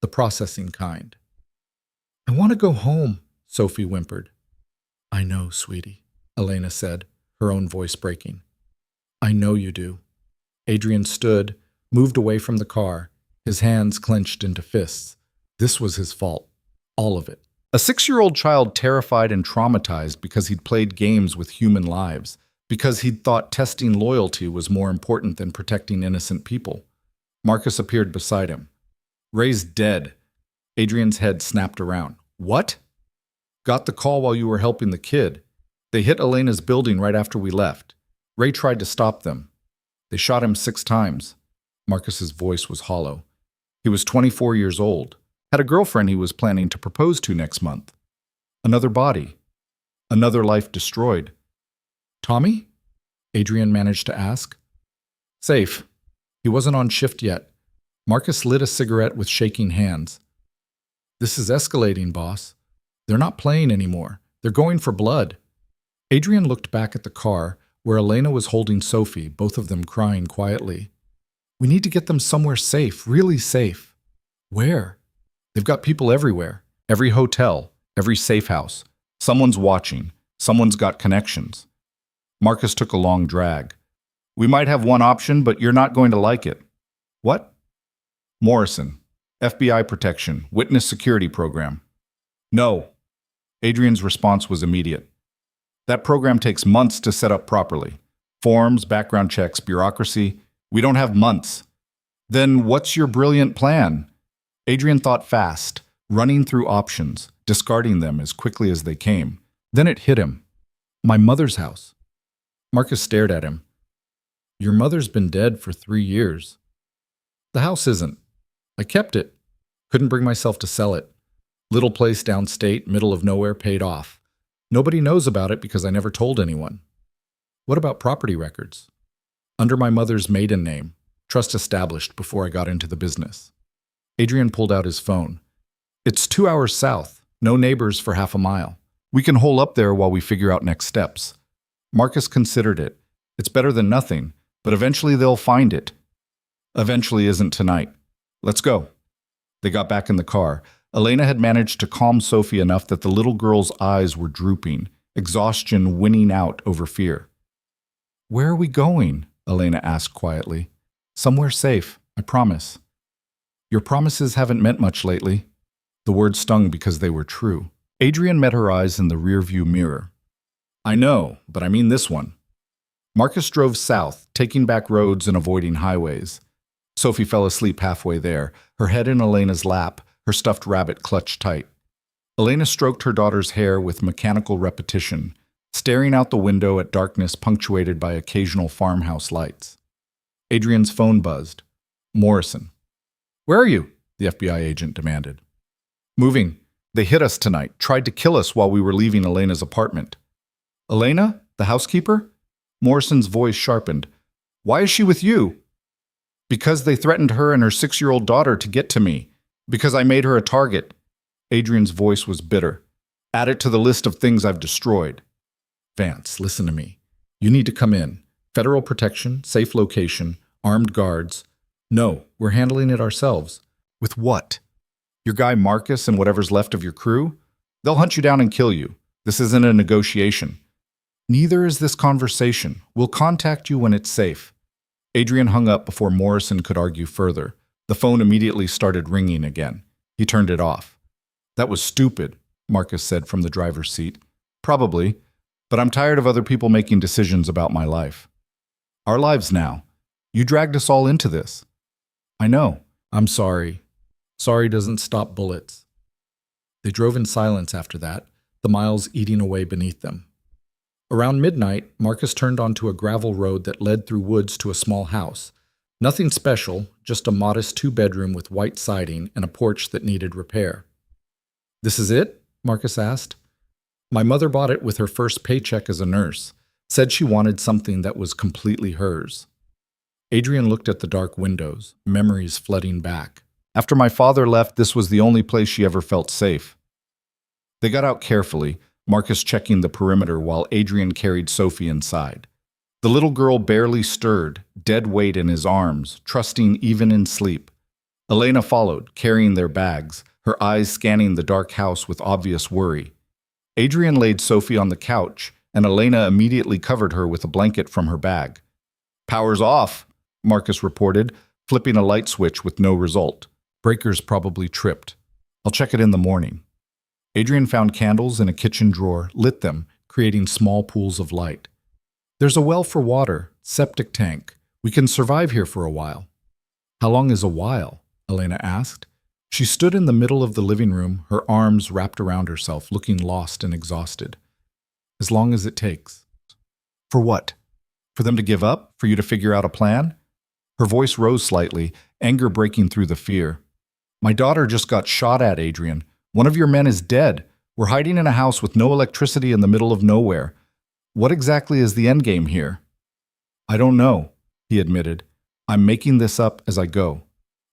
the processing kind. "I want to go home," Sophie whimpered. "I know, sweetie," Elena said, her own voice breaking. "I know you do." Adrian stood, moved away from the car, his hands clenched into fists. This was his fault. All of it. A 6-year-old child terrified and traumatized because he'd played games with human lives, because he'd thought testing loyalty was more important than protecting innocent people. Marcus appeared beside him. "Ray's dead." Adrian's head snapped around. "What?" "Got the call while you were helping the kid. They hit Elena's building right after we left. Ray tried to stop them. They shot him 6 times. Marcus's voice was hollow. He was 24 years old. Had a girlfriend he was planning to propose to next month. Another body. Another life destroyed. "Tommy?" Adrian managed to ask. "Safe. He wasn't on shift yet." Marcus lit a cigarette with shaking hands. "This is escalating, boss. They're not playing anymore. They're going for blood." Adrian looked back at the car, where Elena was holding Sophie, both of them crying quietly. "We need to get them somewhere safe, really safe." "Where?" "They've got people everywhere. Every hotel, every safe house. Someone's watching. Someone's got connections. Marcus took a long drag. We might have one option, but you're not going to like it. What? Morrison. FBI protection. Witness security program. No. Adrian's response was immediate. That program takes months to set up properly. Forms, background checks, bureaucracy. We don't have months. Then what's your brilliant plan? Adrian thought fast, running through options, discarding them as quickly as they came. Then it hit him. My mother's house. Marcus stared at him. Your mother's been dead for 3 years. The house isn't. I kept it. Couldn't bring myself to sell it. Little place downstate, middle of nowhere, paid off. Nobody knows about it because I never told anyone. What about property records? Under my mother's maiden name, trust established before I got into the business. Adrian pulled out his phone. It's 2 hours south, no neighbors for half a mile. We can hole up there while we figure out next steps. Marcus considered it. It's better than nothing, but eventually they'll find it. Eventually isn't tonight. Let's go. They got back in the car. Elena had managed to calm Sophie enough that the little girl's eyes were drooping, exhaustion winning out over fear. Where are we going? Elena asked quietly. Somewhere safe, I promise. Your promises haven't meant much lately. The words stung because they were true. Adrian met her eyes in the rearview mirror. I know, but I mean this one. Marcus drove south, taking back roads and avoiding highways. Sophie fell asleep halfway there, her head in Elena's lap, her stuffed rabbit clutched tight. Elena stroked her daughter's hair with mechanical repetition, staring out the window at darkness punctuated by occasional farmhouse lights. Adrian's phone buzzed. Morrison. Where are you? The FBI agent demanded. Moving. They hit us tonight, tried to kill us while we were leaving Elena's apartment. Elena? The housekeeper? Morrison's voice sharpened. Why is she with you? Because they threatened her and her 6-year-old daughter to get to me. Because I made her a target. Adrian's voice was bitter. Add it to the list of things I've destroyed. Vance, listen to me. You need to come in. Federal protection, safe location, armed guards. No, we're handling it ourselves. With what? Your guy Marcus and whatever's left of your crew? They'll hunt you down and kill you. This isn't a negotiation. Neither is this conversation. We'll contact you when it's safe. Adrian hung up before Morrison could argue further. The phone immediately started ringing again. He turned it off. That was stupid, Marcus said from the driver's seat. Probably, but I'm tired of other people making decisions about my life. Our lives now. You dragged us all into this. I know. I'm sorry. Sorry doesn't stop bullets. They drove in silence after that, the miles eating away beneath them. Around midnight, Marcus turned onto a gravel road that led through woods to a small house. Nothing special, just a modest 2-bedroom with white siding and a porch that needed repair. This is it? Marcus asked. My mother bought it with her first paycheck as a nurse, said she wanted something that was completely hers. Adrian looked at the dark windows, memories flooding back. After my father left, this was the only place she ever felt safe. They got out carefully, Marcus checking the perimeter while Adrian carried Sophie inside. The little girl barely stirred, dead weight in his arms, trusting even in sleep. Elena followed, carrying their bags, her eyes scanning the dark house with obvious worry. Adrian laid Sophie on the couch, and Elena immediately covered her with a blanket from her bag. Power's off, Marcus reported, flipping a light switch with no result. Breakers probably tripped. I'll check it in the morning. Adrian found candles in a kitchen drawer, lit them, creating small pools of light. There's a well for water, septic tank. We can survive here for a while. How long is a while? Elena asked. She stood in the middle of the living room, her arms wrapped around herself, looking lost and exhausted. As long as it takes. For what? For them to give up? For you to figure out a plan? Her voice rose slightly, anger breaking through the fear. My daughter just got shot at, Adrian. One of your men is dead. We're hiding in a house with no electricity in the middle of nowhere. What exactly is the endgame here? I don't know, he admitted. I'm making this up as I go.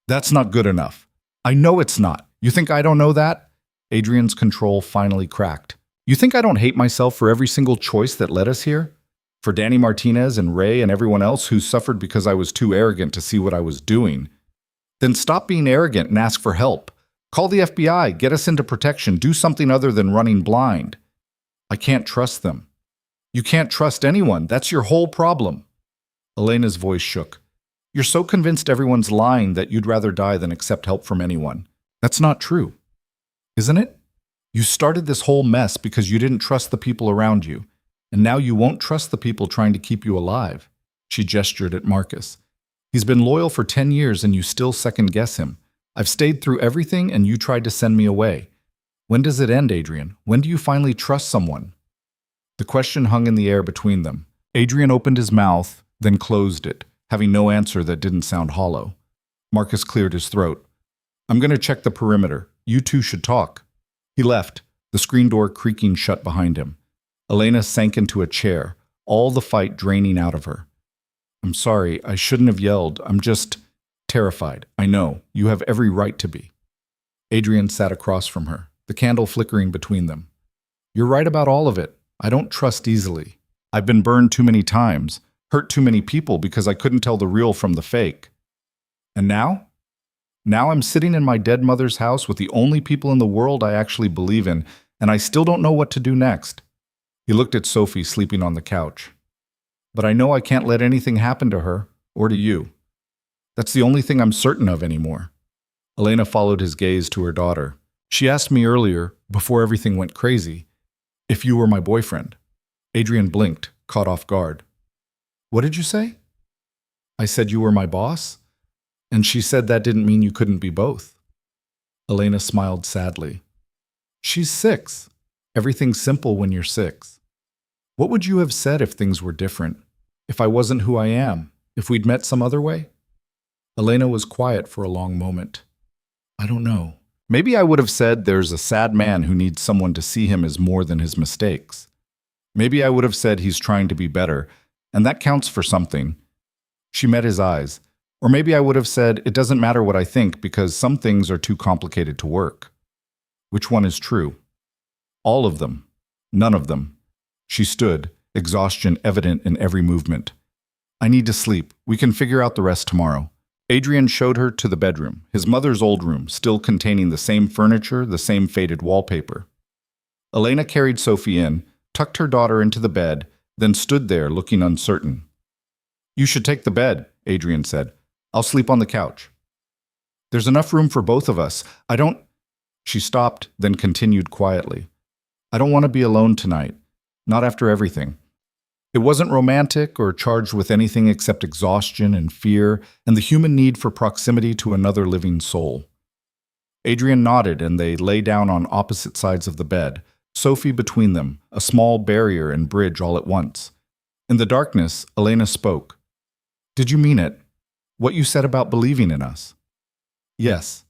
That's not good enough. I know it's not. You think I don't know that? Adrian's control finally cracked. You think I don't hate myself for every single choice that led us here? For Danny Martinez and Ray and everyone else who suffered because I was too arrogant to see what I was doing? Then stop being arrogant and ask for help. Call the FBI, get us into protection, do something other than running blind. I can't trust them. You can't trust anyone. That's your whole problem. Elena's voice shook. You're so convinced everyone's lying that you'd rather die than accept help from anyone. That's not true, isn't it? You started this whole mess because you didn't trust the people around you, and now you won't trust the people trying to keep you alive. She gestured at Marcus. He's been loyal for 10 years and you still second-guess him. I've stayed through everything and you tried to send me away. When does it end, Adrian? When do you finally trust someone? The question hung in the air between them. Adrian opened his mouth, then closed it, having no answer that didn't sound hollow. Marcus cleared his throat. I'm going to check the perimeter. You two should talk. He left, the screen door creaking shut behind him. Elena sank into a chair, all the fight draining out of her. I'm sorry, I shouldn't have yelled. I'm just terrified. I know. You have every right to be. Adrian sat across from her, the candle flickering between them. You're right about all of it. I don't trust easily. I've been burned too many times, hurt too many people because I couldn't tell the real from the fake. And now? Now I'm sitting in my dead mother's house with the only people in the world I actually believe in, and I still don't know what to do next. He looked at Sophie sleeping on the couch. But I know I can't let anything happen to her, or to you. That's the only thing I'm certain of anymore. Elena followed his gaze to her daughter. She asked me earlier, before everything went crazy, if you were my boyfriend. Adrian blinked, caught off guard. What did you say? I said you were my boss? And she said that didn't mean you couldn't be both. Elena smiled sadly. She's 6. Everything's simple when you're 6. What would you have said if things were different? If I wasn't who I am? If we'd met some other way? Elena was quiet for a long moment. I don't know. Maybe I would have said there's a sad man who needs someone to see him as more than his mistakes. Maybe I would have said he's trying to be better, and that counts for something. She met his eyes. Or maybe I would have said it doesn't matter what I think because some things are too complicated to work. Which one is true? All of them. None of them. She stood, exhaustion evident in every movement. I need to sleep. We can figure out the rest tomorrow. Adrian showed her to the bedroom, his mother's old room, still containing the same furniture, the same faded wallpaper. Elena carried Sophie in, tucked her daughter into the bed, then stood there looking uncertain. You should take the bed, Adrian said. I'll sleep on the couch. There's enough room for both of us. I don't... She stopped, then continued quietly. I don't want to be alone tonight. Not after everything. It wasn't romantic or charged with anything except exhaustion and fear and the human need for proximity to another living soul. Adrian nodded and they lay down on opposite sides of the bed, Sophie between them, a small barrier and bridge all at once. In the darkness, Elena spoke. Did you mean it? What you said about believing in us? Yes.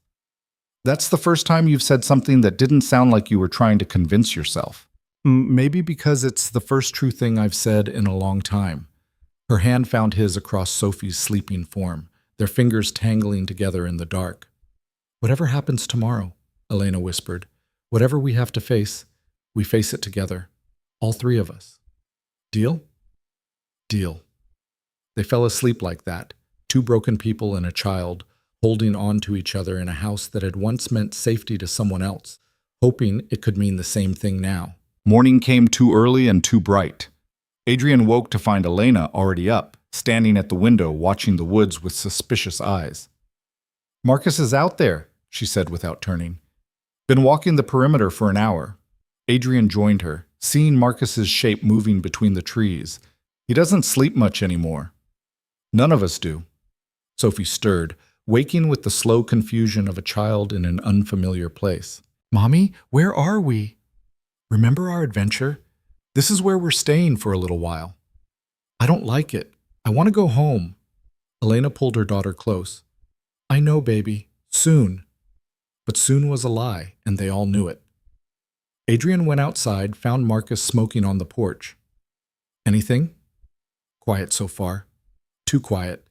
That's the first time you've said something that didn't sound like you were trying to convince yourself. Maybe because it's the first true thing I've said in a long time. Her hand found his across Sophie's sleeping form, their fingers tangling together in the dark. Whatever happens tomorrow, Elena whispered, whatever we have to face, we face it together. All 3 of us. Deal? Deal. They fell asleep like that, 2 broken people and a child, holding on to each other in a house that had once meant safety to someone else, hoping it could mean the same thing now. Morning came too early and too bright. Adrian woke to find Elena already up, standing at the window watching the woods with suspicious eyes. Marcus is out there, she said without turning. Been walking the perimeter for an hour. Adrian joined her, seeing Marcus's shape moving between the trees. He doesn't sleep much anymore. None of us do. Sophie stirred, waking with the slow confusion of a child in an unfamiliar place. Mommy, where are we? Remember our adventure? This is where we're staying for a little while. I don't like it. I want to go home. Elena pulled her daughter close. I know, baby. Soon. But soon was a lie, and they all knew it. Adrian went outside, found Marcus smoking on the porch. Anything? Quiet so far. Too quiet.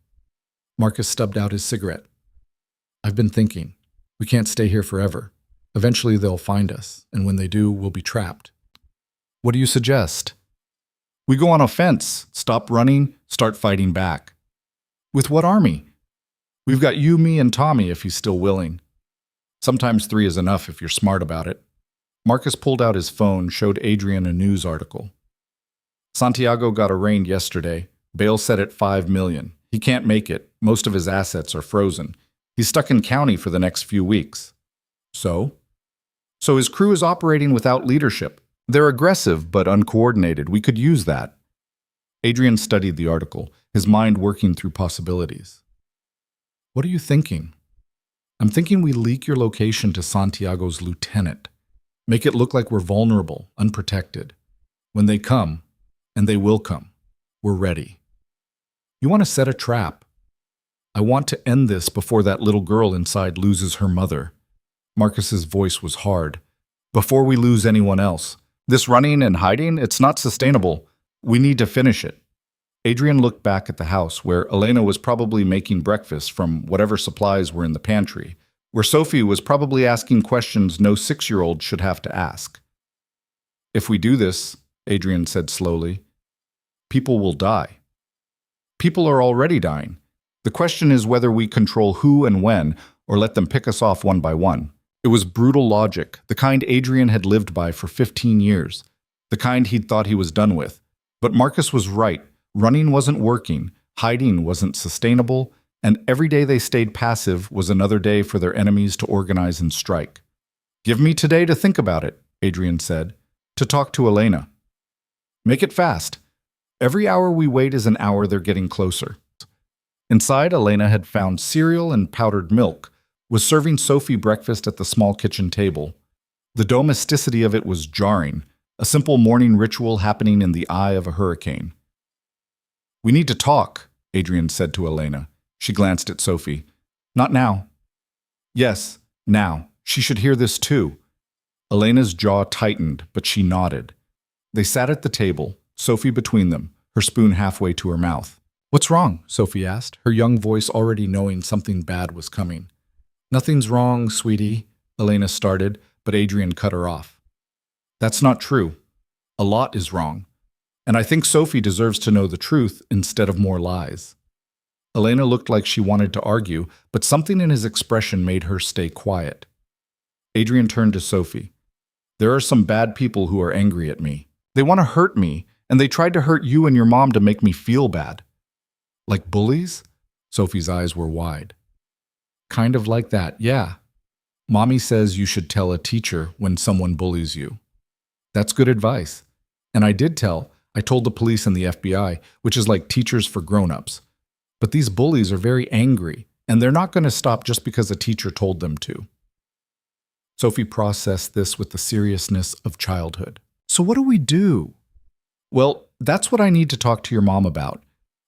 Marcus stubbed out his cigarette. I've been thinking. We can't stay here forever. Eventually they'll find us, and when they do, we'll be trapped. What do you suggest? We go on offense, stop running, start fighting back. With what army? We've got you, me, and Tommy if he's still willing. Sometimes 3 is enough if you're smart about it. Marcus pulled out his phone, showed Adrian a news article. Santiago got arraigned yesterday. Bail set at $5 million. He can't make it. Most of his assets are frozen. He's stuck in county for the next few weeks. So his crew is operating without leadership. They're aggressive but uncoordinated. We could use that. Adrian studied the article, his mind working through possibilities. What are you thinking? I'm thinking we leak your location to Santiago's lieutenant. Make it look like we're vulnerable, unprotected. When they come, and they will come, we're ready. You want to set a trap. I want to end this before that little girl inside loses her mother. Marcus's voice was hard. Before we lose anyone else. This running and hiding, it's not sustainable. We need to finish it. Adrian looked back at the house where Elena was probably making breakfast from whatever supplies were in the pantry, where Sophie was probably asking questions no 6-year-old should have to ask. If we do this, Adrian said slowly, people will die. People are already dying. The question is whether we control who and when, or let them pick us off one by one. It was brutal logic, the kind Adrian had lived by for 15 years, the kind he'd thought he was done with. But Marcus was right. Running wasn't working, hiding wasn't sustainable, and every day they stayed passive was another day for their enemies to organize and strike. Give me today to think about it, Adrian said, to talk to Elena. Make it fast. Every hour we wait is an hour they're getting closer. Inside, Elena had found cereal and powdered milk, was serving Sophie breakfast at the small kitchen table. The domesticity of it was jarring, a simple morning ritual happening in the eye of a hurricane. We need to talk, Adrian said to Elena. She glanced at Sophie. Not now. Yes, now. She should hear this too. Elena's jaw tightened, but she nodded. They sat at the table, Sophie between them, her spoon halfway to her mouth. What's wrong? Sophie asked, her young voice already knowing something bad was coming. Nothing's wrong, sweetie, Elena started, but Adrian cut her off. That's not true. A lot is wrong. And I think Sophie deserves to know the truth instead of more lies. Elena looked like she wanted to argue, but something in his expression made her stay quiet. Adrian turned to Sophie. There are some bad people who are angry at me. They want to hurt me, and they tried to hurt you and your mom to make me feel bad. Like bullies? Sophie's eyes were wide. Kind of like that, yeah. Mommy says you should tell a teacher when someone bullies you. That's good advice. And I did tell. I told the police and the FBI, which is like teachers for grown-ups. But these bullies are very angry, and they're not going to stop just because a teacher told them to. Sophie processed this with the seriousness of childhood. So what do we do? Well, that's what I need to talk to your mom about,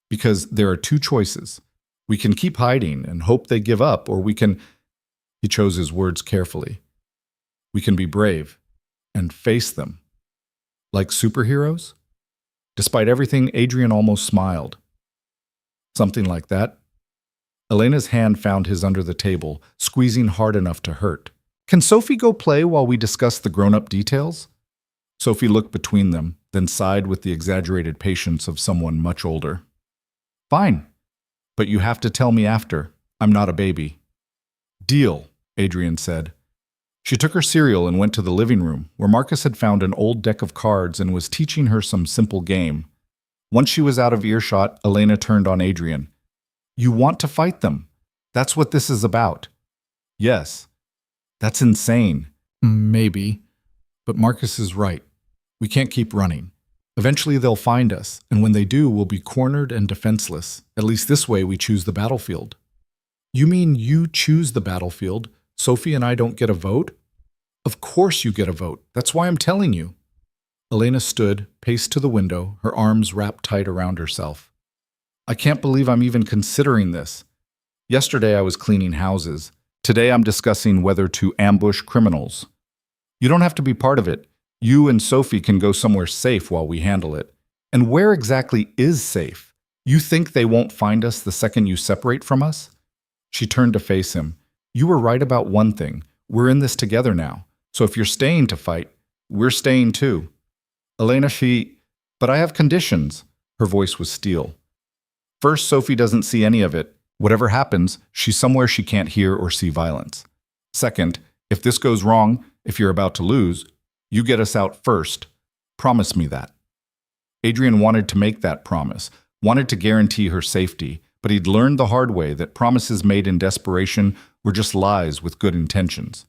because there are two choices. We can keep hiding and hope they give up, or we can... He chose his words carefully. We can be brave and face them. Like superheroes? Despite everything, Adrian almost smiled. Something like that. Elena's hand found his under the table, squeezing hard enough to hurt. Can Sophie go play while we discuss the grown-up details? Sophie looked between them, then sighed with the exaggerated patience of someone much older. Fine, but you have to tell me after. I'm not a baby. Deal, Adrian said. She took her cereal and went to the living room, where Marcus had found an old deck of cards and was teaching her some simple game. Once she was out of earshot, Elena turned on Adrian. You want to fight them. That's what this is about. Yes. That's insane. Maybe. But Marcus is right. We can't keep running. Eventually they'll find us, and when they do, we'll be cornered and defenseless. At least this way we choose the battlefield. You mean you choose the battlefield? Sophie and I don't get a vote? Of course you get a vote. That's why I'm telling you. Elena stood, paced to the window, her arms wrapped tight around herself. I can't believe I'm even considering this. Yesterday I was cleaning houses. Today I'm discussing whether to ambush criminals. You don't have to be part of it. You and Sophie can go somewhere safe while we handle it. And where exactly is safe? You think they won't find us the second you separate from us? She turned to face him. You were right about one thing. We're in this together now. So if you're staying to fight, we're staying too. Elena, but I have conditions. Her voice was steel. First, Sophie doesn't see any of it. Whatever happens, she's somewhere she can't hear or see violence. Second, if this goes wrong, if you're about to lose, You get us out first. Promise me that. Adrian wanted to make that promise, wanted to guarantee her safety, but he'd learned the hard way that promises made in desperation were just lies with good intentions.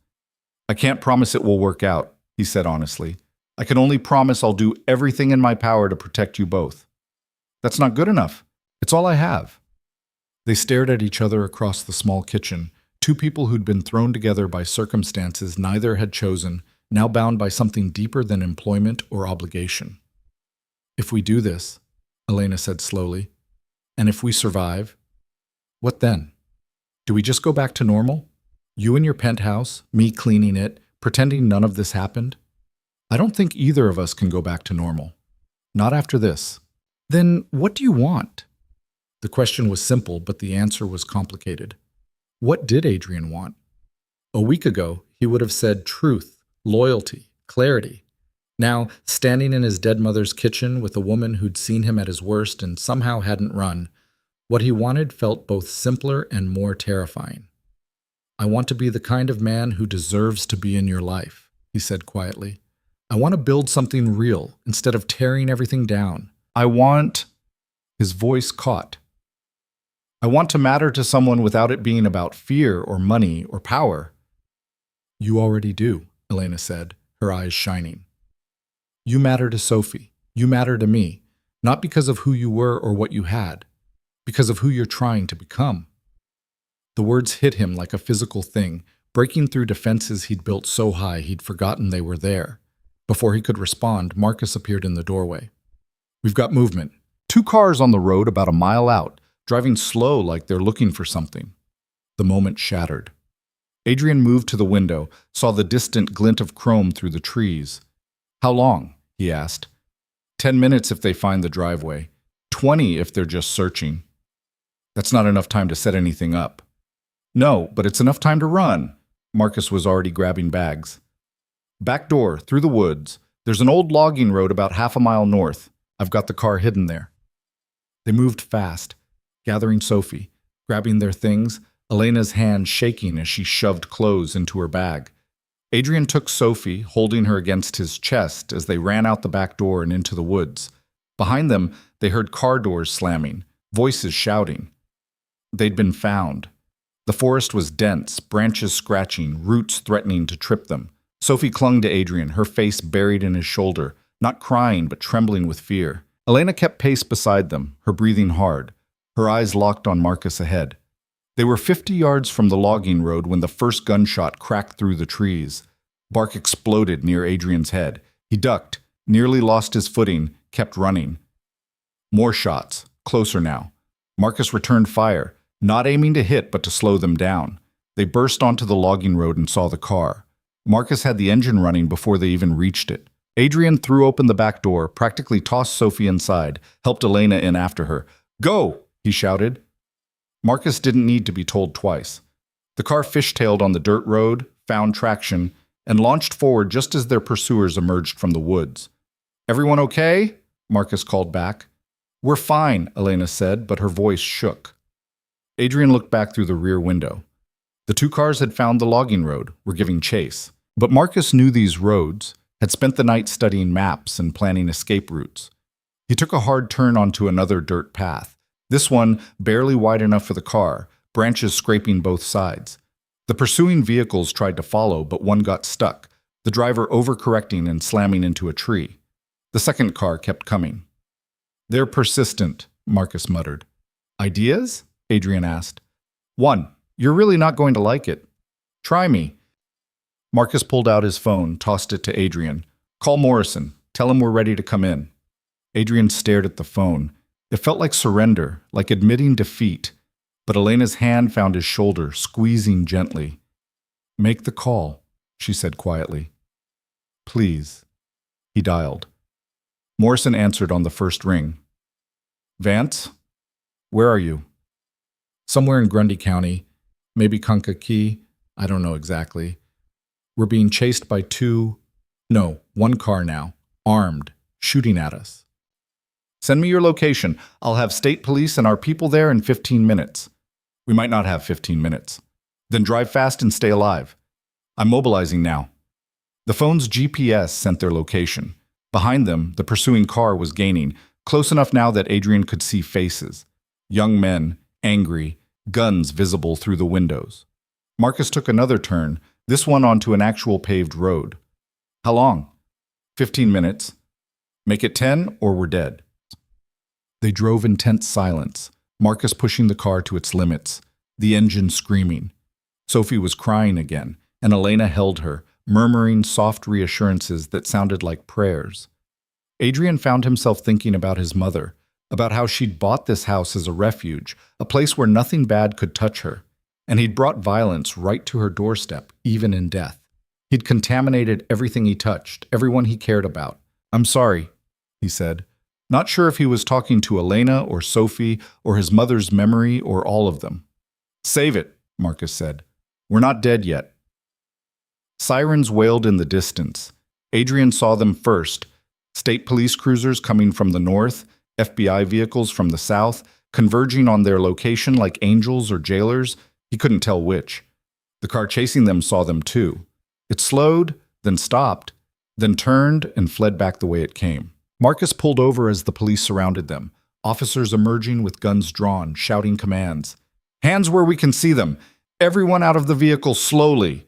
I can't promise it will work out, he said honestly. I can only promise I'll do everything in my power to protect you both. That's not good enough. It's all I have. They stared at each other across the small kitchen, two people who'd been thrown together by circumstances neither had chosen, now bound by something deeper than employment or obligation. If we do this, Elena said slowly, and if we survive, what then? Do we just go back to normal? You in your penthouse, me cleaning it, pretending none of this happened? I don't think either of us can go back to normal. Not after this. Then what do you want? The question was simple, but the answer was complicated. What did Adrian want? A week ago, he would have said truth, loyalty, clarity. Now, standing in his dead mother's kitchen with a woman who'd seen him at his worst and somehow hadn't run, what he wanted felt both simpler and more terrifying. I want to be the kind of man who deserves to be in your life, he said quietly. I want to build something real instead of tearing everything down. I want... His voice caught. I want to matter to someone without it being about fear or money or power. You already do, Elena said, her eyes shining. You matter to Sophie. You matter to me, not because of who you were or what you had, because of who you're trying to become. The words hit him like a physical thing, breaking through defenses he'd built so high he'd forgotten they were there. Before he could respond, Marcus appeared in the doorway. We've got movement. 2 cars on the road about a mile out, driving slow like they're looking for something. The moment shattered. Adrian moved to the window, saw the distant glint of chrome through the trees. How long? He asked. 10 minutes if they find the driveway. 20 if they're just searching. That's not enough time to set anything up. No, but it's enough time to run. Marcus was already grabbing bags. Back door, through the woods. There's an old logging road about half a mile north. I've got the car hidden there. They moved fast, gathering Sophie, grabbing their things, Elena's hand shaking as she shoved clothes into her bag. Adrian took Sophie, holding her against his chest as they ran out the back door and into the woods. Behind them, they heard car doors slamming, voices shouting. They'd been found. The forest was dense, branches scratching, roots threatening to trip them. Sophie clung to Adrian, her face buried in his shoulder, not crying but trembling with fear. Elena kept pace beside them, her breathing hard, her eyes locked on Marcus ahead. They were 50 yards from the logging road when the first gunshot cracked through the trees. Bark exploded near Adrian's head. He ducked, nearly lost his footing, kept running. More shots, closer now. Marcus returned fire, not aiming to hit but to slow them down. They burst onto the logging road and saw the car. Marcus had the engine running before they even reached it. Adrian threw open the back door, practically tossed Sophie inside, helped Elena in after her. Go! He shouted. Marcus didn't need to be told twice. The car fishtailed on the dirt road, found traction, and launched forward just as their pursuers emerged from the woods. Everyone okay? Marcus called back. We're fine, Elena said, but her voice shook. Adrian looked back through the rear window. The 2 cars had found the logging road, were giving chase. But Marcus knew these roads, had spent the night studying maps and planning escape routes. He took a hard turn onto another dirt path. This one barely wide enough for the car, branches scraping both sides. The pursuing vehicles tried to follow, but one got stuck, the driver overcorrecting and slamming into a tree. The second car kept coming. They're persistent, Marcus muttered. Ideas? Adrian asked. 1. You're really not going to like it. Try me. Marcus pulled out his phone, tossed it to Adrian. Call Morrison. Tell him we're ready to come in. Adrian stared at the phone. It felt like surrender, like admitting defeat, but Elena's hand found his shoulder, squeezing gently. Make the call, she said quietly. Please. He dialed. Morrison answered on the first ring. Vance? Where are you? Somewhere in Grundy County, maybe Kankakee, I don't know exactly. We're being chased by 1 car now, armed, shooting at us. Send me your location. I'll have state police and our people there in 15 minutes. We might not have 15 minutes. Then drive fast and stay alive. I'm mobilizing now. The phone's GPS sent their location. Behind them, the pursuing car was gaining, close enough now that Adrian could see faces. Young men, angry, guns visible through the windows. Marcus took another turn, this one onto an actual paved road. How long? 15 minutes. Make it 10 or we're dead. They drove in tense silence, Marcus pushing the car to its limits, the engine screaming. Sophie was crying again, and Elena held her, murmuring soft reassurances that sounded like prayers. Adrian found himself thinking about his mother, about how she'd bought this house as a refuge, a place where nothing bad could touch her, and he'd brought violence right to her doorstep, even in death. He'd contaminated everything he touched, everyone he cared about. "I'm sorry," he said. Not sure if he was talking to Elena or Sophie or his mother's memory or all of them. "Save it," Marcus said. "We're not dead yet." Sirens wailed in the distance. Adrian saw them first. State police cruisers coming from the north, FBI vehicles from the south, converging on their location like angels or jailers. He couldn't tell which. The car chasing them saw them too. It slowed, then stopped, then turned and fled back the way it came. Marcus pulled over as the police surrounded them, officers emerging with guns drawn, shouting commands. "Hands where we can see them! Everyone out of the vehicle slowly!"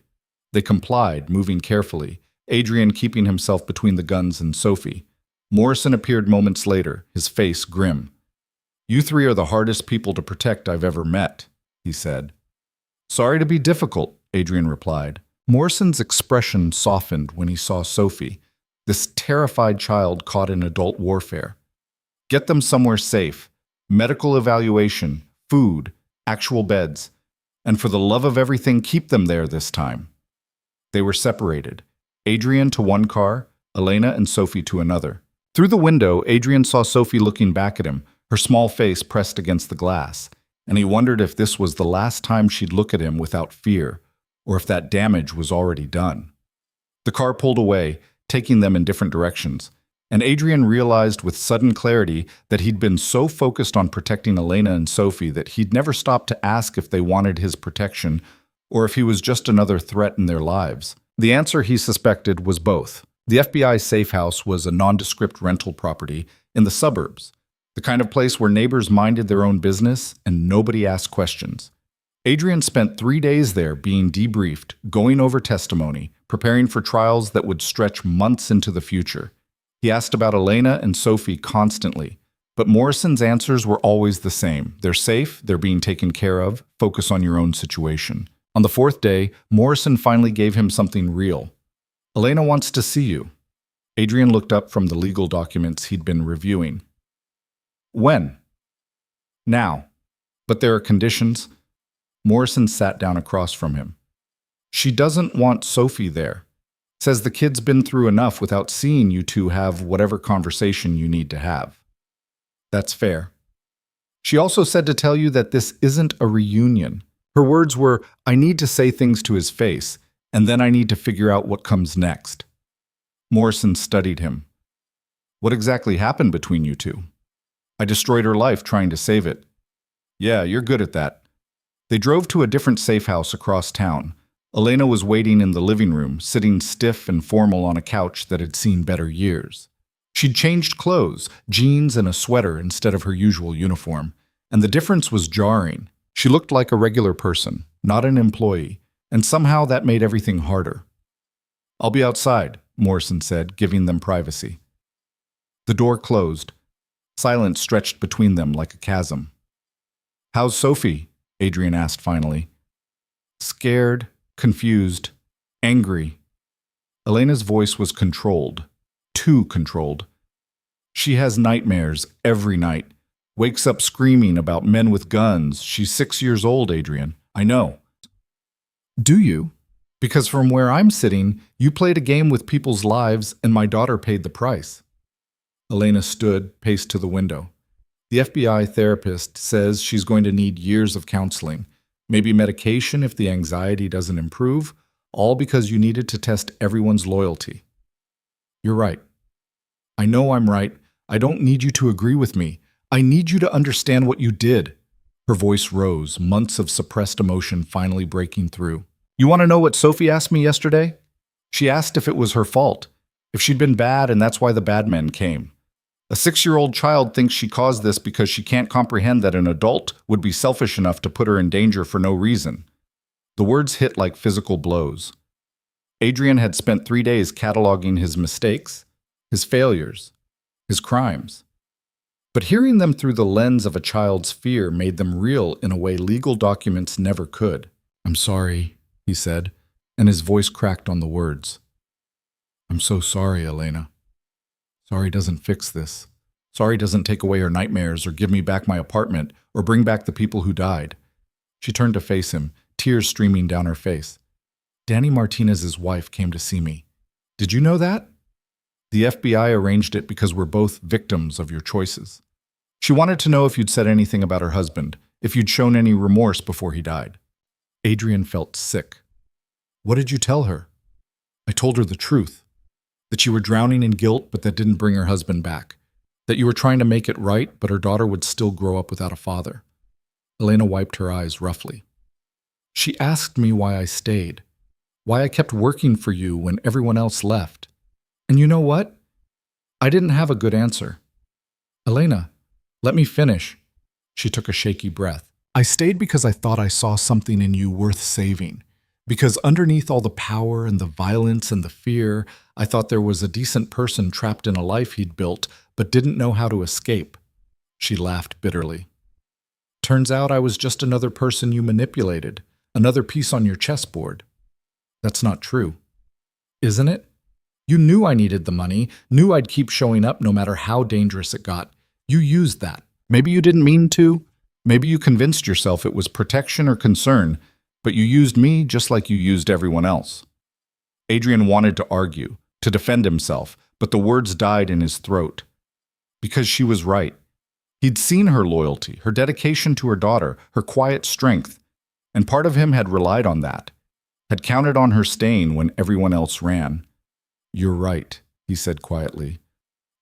They complied, moving carefully, Adrian keeping himself between the guns and Sophie. Morrison appeared moments later, his face grim. "You three are the hardest people to protect I've ever met," he said. "Sorry to be difficult," Adrian replied. Morrison's expression softened when he saw Sophie, this terrified child caught in adult warfare. "Get them somewhere safe. Medical evaluation, food, actual beds. And for the love of everything, keep them there this time." They were separated. Adrian to one car, Elena and Sophie to another. Through the window, Adrian saw Sophie looking back at him, her small face pressed against the glass, and he wondered if this was the last time she'd look at him without fear, or if that damage was already done. The car pulled away, taking them in different directions, and Adrian realized with sudden clarity that he'd been so focused on protecting Elena and Sophie that he'd never stopped to ask if they wanted his protection or if he was just another threat in their lives. The answer, he suspected, was both. The FBI safe house was a nondescript rental property in the suburbs, the kind of place where neighbors minded their own business and nobody asked questions. Adrian spent 3 days there being debriefed, going over testimony, preparing for trials that would stretch months into the future. He asked about Elena and Sophie constantly, but Morrison's answers were always the same. They're safe, they're being taken care of, focus on your own situation. On the 4th day, Morrison finally gave him something real. "Elena wants to see you." Adrian looked up from the legal documents he'd been reviewing. "When?" "Now. But there are conditions." Morrison sat down across from him. "She doesn't want Sophie there. Says the kid's been through enough without seeing you two have whatever conversation you need to have." "That's fair." "She also said to tell you that this isn't a reunion. Her words were, 'I need to say things to his face, and then I need to figure out what comes next.'" Morrison studied him. "What exactly happened between you two?" "I destroyed her life trying to save it." "Yeah, you're good at that." They drove to a different safe house across town. Elena was waiting in the living room, sitting stiff and formal on a couch that had seen better years. She'd changed clothes, jeans and a sweater instead of her usual uniform, and the difference was jarring. She looked like a regular person, not an employee, and somehow that made everything harder. "I'll be outside," Morrison said, giving them privacy. The door closed. Silence stretched between them like a chasm. "How's Sophie?" Adrian asked finally. "Scared, confused, angry." Elena's voice was controlled, too controlled. "She has nightmares every night. Wakes up screaming about men with guns. She's 6 years old, Adrian. I know." "Do you? Because from where I'm sitting, you played a game with people's lives and my daughter paid the price." Elena stood, paced to the window. "The FBI therapist says she's going to need years of counseling, maybe medication if the anxiety doesn't improve, all because you needed to test everyone's loyalty." "You're right. I know I'm right. I don't need you to agree with me. I need you to understand what you did." Her voice rose, months of suppressed emotion finally breaking through. "You want to know what Sophie asked me yesterday?" She asked if it was her fault, if she'd been bad and that's why the bad men came. A 6-year-old child thinks she caused this because she can't comprehend that an adult would be selfish enough to put her in danger for no reason. The words hit like physical blows. Adrian had spent 3 days cataloging his mistakes, his failures, his crimes. But hearing them through the lens of a child's fear made them real in a way legal documents never could. "I'm sorry," he said, and his voice cracked on the words. "I'm so sorry, Elena. Sorry doesn't fix this. Sorry doesn't take away her nightmares or give me back my apartment or bring back the people who died." She turned to face him, tears streaming down her face. "Danny Martinez's wife came to see me. Did you know that? The FBI arranged it because we're both victims of your choices. She wanted to know if you'd said anything about her husband, if you'd shown any remorse before he died." Adrian felt sick. "What did you tell her?" "I told her the truth. That you were drowning in guilt, but that didn't bring her husband back. That you were trying to make it right, but her daughter would still grow up without a father." Elena wiped her eyes roughly. "She asked me why I stayed, why I kept working for you when everyone else left. And you know what? I didn't have a good answer. Elena, let me finish." She took a shaky breath. "I stayed because I thought I saw something in you worth saving. Because underneath all the power and the violence and the fear, I thought there was a decent person trapped in a life he'd built, but didn't know how to escape." She laughed bitterly. "Turns out I was just another person you manipulated, another piece on your chessboard." "That's not true." "Isn't it? You knew I needed the money, knew I'd keep showing up no matter how dangerous it got. You used that. Maybe you didn't mean to. Maybe you convinced yourself it was protection or concern, but you used me just like you used everyone else." Adrian wanted to argue, to defend himself, but the words died in his throat. Because she was right. He'd seen her loyalty, her dedication to her daughter, her quiet strength, and part of him had relied on that, had counted on her staying when everyone else ran. "You're right," he said quietly.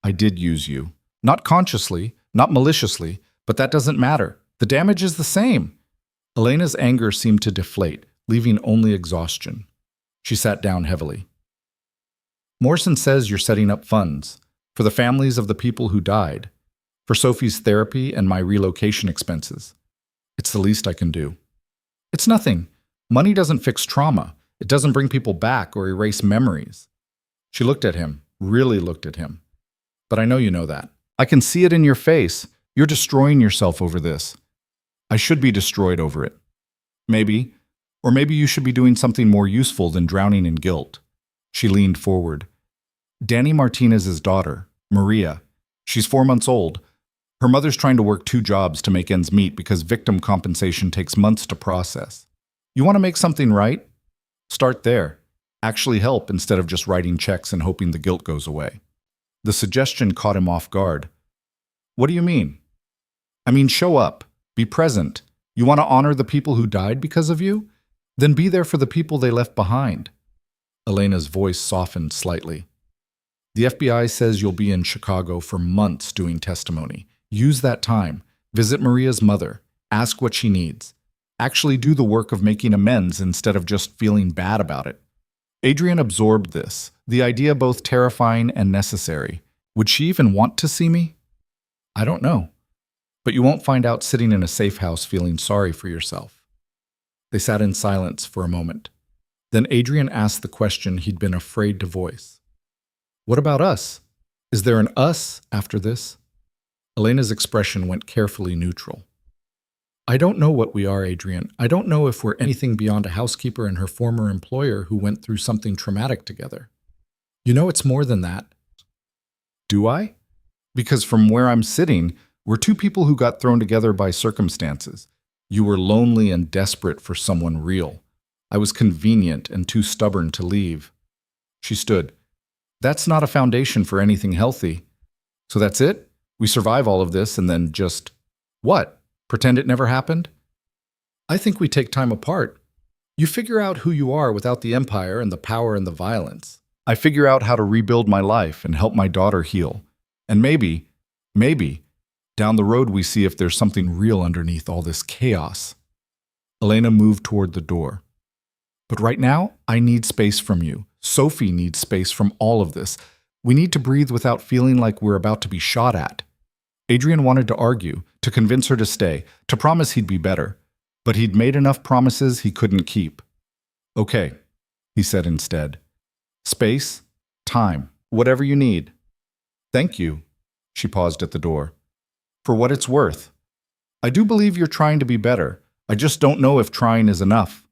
"I did use you. Not consciously, not maliciously, but that doesn't matter. The damage is the same." Elena's anger seemed to deflate, leaving only exhaustion. She sat down heavily. "Morrison says you're setting up funds for the families of the people who died, for Sophie's therapy and my relocation expenses. It's the least I can do." "It's nothing. Money doesn't fix trauma. It doesn't bring people back or erase memories." She looked at him, really looked at him. "But I know you know that. I can see it in your face. You're destroying yourself over this. I should be destroyed over it. Maybe. Or maybe you should be doing something more useful than drowning in guilt." She leaned forward. "Danny Martinez's daughter, Maria. She's 4 months old. Her mother's trying to work 2 jobs to make ends meet because victim compensation takes months to process. You want to make something right? Start there. Actually help instead of just writing checks and hoping the guilt goes away." The suggestion caught him off guard. "What do you mean?" "I mean, show up. Be present. You want to honor the people who died because of you? Then be there for the people they left behind." Elena's voice softened slightly. "The FBI says you'll be in Chicago for months doing testimony. Use that time. Visit Maria's mother. Ask what she needs. Actually do the work of making amends instead of just feeling bad about it." Adrian absorbed this, the idea both terrifying and necessary. Would she even want to see me? "I don't know. But you won't find out sitting in a safe house feeling sorry for yourself." They sat in silence for a moment. Then Adrian asked the question he'd been afraid to voice. "What about us? Is there an us after this?" Elena's expression went carefully neutral. "I don't know what we are, Adrian. I don't know if we're anything beyond a housekeeper and her former employer who went through something traumatic together. You know it's more than that." "Do I? Because from where I'm sitting, we're 2 people who got thrown together by circumstances. You were lonely and desperate for someone real. I was convenient and too stubborn to leave." She stood. "That's not a foundation for anything healthy. So that's it? We survive all of this and then just, what? Pretend it never happened?" "I think we take time apart. You figure out who you are without the empire and the power and the violence. I figure out how to rebuild my life and help my daughter heal. And maybe, down the road we see if there's something real underneath all this chaos." Elena moved toward the door. "But right now, I need space from you, Sophie needs space from all of this. We need to breathe without feeling like we're about to be shot at. Adrian wanted to argue, to convince her to stay, to promise he'd be better. But he'd made enough promises he couldn't keep. Okay, he said instead. Space, time, whatever you need. Thank you, she paused at the door. For what it's worth. I do believe you're trying to be better. I just don't know if trying is enough.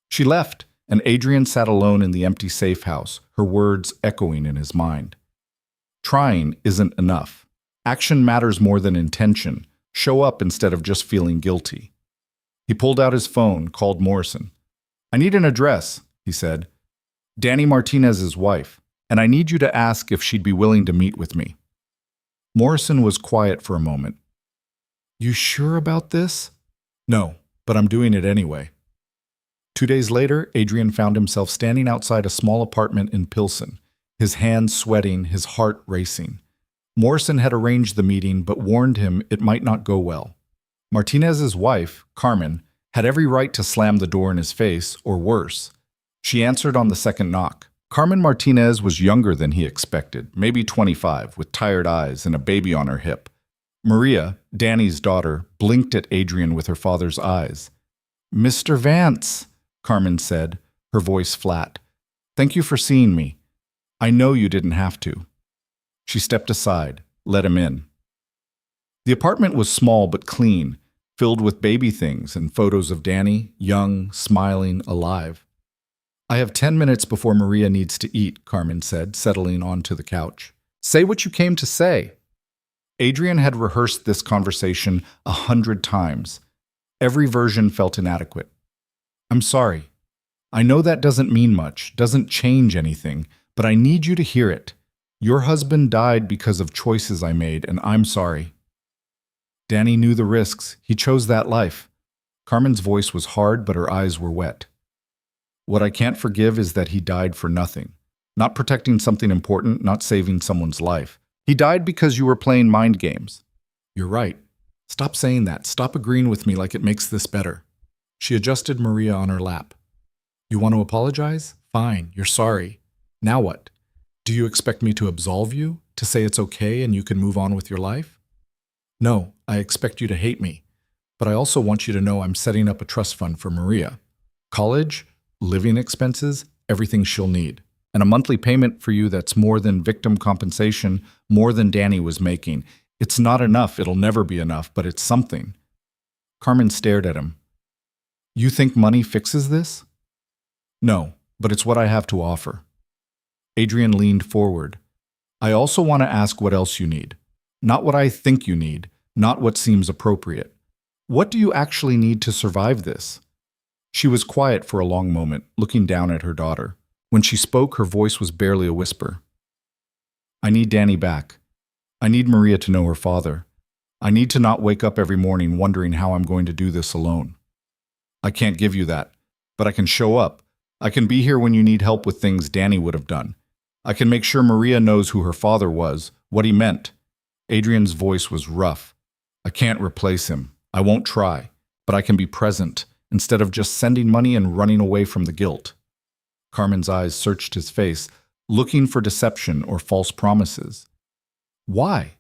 She left, and Adrian sat alone in the empty safe house, her words echoing in his mind. Trying isn't enough. Action matters more than intention. Show up instead of just feeling guilty. He pulled out his phone, called Morrison. I need an address, he said. Danny Martinez's wife, and I need you to ask if she'd be willing to meet with me. Morrison was quiet for a moment. You sure about this? No, but I'm doing it anyway. 2 days later, Adrian found himself standing outside a small apartment in Pilsen, his hands sweating, his heart racing. Morrison had arranged the meeting but warned him it might not go well. Martinez's wife, Carmen, had every right to slam the door in his face, or worse. She answered on the second knock. Carmen Martinez was younger than he expected, maybe 25, with tired eyes and a baby on her hip. Maria, Danny's daughter, blinked at Adrian with her father's eyes. Mr. Vance, Carmen said, her voice flat. Thank you for seeing me. I know you didn't have to. She stepped aside, let him in. The apartment was small but clean, filled with baby things and photos of Danny, young, smiling, alive. I have 10 minutes before Maria needs to eat, Carmen said, settling onto the couch. Say what you came to say. Adrian had rehearsed this conversation 100 times. Every version felt inadequate. I'm sorry. I know that doesn't mean much, doesn't change anything, but I need you to hear it. Your husband died because of choices I made, and I'm sorry. Danny knew the risks. He chose that life. Carmen's voice was hard, but her eyes were wet. What I can't forgive is that he died for nothing. Not protecting something important, not saving someone's life. He died because you were playing mind games. You're right. Stop saying that. Stop agreeing with me like it makes this better. She adjusted Maria on her lap. You want to apologize? Fine, you're sorry. Now what? Do you expect me to absolve you? To say it's okay and you can move on with your life? No, I expect you to hate me. But I also want you to know I'm setting up a trust fund for Maria. College, living expenses, everything she'll need. And a monthly payment for you that's more than victim compensation, more than Danny was making. It's not enough, it'll never be enough, but it's something. Carmen stared at him. You think money fixes this? No, but it's what I have to offer. Adrian leaned forward. I also want to ask what else you need. Not what I think you need, not what seems appropriate. What do you actually need to survive this? She was quiet for a long moment, looking down at her daughter. When she spoke, her voice was barely a whisper. I need Danny back. I need Maria to know her father. I need to not wake up every morning wondering how I'm going to do this alone. I can't give you that, but I can show up. I can be here when you need help with things Danny would have done. I can make sure Maria knows who her father was, what he meant. Adrian's voice was rough. I can't replace him. I won't try, but I can be present instead of just sending money and running away from the guilt. Carmen's eyes searched his face, looking for deception or false promises. Why?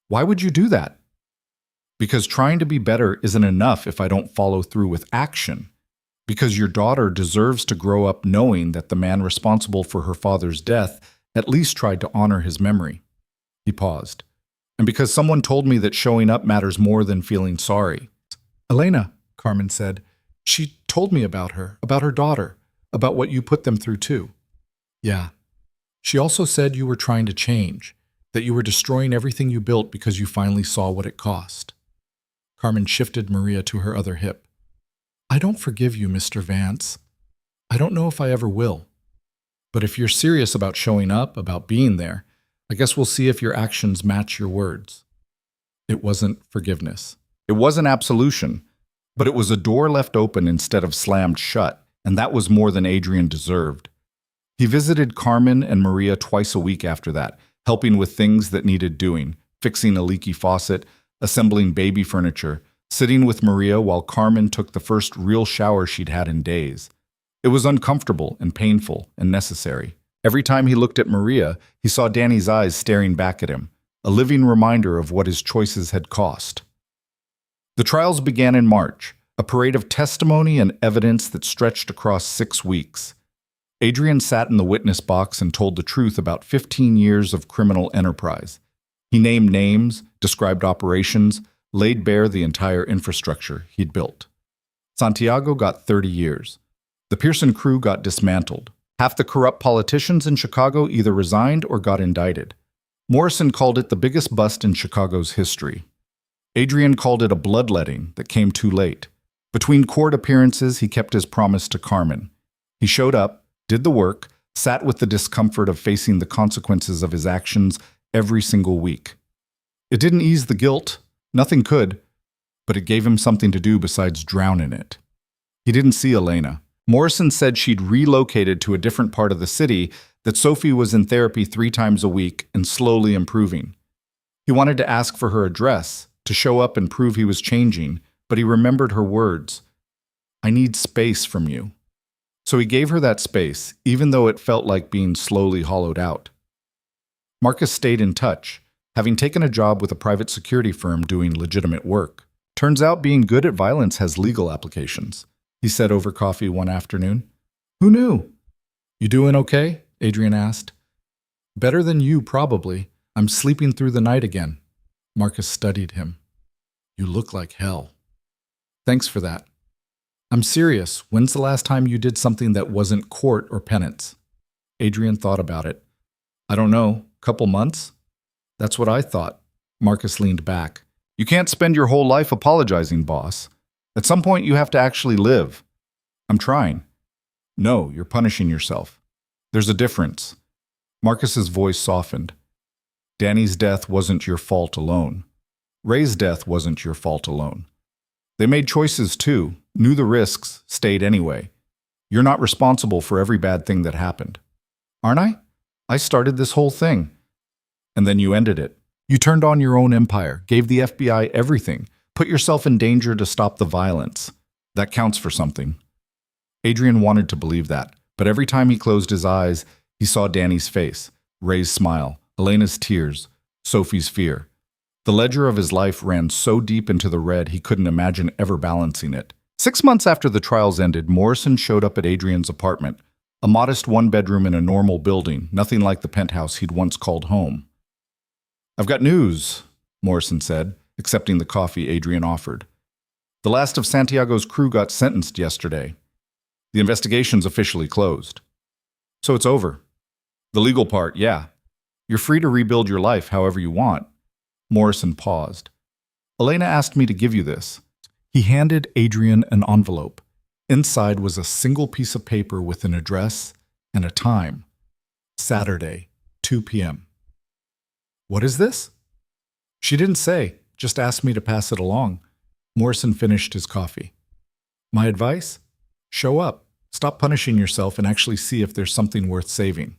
Why would you do that? Because trying to be better isn't enough if I don't follow through with action. Because your daughter deserves to grow up knowing that the man responsible for her father's death at least tried to honor his memory. He paused. And because someone told me that showing up matters more than feeling sorry. Elena, Carmen said, she told me about her daughter, about what you put them through too. Yeah. She also said you were trying to change, that you were destroying everything you built because you finally saw what it cost. Carmen shifted Maria to her other hip. I don't forgive you, Mr. Vance. I don't know if I ever will. But if you're serious about showing up, about being there, I guess we'll see if your actions match your words. It wasn't forgiveness. It wasn't absolution, but it was a door left open instead of slammed shut, and that was more than Adrian deserved. He visited Carmen and Maria twice a week after that, helping with things that needed doing, fixing a leaky faucet, assembling baby furniture, sitting with Maria while Carmen took the first real shower she'd had in days. It was uncomfortable and painful and necessary. Every time he looked at Maria, he saw Danny's eyes staring back at him, a living reminder of what his choices had cost. The trials began in March, a parade of testimony and evidence that stretched across 6 weeks. Adrian sat in the witness box and told the truth about 15 years of criminal enterprise. He named names, described operations, laid bare the entire infrastructure he'd built. Santiago got 30 years. The Pearson crew got dismantled. Half the corrupt politicians in Chicago either resigned or got indicted. Morrison called it the biggest bust in Chicago's history. Adrian called it a bloodletting that came too late. Between court appearances, he kept his promise to Carmen. He showed up, did the work, sat with the discomfort of facing the consequences of his actions every single week. It didn't ease the guilt, nothing could, but it gave him something to do besides drown in it. He didn't see Elena. Morrison said she'd relocated to a different part of the city, that Sophie was in therapy 3 times a week and slowly improving. He wanted to ask for her address, to show up and prove he was changing, but he remembered her words. "I need space from you." So he gave her that space, even though it felt like being slowly hollowed out. Marcus stayed in touch, having taken a job with a private security firm doing legitimate work. "Turns out being good at violence has legal applications," he said over coffee one afternoon. "Who knew?" "You doing okay?" Adrian asked. "Better than you, probably. I'm sleeping through the night again." Marcus studied him. "You look like hell." "Thanks for that." "I'm serious. When's the last time you did something that wasn't court or penance?" Adrian thought about it. "I don't know. Couple months?" "That's what I thought." Marcus leaned back. "You can't spend your whole life apologizing, boss. At some point you have to actually live." "I'm trying." "No, you're punishing yourself. There's a difference." Marcus's voice softened. "Danny's death wasn't your fault alone. Ray's death wasn't your fault alone. They made choices too, knew the risks, stayed anyway. You're not responsible for every bad thing that happened." "Aren't I? I started this whole thing." "And then you ended it. You turned on your own empire, gave the FBI everything, put yourself in danger to stop the violence. That counts for something." Adrian wanted to believe that, but every time he closed his eyes, he saw Danny's face, Ray's smile, Elena's tears, Sophie's fear. The ledger of his life ran so deep into the red he couldn't imagine ever balancing it. 6 months after the trials ended, Morrison showed up at Adrian's apartment, a modest 1-bedroom in a normal building, nothing like the penthouse he'd once called home. "I've got news," Morrison said, accepting the coffee Adrian offered. "The last of Santiago's crew got sentenced yesterday. The investigation's officially closed." "So it's over." "The legal part, yeah. You're free to rebuild your life however you want." Morrison paused. "Elena asked me to give you this." He handed Adrian an envelope. Inside was a single piece of paper with an address and a time. Saturday, 2 p.m. "What is this?" "She didn't say, just asked me to pass it along." Morrison finished his coffee. "My advice? Show up. Stop punishing yourself and actually see if there's something worth saving."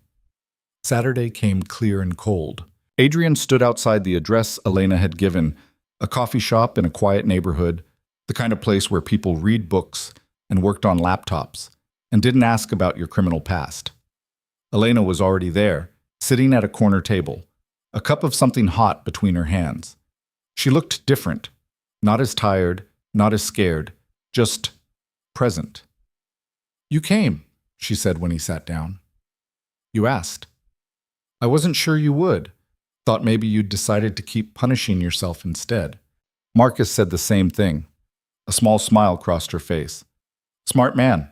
Saturday came clear and cold. Adrian stood outside the address Elena had given, a coffee shop in a quiet neighborhood, the kind of place where people read books and worked on laptops, and didn't ask about your criminal past. Elena was already there, sitting at a corner table, a cup of something hot between her hands. She looked different, not as tired, not as scared, just present. "You came," she said when he sat down. "You asked." "I wasn't sure you would. Thought maybe you'd decided to keep punishing yourself instead." Marcus said the same thing. A small smile crossed her face. "Smart man."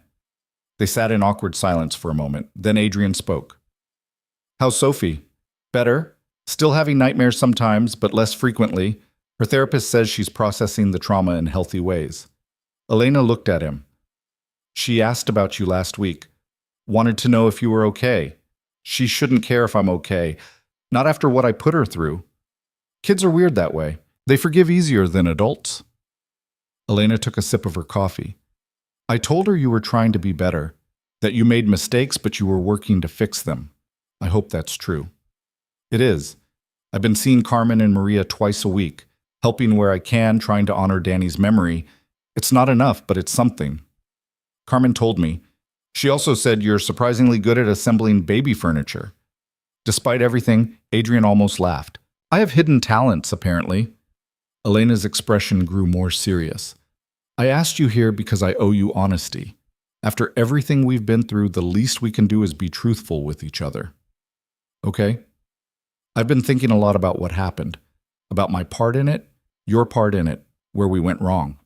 They sat in awkward silence for a moment. Then Adrian spoke. "How's Sophie?" "Better. Still having nightmares sometimes, but less frequently. Her therapist says she's processing the trauma in healthy ways." Elena looked at him. "She asked about you last week. Wanted to know if you were okay. She shouldn't care if I'm okay. Not after what I put her through. Kids are weird that way. They forgive easier than adults." Elena took a sip of her coffee. "I told her you were trying to be better, that you made mistakes but you were working to fix them. I hope that's true." "It is. I've been seeing Carmen and Maria twice a week, helping where I can, trying to honor Danny's memory. It's not enough, but it's something. Carmen told me, She also said you're surprisingly good at assembling baby furniture. Despite everything, Adrian almost laughed. I have hidden talents, apparently. Elena's expression grew more serious. I asked you here because I owe you honesty. After everything we've been through, the least we can do is be truthful with each other. Okay? I've been thinking a lot about what happened, about my part in it, your part in it, where we went wrong.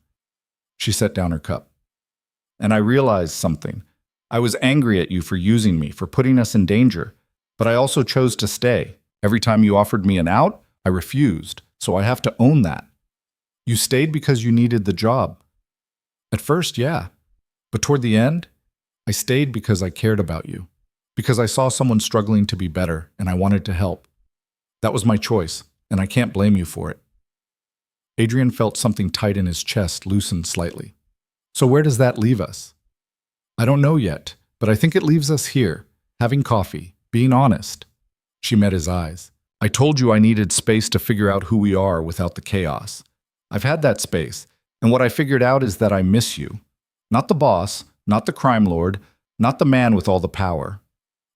She set down her cup. And I realized something. I was angry at you for using me, for putting us in danger, but I also chose to stay. Every time you offered me an out, I refused, so I have to own that. You stayed because you needed the job. At first, yeah, but toward the end, I stayed because I cared about you, because I saw someone struggling to be better and I wanted to help. That was my choice, and I can't blame you for it. Adrian felt something tight in his chest loosen slightly. So where does that leave us? I don't know yet, but I think it leaves us here, having coffee, being honest. She met his eyes. I told you I needed space to figure out who we are without the chaos. I've had that space, and what I figured out is that I miss you. Not the boss, not the crime lord, not the man with all the power.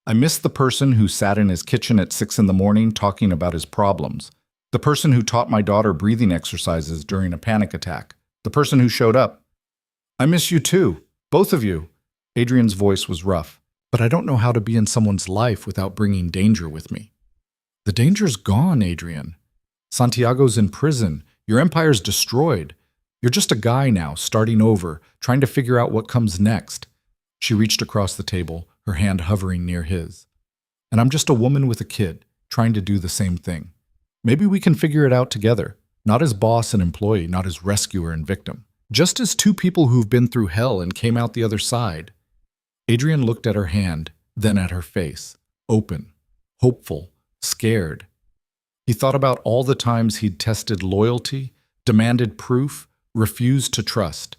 I miss the person who sat in his kitchen at 6 in the morning talking about his problems. The person who taught my daughter breathing exercises during a panic attack. The person who showed up. I miss you too, both of you. Adrian's voice was rough. But I don't know how to be in someone's life without bringing danger with me. The danger's gone, Adrian. Santiago's in prison. Your empire's destroyed. You're just a guy now, starting over, trying to figure out what comes next. She reached across the table, her hand hovering near his. And I'm just a woman with a kid, trying to do the same thing. Maybe we can figure it out together, not as boss and employee, not as rescuer and victim. Just as two people who've been through hell and came out the other side. Adrian looked at her hand, then at her face, open, hopeful, scared. He thought about all the times he'd tested loyalty, demanded proof, refused to trust.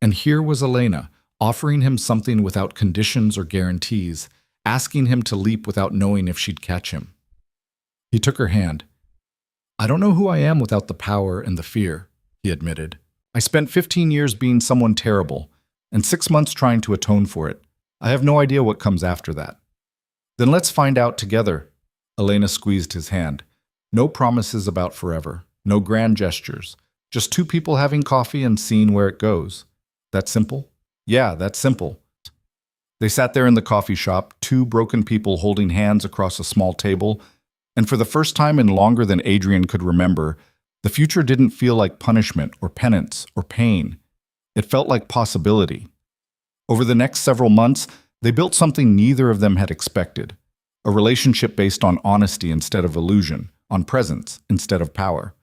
And here was Elena, offering him something without conditions or guarantees, asking him to leap without knowing if she'd catch him. He took her hand. I don't know who I am without the power and the fear, he admitted. I spent 15 years being someone terrible, and 6 months trying to atone for it. I have no idea what comes after that. Then let's find out together. Elena squeezed his hand. No promises about forever, no grand gestures, just two people having coffee and seeing where it goes. That simple? Yeah, that's simple. They sat there in the coffee shop, two broken people holding hands across a small table, and for the first time in longer than Adrian could remember, the future didn't feel like punishment or penance or pain. It felt like possibility. Over the next several months, they built something neither of them had expected. A relationship based on honesty instead of illusion, on presence instead of power.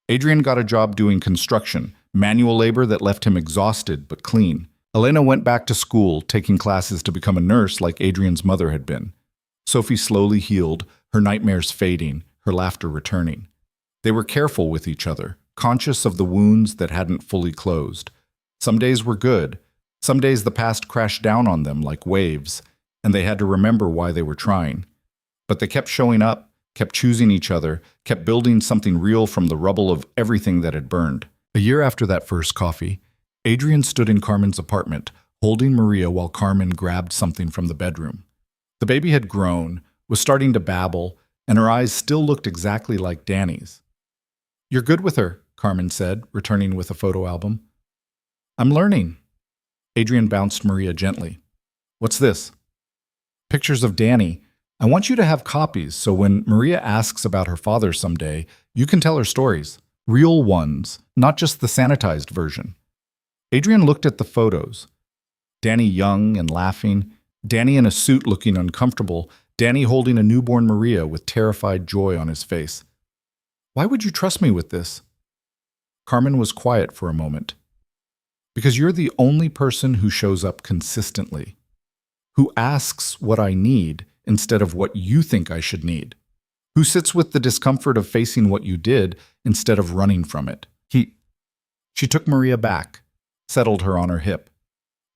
Adrian got a job doing construction, manual labor that left him exhausted but clean. Elena went back to school, taking classes to become a nurse like Adrian's mother had been. Sophie slowly healed, her nightmares fading, her laughter returning. They were careful with each other, conscious of the wounds that hadn't fully closed. Some days were good. Some days the past crashed down on them like waves, and they had to remember why they were trying. But they kept showing up, kept choosing each other, kept building something real from the rubble of everything that had burned. A year after that first coffee, Adrian stood in Carmen's apartment, holding Maria while Carmen grabbed something from the bedroom. The baby had grown, was starting to babble, and her eyes still looked exactly like Danny's. You're good with her, Carmen said, returning with a photo album. I'm learning. Adrian bounced Maria gently. What's this? Pictures of Danny. I want you to have copies so when Maria asks about her father someday, you can tell her stories. Real ones, not just the sanitized version. Adrian looked at the photos. Danny young and laughing, Danny in a suit looking uncomfortable, Danny holding a newborn Maria with terrified joy on his face. Why would you trust me with this? Carmen was quiet for a moment. Because you're the only person who shows up consistently, who asks what I need instead of what you think I should need, who sits with the discomfort of facing what you did instead of running from it. She took Maria back, settled her on her hip.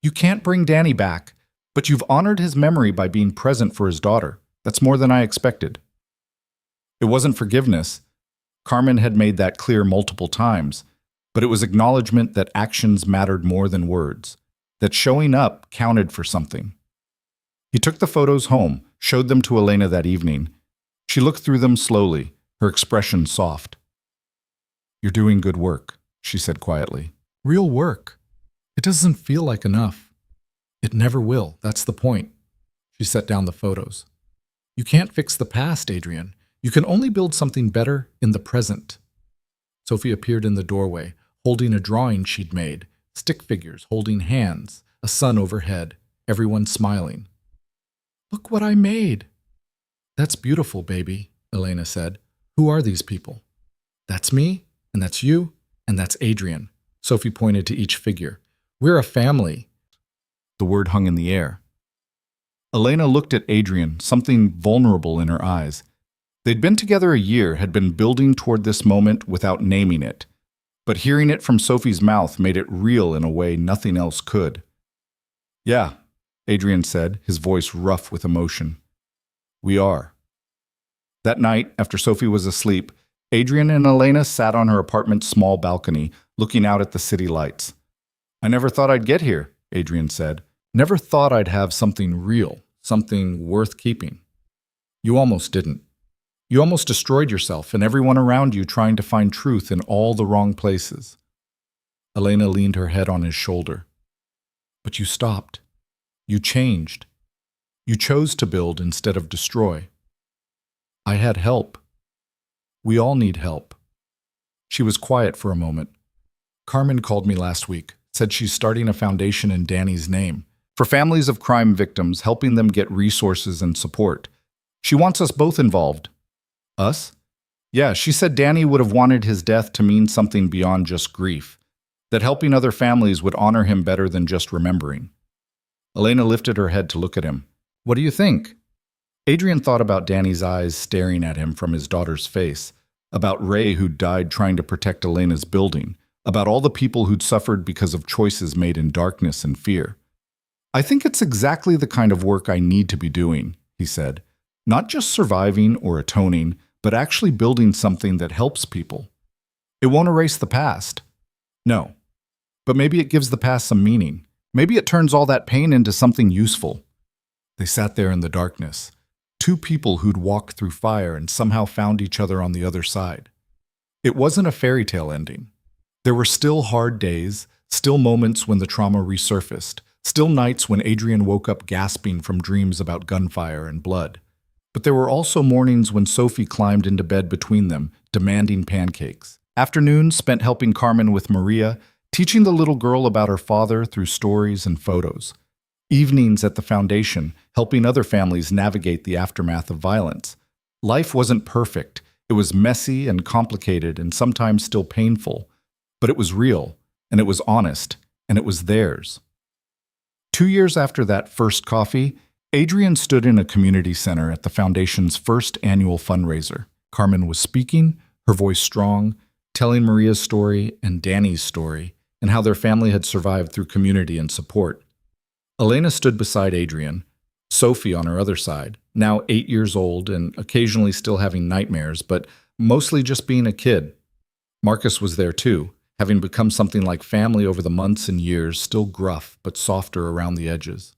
You can't bring Danny back, but you've honored his memory by being present for his daughter. That's more than I expected. It wasn't forgiveness. Carmen had made that clear multiple times, but it was acknowledgement that actions mattered more than words, that showing up counted for something. He took the photos home, showed them to Elena that evening. She looked through them slowly, her expression soft. "You're doing good work," she said quietly. "Real work. It doesn't feel like enough. It never will, that's the point." She set down the photos. "You can't fix the past, Adrian. You can only build something better in the present." Sophie appeared in the doorway, holding a drawing she'd made, stick figures holding hands, a sun overhead, everyone smiling. "Look what I made." "That's beautiful, baby," Elena said. "Who are these people?" "That's me, and that's you, and that's Adrian." Sophie pointed to each figure. "We're a family." The word hung in the air. Elena looked at Adrian, something vulnerable in her eyes. They'd been together a year, had been building toward this moment without naming it. But hearing it from Sophie's mouth made it real in a way nothing else could. "Yeah," Adrian said, his voice rough with emotion. "We are." That night, after Sophie was asleep, Adrian and Elena sat on her apartment's small balcony, looking out at the city lights. "I never thought I'd get here," Adrian said. "Never thought I'd have something real, something worth keeping." "You almost didn't. You almost destroyed yourself and everyone around you trying to find truth in all the wrong places." Elena leaned her head on his shoulder. "But you stopped. You changed. You chose to build instead of destroy." "I had help. We all need help." She was quiet for a moment. "Carmen called me last week, said she's starting a foundation in Danny's name, for families of crime victims, helping them get resources and support. She wants us both involved." "Us?" "Yeah, she said Danny would have wanted his death to mean something beyond just grief, that helping other families would honor him better than just remembering." Elena lifted her head to look at him. "What do you think?" Adrian thought about Danny's eyes staring at him from his daughter's face, about Ray who'd died trying to protect Elena's building, about all the people who'd suffered because of choices made in darkness and fear. "I think it's exactly the kind of work I need to be doing," he said. "Not just surviving or atoning, but actually building something that helps people. It won't erase the past. No. But maybe it gives the past some meaning. Maybe it turns all that pain into something useful." They sat there in the darkness, two people who'd walked through fire and somehow found each other on the other side. It wasn't a fairy tale ending. There were still hard days, still moments when the trauma resurfaced, still nights when Adrian woke up gasping from dreams about gunfire and blood. But there were also mornings when Sophie climbed into bed between them, demanding pancakes. Afternoons spent helping Carmen with Maria, teaching the little girl about her father through stories and photos. Evenings at the foundation, helping other families navigate the aftermath of violence. Life wasn't perfect. It was messy and complicated and sometimes still painful. But it was real, and it was honest, and it was theirs. 2 years after that first coffee, Adrian stood in a community center at the foundation's first annual fundraiser. Carmen was speaking, her voice strong, telling Maria's story and Danny's story, and how their family had survived through community and support. Elena stood beside Adrian, Sophie on her other side, now 8 years old and occasionally still having nightmares, but mostly just being a kid. Marcus was there too, having become something like family over the months and years, still gruff but softer around the edges.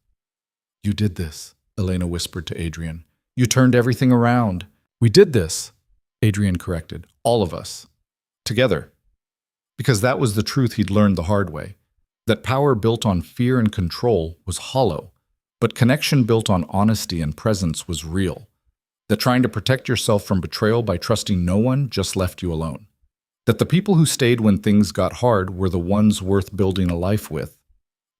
"You did this," Elena whispered to Adrian. "You turned everything around." "We did this," Adrian corrected. "All of us. Together." Because that was the truth he'd learned the hard way. That power built on fear and control was hollow, but connection built on honesty and presence was real. That trying to protect yourself from betrayal by trusting no one just left you alone. That the people who stayed when things got hard were the ones worth building a life with.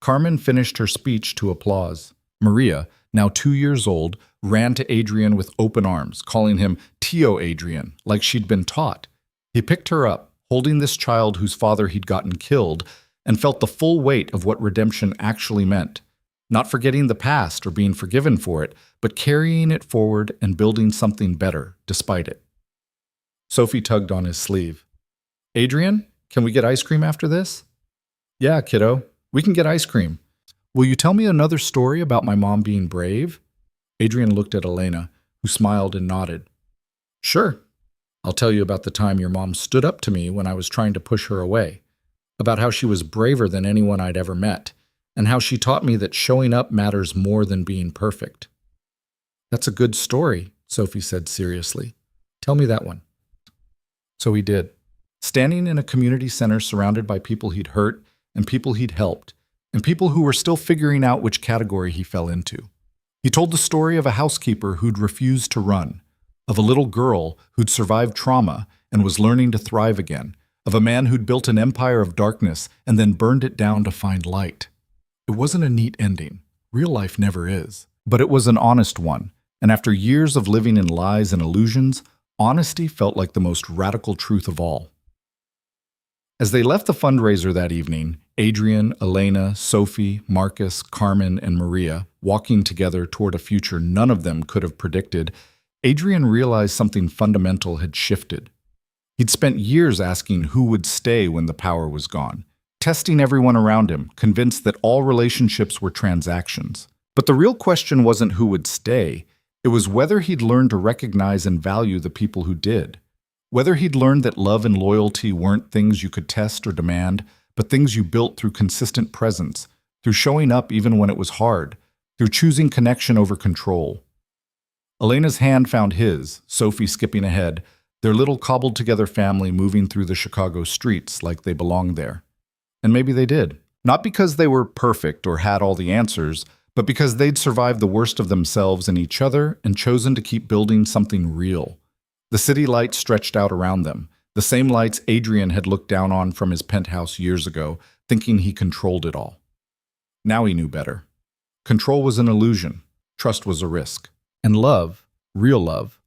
Carmen finished her speech to applause. Maria, now 2 years old, ran to Adrian with open arms, calling him Tio Adrian, like she'd been taught. He picked her up, holding this child whose father he'd gotten killed, and felt the full weight of what redemption actually meant. Not forgetting the past or being forgiven for it, but carrying it forward and building something better despite it. Sophie tugged on his sleeve. "Adrian, can we get ice cream after this?" "Yeah, kiddo, we can get ice cream. Will you tell me another story about my mom being brave?" Adrian looked at Elena, who smiled and nodded. "Sure. I'll tell you about the time your mom stood up to me when I was trying to push her away. About how she was braver than anyone I'd ever met. and how she taught me that showing up matters more than being perfect. That's a good story, Sophie said seriously. Tell me that one. So he did. Standing in a community center surrounded by people he'd hurt and people he'd helped, and people who were still figuring out which category he fell into. He told the story of a housekeeper who'd refused to run, of a little girl who'd survived trauma and was learning to thrive again, of a man who'd built an empire of darkness and then burned it down to find light. It wasn't a neat ending. Real life never is. But it was an honest one, and after years of living in lies and illusions, honesty felt like the most radical truth of all. As they left the fundraiser that evening, Adrian, Elena, Sophie, Marcus, Carmen, and Maria, walking together toward a future none of them could have predicted, Adrian realized something fundamental had shifted. He'd spent years asking who would stay when the power was gone, testing everyone around him, convinced that all relationships were transactions. But the real question wasn't who would stay, it was whether he'd learned to recognize and value the people who did. Whether he'd learned that love and loyalty weren't things you could test or demand, but things you built through consistent presence, through showing up even when it was hard, through choosing connection over control. Elena's hand found his, Sophie skipping ahead, their little cobbled-together family moving through the Chicago streets like they belonged there. And maybe they did. Not because they were perfect or had all the answers, but because they'd survived the worst of themselves and each other and chosen to keep building something real. The city lights stretched out around them, the same lights Adrian had looked down on from his penthouse years ago, thinking he controlled it all. Now he knew better. Control was an illusion. Trust was a risk. And love, real love,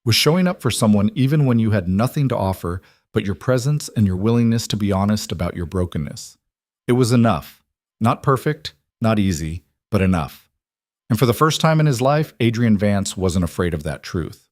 was showing up for someone even when you had nothing to offer but your presence and your willingness to be honest about your brokenness. It was enough. Not perfect, not easy, but enough. And for the first time in his life, Adrian Vance wasn't afraid of that truth.